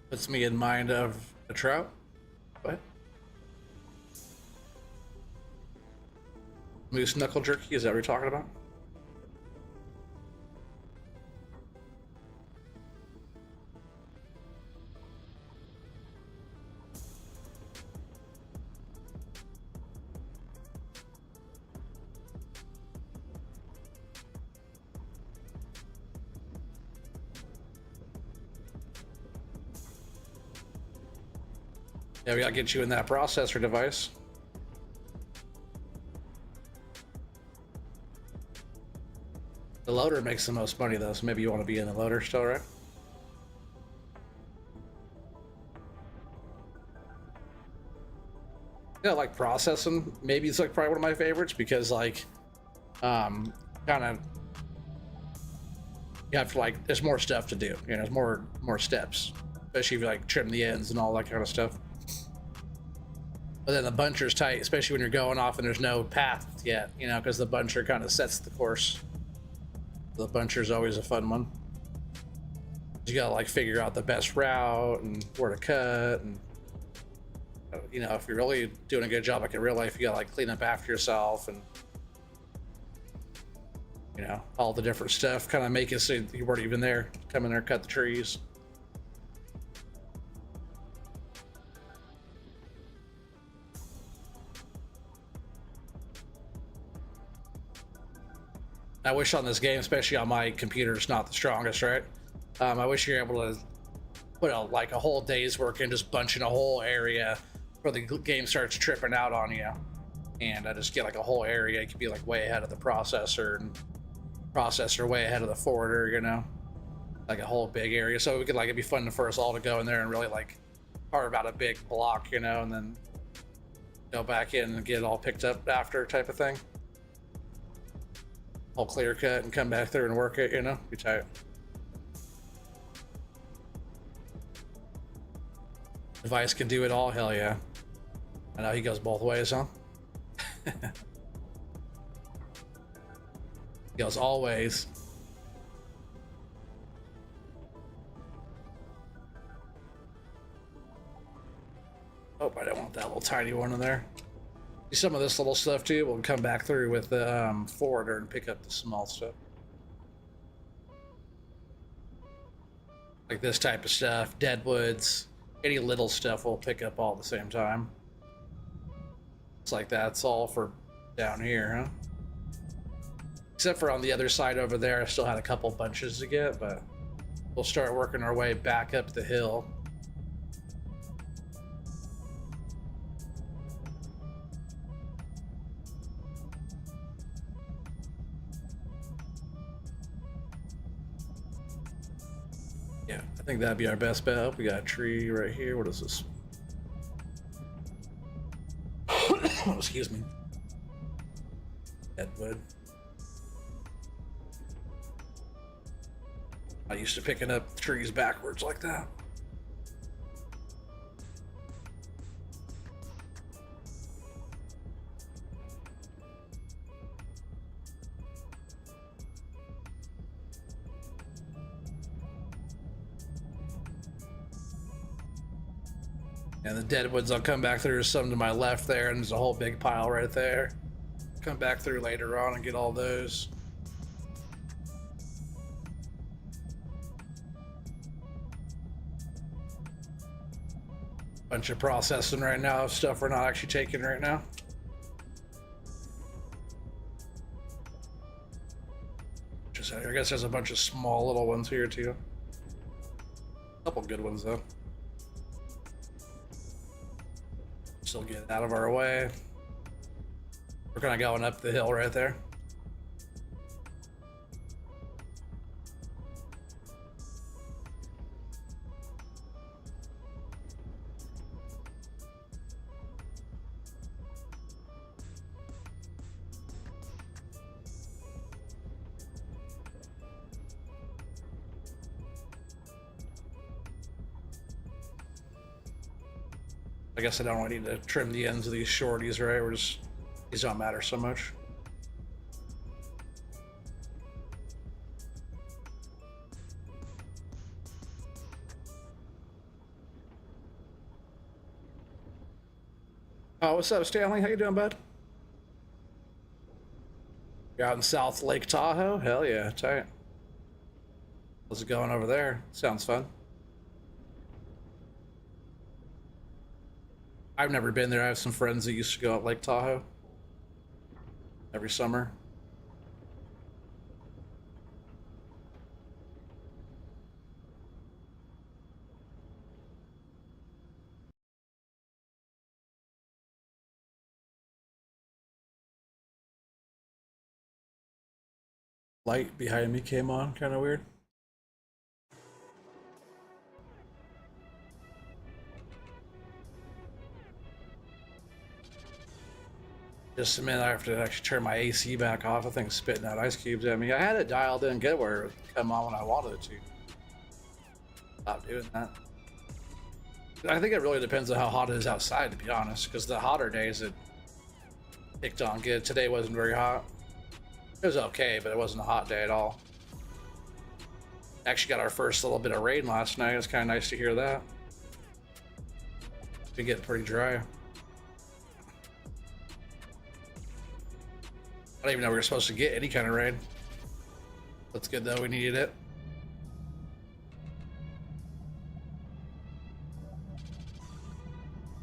Puts me in mind of a trout. What? Moose knuckle jerky, is that what you're talking about? Yeah, we gotta get you in that processor device. The loader makes the most money though, so maybe you want to be in the loader still, right? Yeah, like processing. Maybe it's like probably one of my favorites because like, kind of, you have to like, there's more stuff to do. You know, there's more steps, especially if you like trim the ends and all that kind of stuff. But then the buncher's tight, especially when you're going off and there's no path yet, you know, because the buncher kind of sets the course. The buncher's always a fun one. You gotta like figure out the best route and where to cut, and you know, if you're really doing a good job like in real life, you gotta like clean up after yourself and you know, all the different stuff, kind of make it so you weren't even there. Come in there, cut the trees. I wish on this game, especially on my computer, it's not the strongest, right? I wish you're able to put like a whole day's work in just bunching a whole area before the game starts tripping out on you. And I just get like a whole area. It could be like way ahead of the processor and processor way ahead of the forwarder, you know? Like a whole big area. So we could like, it'd be fun for us all to go in there and really like carve out a big block, you know, and then go back in and get it all picked up after type of thing. All clear cut and come back through and work it, you know, be tight. Device can do it all, hell yeah. I know he goes both ways, huh? He goes all ways. Oh, I don't want that little tiny one in there. Some of this little stuff too, we'll come back through with the forwarder and pick up the small stuff. Like this type of stuff, deadwoods, any little stuff we'll pick up all at the same time. It's like that's all for down here, huh? Except for on the other side over there, I still had a couple bunches to get, but we'll start working our way back up the hill. Yeah, I think that'd be our best bet. Oh, we got a tree right here. What is this? Oh, excuse me. Deadwood. I used to picking up trees backwards like that. And the deadwoods, I'll come back through. There's some to my left there, and there's a whole big pile right there. Come back through later on and get all those. Bunch of processing right now, stuff we're not actually taking right now. Just, I guess there's a bunch of small little ones here too. A couple good ones though. Still get out of our way. We're kind of going up the hill right there. I guess I don't really need to trim the ends of these shorties, right? We're just, these don't matter so much. Oh, what's up, Stanley? How you doing, bud? You're out in South Lake Tahoe? Hell yeah, tight. How's it going over there? Sounds fun. I've never been there. I have some friends that used to go out Lake Tahoe every summer. Light behind me came on, kind of weird. Just a minute, I have to actually turn my AC back off. I think it's spitting out ice cubes at me. I had it dialed in good where it would come on when I wanted it to. Stop doing that. I think it really depends on how hot it is outside, to be honest, because the hotter days it kicked on good. Today wasn't very hot. It was okay, but it wasn't a hot day at all. Actually got our first little bit of rain last night. It was kind of nice to hear that. Been getting pretty dry. I don't even know we were supposed to get any kind of rain. That's good though, we needed it.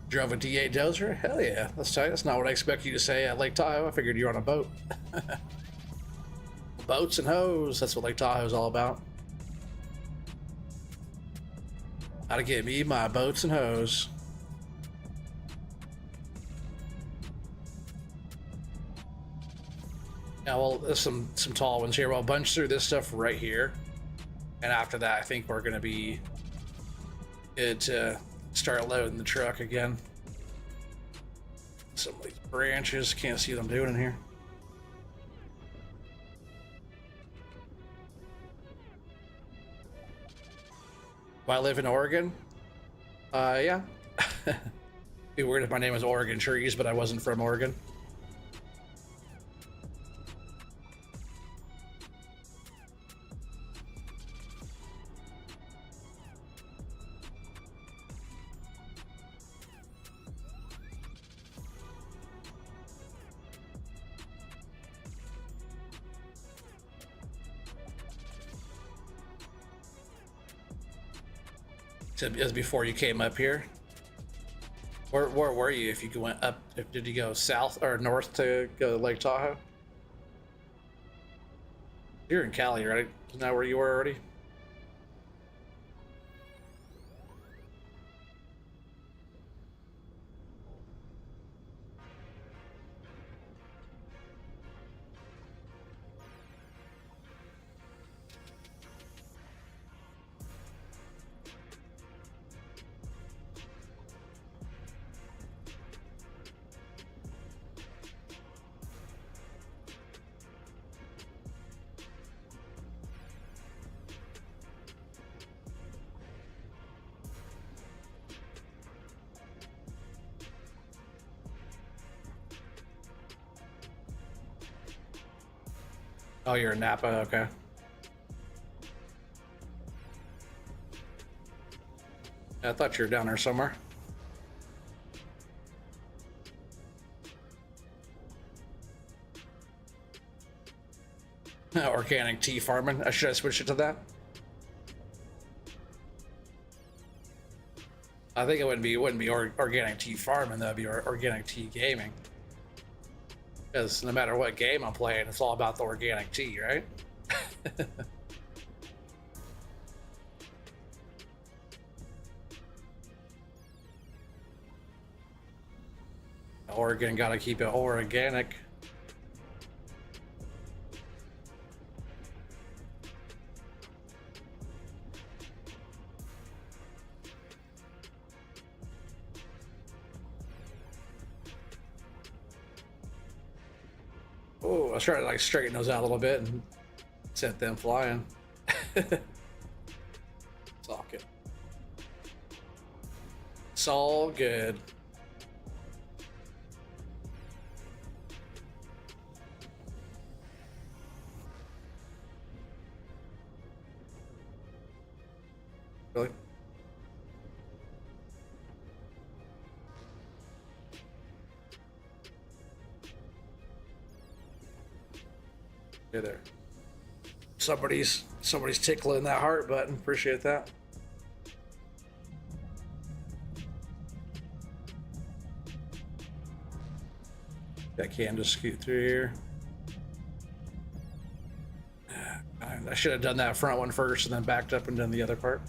Drove a D8 dozer? Hell yeah, that's tight. That's not what I expect you to say at Lake Tahoe. I figured you're on a boat. Boats and hoes, that's what Lake Tahoe is all about. How to get me my boats and hoes. Yeah, well, there's some tall ones here. We'll bunch through this stuff right here. And after that, I think we're going to be good to start loading the truck again. Some of these branches, can't see what I'm doing in here. Do I live in Oregon? Yeah. Be weird if my name was Oregon Trees, but I wasn't from Oregon. It was before you came up here. Where were you if you went up? Did you go south or north to go to Lake Tahoe? You're in Cali, right? Isn't that where you were already? Oh, you're in Napa, okay. I thought you were down there somewhere. Organic tea farming. Should I switch it to that? I think it wouldn't be organic tea farming. That'd be organic tea gaming. Because no matter what game I'm playing, it's all about the organic tea, right? Oregon got to keep it organic. Oh, I was trying to like straighten those out a little bit and sent them flying. Socket. It's all good. Really? Hey there. Somebody's tickling that heart button. Appreciate that. I can just scoot through here. I should have done that front one first and then backed up and done the other part.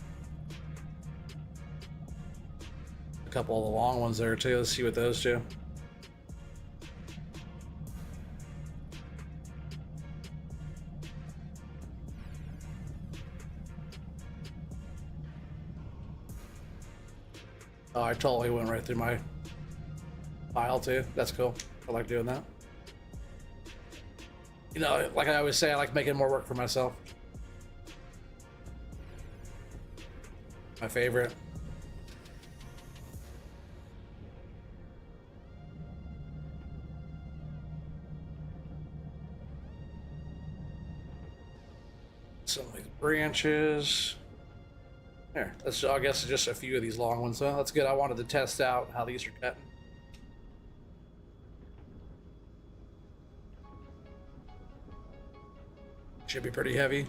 A couple of the long ones there too. Let's see what those do. Oh, I totally went right through my file too. That's cool. I like doing that. You know, like I always say, I like making more work for myself. My favorite. Some of these branches. There, that's, I guess, just a few of these long ones. So that's good. I wanted to test out how these are cutting. Should be pretty heavy.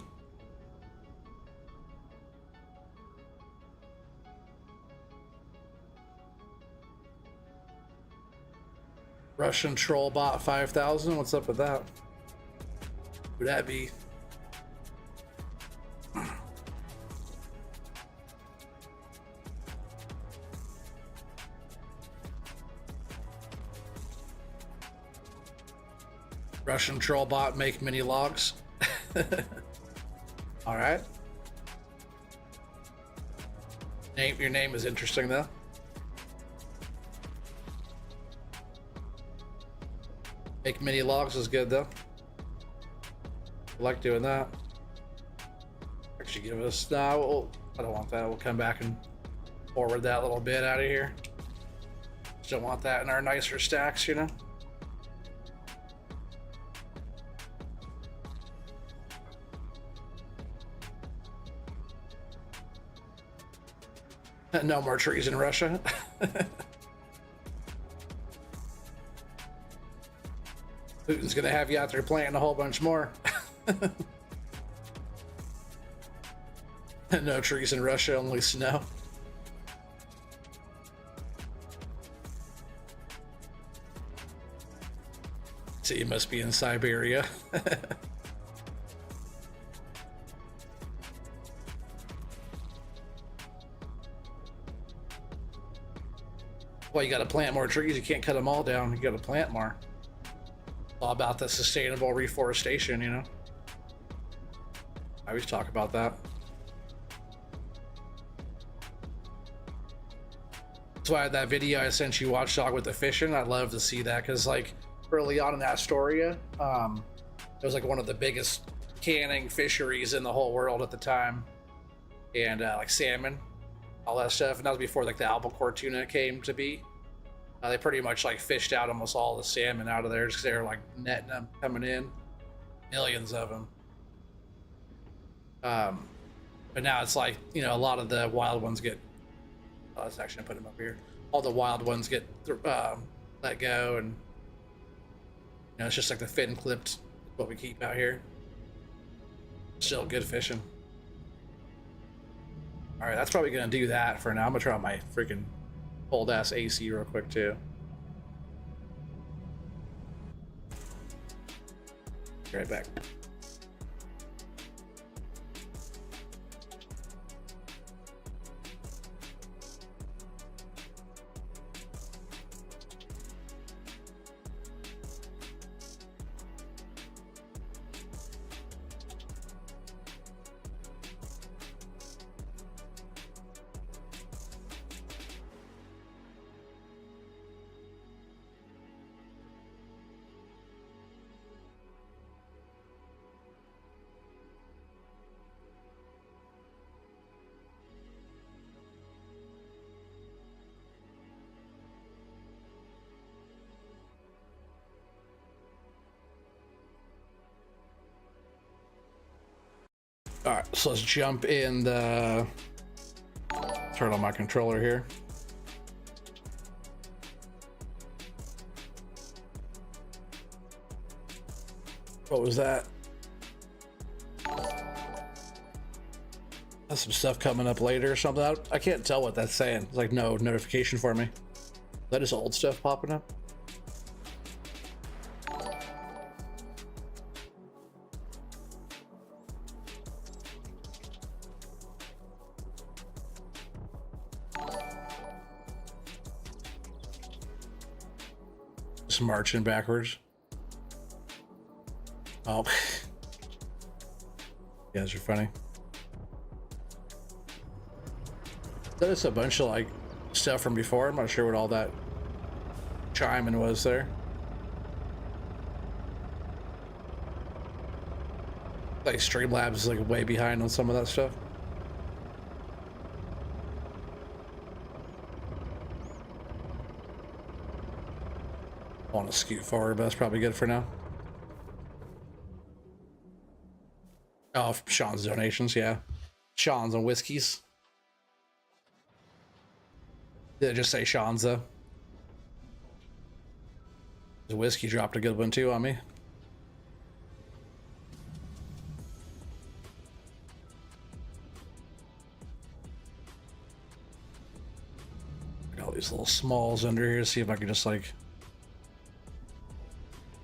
Russian troll bot 5,000. What's up with that? Who'd that be? Russian troll bot make mini logs. All right. Your name is interesting though. Make mini logs is good though. I like doing that. Actually, give us no. I don't want that. We'll come back and forward that little bit out of here. Still want that in our nicer stacks, you know. No more trees in Russia. Putin's gonna have you out there planting a whole bunch more. No trees in Russia, only snow. So you must be in Siberia. Well, you got to plant more trees. You can't cut them all down. You got to plant more. All about the sustainable reforestation, you know. I always talk about that. That's why that video I sent you, Watchdog, with the fishing, I'd love to see that, because like early on in Astoria, it was like one of the biggest canning fisheries in the whole world at the time, and like salmon, all that stuff, and that was before like the albacore tuna came to be. They pretty much like fished out almost all the salmon out of there just because they were like netting them coming in, millions of them. But now it's like, you know, a lot of the wild ones get. Oh, let's actually put them up here. All the wild ones get let go, and you know, it's just like the fin clipped. What we keep out here. Still good fishing. All right, that's probably gonna do that for now. I'm gonna try my freaking old ass AC real quick too. Be right back. All right, so let's jump in the, turn on my controller here. What was that? That's some stuff coming up later or something. I can't tell what that's saying. It's like no notification for me. Is that just old stuff popping up? Just marching backwards. Oh, you guys are funny. That is a bunch of like stuff from before. I'm not sure what all that chiming was there. Like Streamlabs is like way behind on some of that stuff. I want to scoot forward, but that's probably good for now. Oh, Sean's donations, yeah. Sean's and whiskeys. Did it just say Sean's though? The whiskey dropped a good one too on me. Got all these little smalls under here. See if I can just like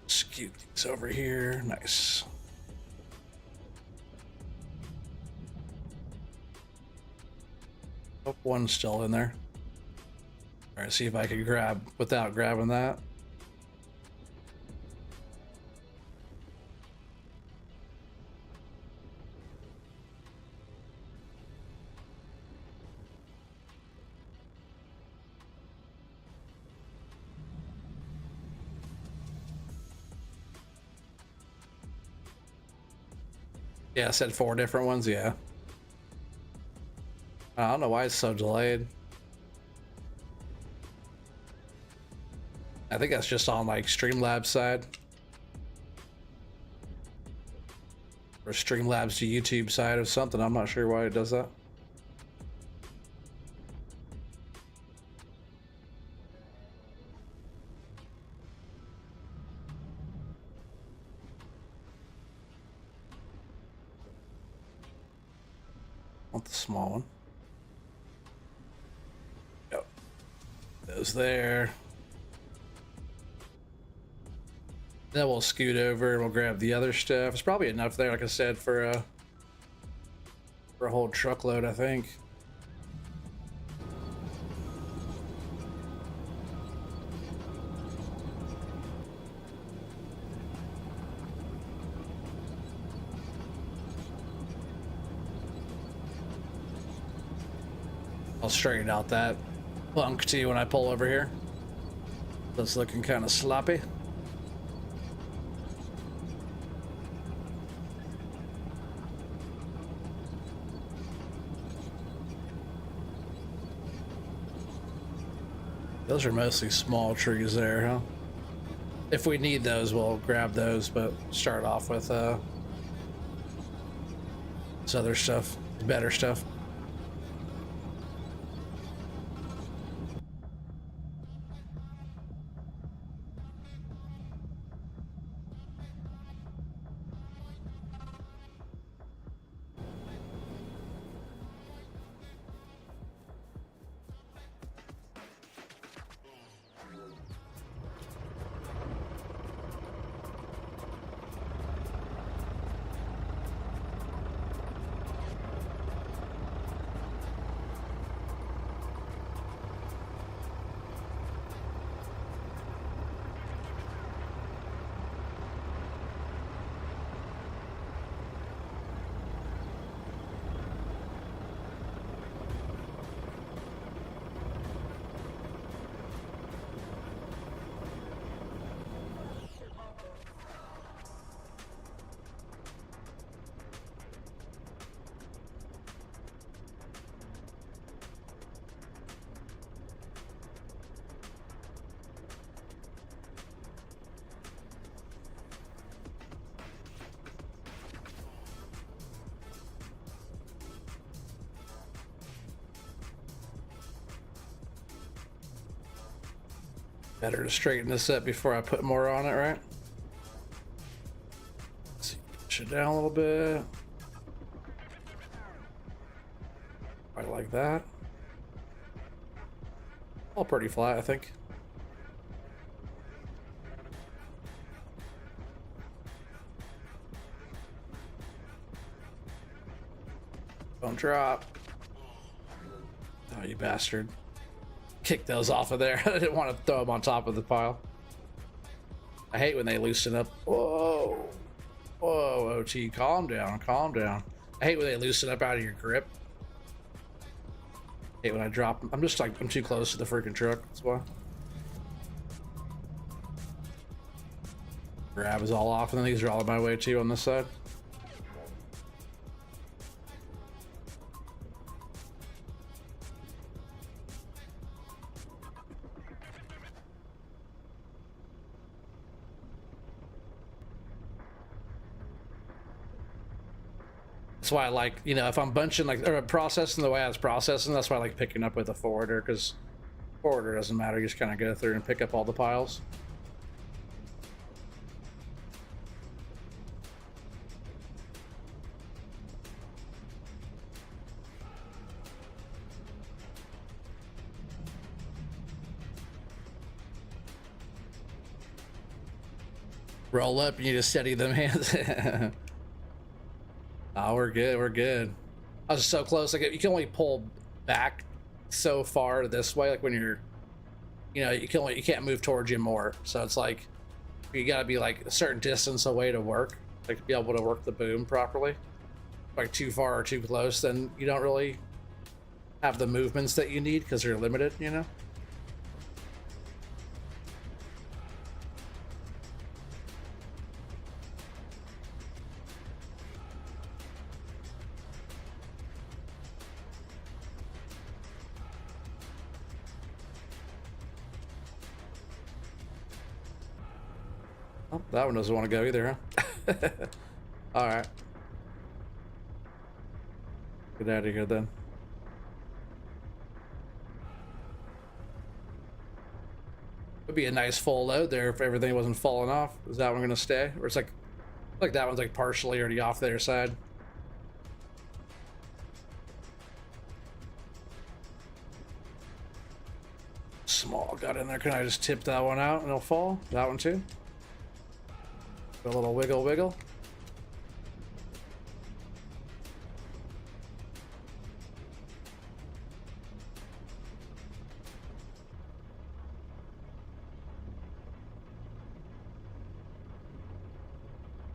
scoot these over here. Nice. Oh, one's still in there. All right, see if I can grab without grabbing that. Yeah, I said 4 different ones, yeah. I don't know why it's so delayed. I think that's just on like Streamlabs side. Or Streamlabs to YouTube side or something. I'm not sure why it does that. Want the small one. Yep. Those there. Then we'll scoot over and we'll grab the other stuff. It's probably enough there, like I said, for a whole truckload, I think. I'll straighten out that bunk too when I pull over here. That's looking kind of sloppy. Those are mostly small trees there, huh? If we need those, we'll grab those, but start off with this other stuff, better stuff. Better to straighten this up before I put more on it, right? Let's see, push it down a little bit. Right like that. All pretty flat, I think. Don't drop. Oh, you bastard. Kick those off of there. I didn't want to throw them on top of the pile. I hate when they loosen up. Whoa. Whoa, OT, calm down, calm down. I hate when they loosen up out of your grip. I hate when I drop them. I'm just like, I'm too close to the freaking truck, that's why. Grab is all off, and then these are all in my way too on this side. That's why I like, you know, if I'm bunching like, or processing the way I was processing, that's why I like picking up with a forwarder, because forwarder doesn't matter. You just kind of go through and pick up all the piles. Roll up, you need to steady them hands. Oh, we're good, we're good. I was so close. Like, you can only pull back so far this way. Like when you're, you know, you can't move towards you more. So it's like you got to be like a certain distance away to work, like to be able to work the boom properly. Like too far or too close, then you don't really have the movements that you need because you're limited, you know. Oh, that one doesn't want to go either, huh? All right. Get out of here then. Would be a nice full load there if everything wasn't falling off. Is that one gonna stay? Or it's like that one's like partially already off their side. Small got in there. Can I just tip that one out and it'll fall? That one too? A little wiggle wiggle.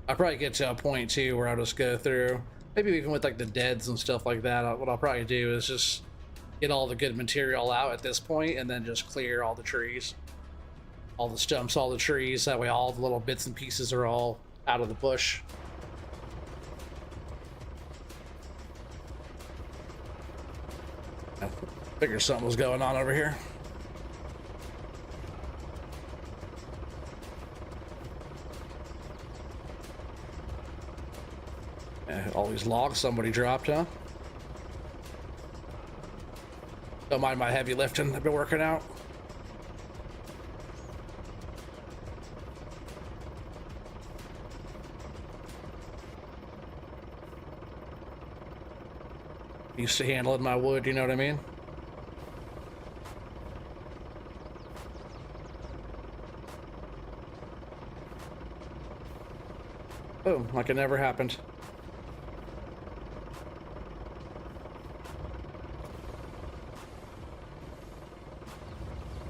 I'll probably get to a point too where I'll just go through, maybe even with like the deads and stuff like that. What I'll probably do is just get all the good material out at this point and then just clear all the trees. All the stumps, all the trees, that way all the little bits and pieces are all out of the bush. I figured something was going on over here. All these logs somebody dropped, huh? Don't mind my heavy lifting, I've been working out. Used to handling my wood, you know what I mean? Boom, like it never happened.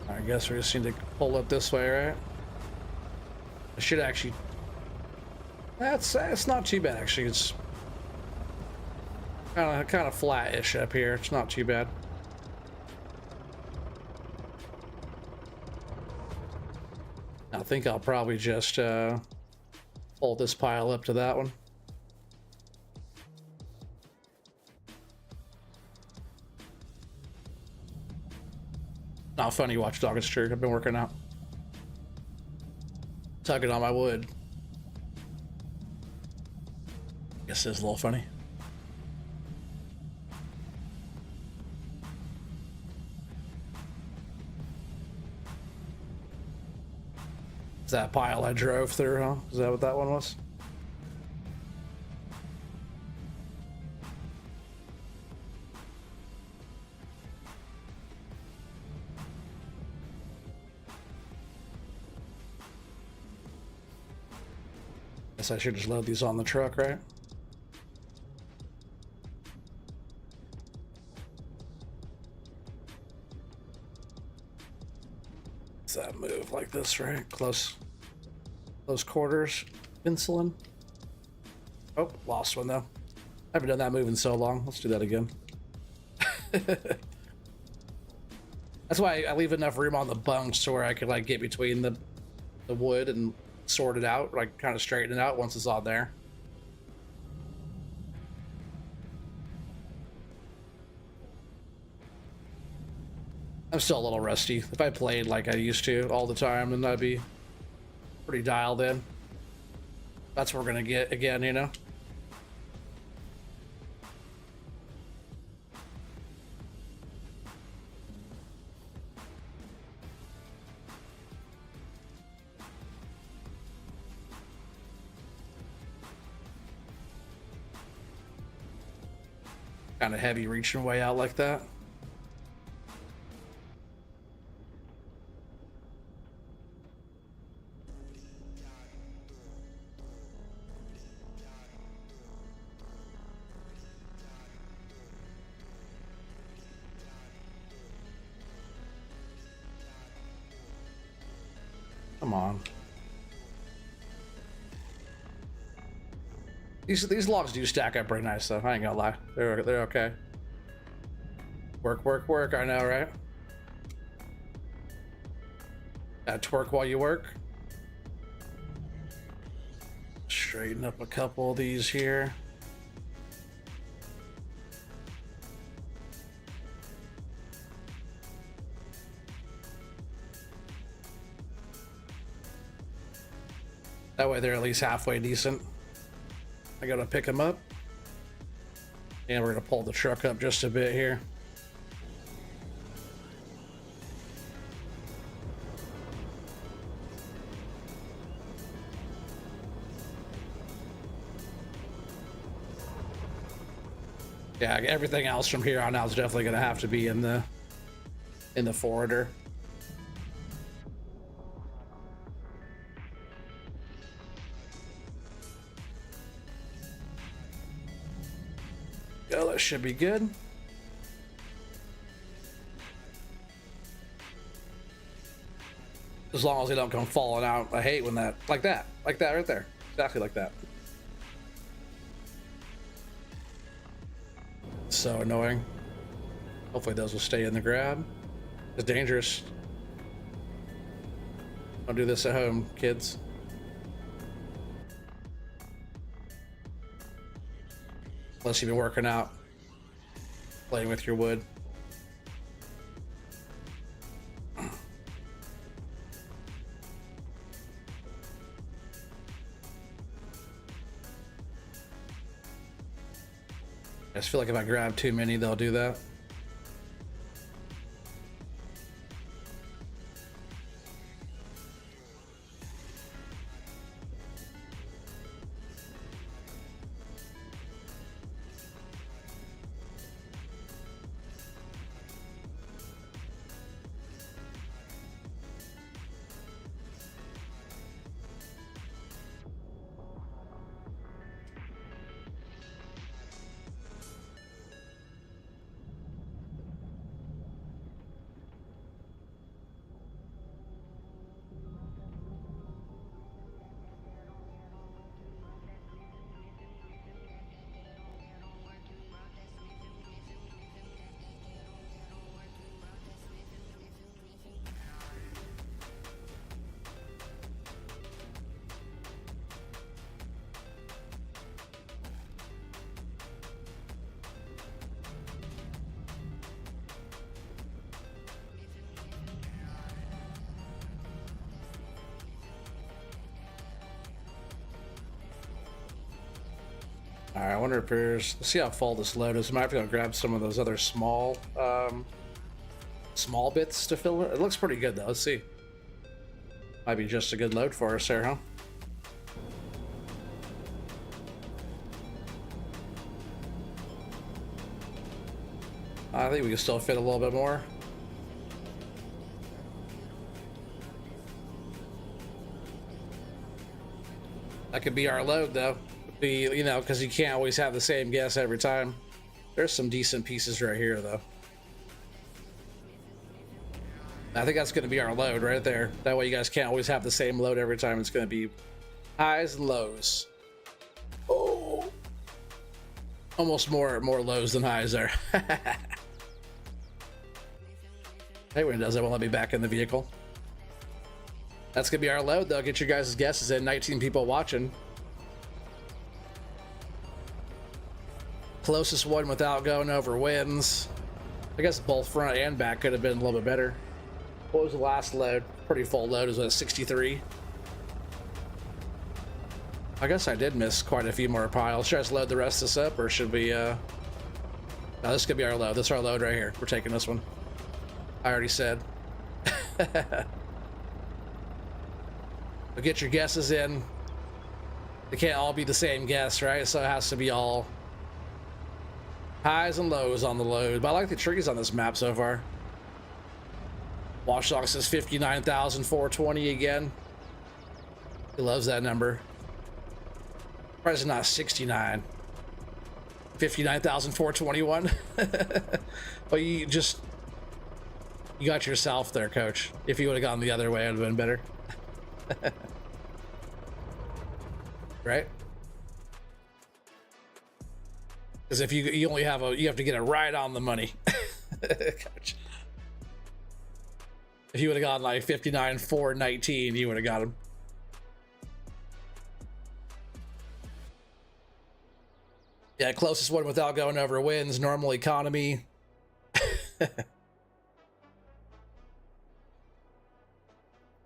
I guess we just need to pull up this way, right? I should actually... It's not too bad, actually. It's kind of flat-ish up here. It's not too bad. I think I'll probably just pull this pile up to that one. Not funny, watchdog, it's true. I've been working out. Tugging on my wood. Guess it's a little funny. Is that pile I drove through, huh? Is that what that one was? Guess I should just load these on the truck, right? Does that move like this, right? Close quarters. Insulin. Oh, lost one though. I haven't done that move in so long. Let's do that again. That's why I leave enough room on the bunks to where I could like get between the wood and sort it out, like kind of straighten it out once it's on there. I'm still a little rusty. If I played like I used to all the time, then I'd be pretty dialed in. That's what we're gonna get again, you know? Kind of heavy reaching way out like that. Come on. These logs do stack up pretty nice though. I ain't gonna lie. They're okay. Work, work, work. I know, right? Gotta twerk while you work. Straighten up a couple of these here. That way they're at least halfway decent. I gotta pick them up. And we're gonna pull the truck up just a bit here. Yeah, everything else from here on out is definitely gonna have to be in the forwarder. Yeah, that should be good. As long as they don't come falling out. I hate when that, like that right there. Exactly like that. So annoying. Hopefully those will stay in the grab. It's dangerous. Don't do this at home, kids. Unless you've been working out, playing with your wood. I just feel like if I grab too many, they'll do that. All right, I wonder if there's, let's see how full this load is. I might have to go grab some of those other small bits to fill it. It looks pretty good though. Let's see. Might be just a good load for us there, huh? I think we can still fit a little bit more. That could be our load, though. Be, you know, because you can't always have the same guess every time. There's some decent pieces right here, though. I think that's going to be our load right there. That way you guys can't always have the same load every time. It's going to be highs and lows. Oh, almost more lows than highs there. Hey, when it does, it won't let me back in the vehicle. That's going to be our load, though. Get your guys' guesses in. 19 people watching. Closest one without going over wins. I guess both front and back could have been a little bit better. What was the last load? Pretty full load. It was a 63. I guess I did miss quite a few more piles. Should I just load the rest of this up, or should we no, this could be our load. This is our load right here. We're taking this one. I already said. But get your guesses in. They can't all be the same guess, right? So it has to be all highs and lows on the load. But I like the trees on this map so far. Watchdog says 59,420 again. He loves that number. Probably not 69. 59,421. Well, you got yourself there, coach. If you would have gone the other way, it would have been better. Right? Because if you only have you have to get it right on the money. Coach. If you would have gone like 59,419, you would have got him. Yeah, closest one without going over wins. Normal economy.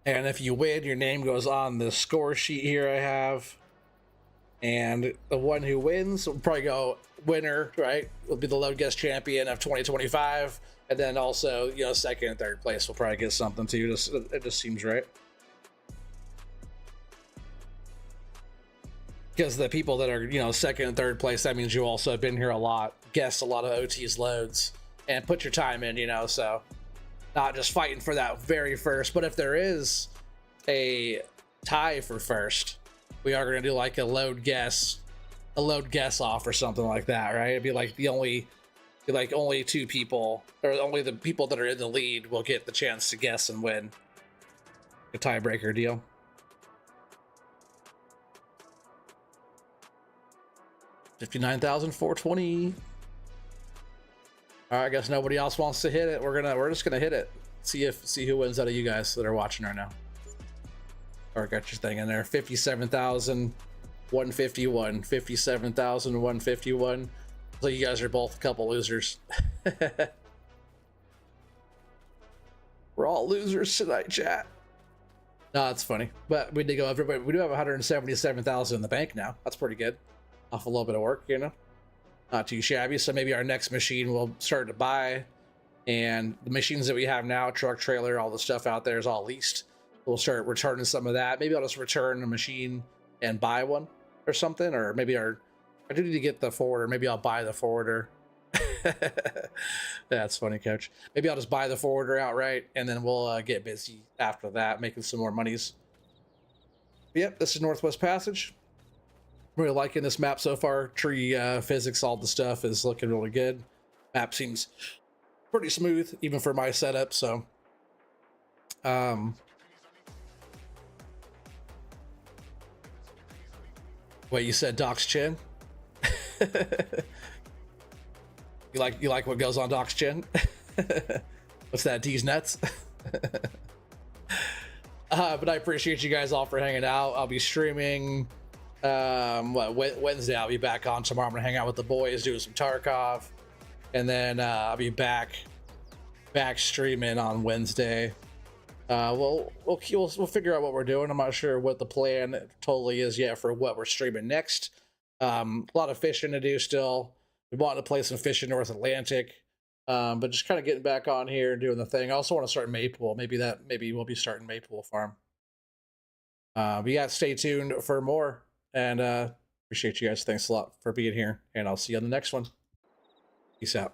And if you win, your name goes on the score sheet here I have. And the one who wins will probably go winner, right? Will be the load guess champion of 2025. And then also, you know, second and third place will probably get something too. It just seems right. Because the people that are, you know, second and third place, that means you also have been here a lot, guessed a lot of OT's loads, and put your time in, you know, so not just fighting for that very first. But if there is a tie for first, we are going to do like a load guess off or something like that, right? It'd be like only two people, or only the people that are in the lead will get the chance to guess and win. A tiebreaker deal. $59,420. All right, I guess nobody else wants to hit it. We're just gonna hit it. See who wins out of you guys that are watching right now. All right, got your thing in there. 57,151. 57,151. So you guys are both a couple losers. We're all losers tonight, chat. No, it's funny, but we did go. Everybody, we do have 177,000 in the bank now. That's pretty good. Off a little bit of work, you know, not too shabby. So maybe our next machine we'll start to buy, and the machines that we have now, truck, trailer, all the stuff out there is all leased. We'll start returning some of that. Maybe I'll just return a machine and buy one or something, or maybe I do need to get the forwarder. Maybe I'll buy the forwarder. That's funny, coach. Maybe I'll just buy the forwarder outright, and then we'll get busy after that, making some more monies. Yep, this is Northwest Passage. Really liking this map so far. Tree physics, all the stuff is looking really good. Map seems pretty smooth, even for my setup. So, wait, you said Doc's chin? You like what goes on Doc's chin? What's that? D's nuts? But I appreciate you guys all for hanging out. I'll be streaming. Wednesday I'll be back on. Tomorrow I'm gonna hang out with the boys, doing some Tarkov, and then I'll be back streaming on Wednesday. We'll figure out what we're doing. I'm not sure what the plan totally is yet for what we're streaming next. A lot of fishing to do still. We want to play some fishing North Atlantic, but just kind of getting back on here and doing the thing. I also want to start Maypool. Maybe we'll be starting Maypool Farm. But yeah, stay tuned for more, and appreciate you guys. Thanks a lot for being here, and I'll see you on the next one. Peace out.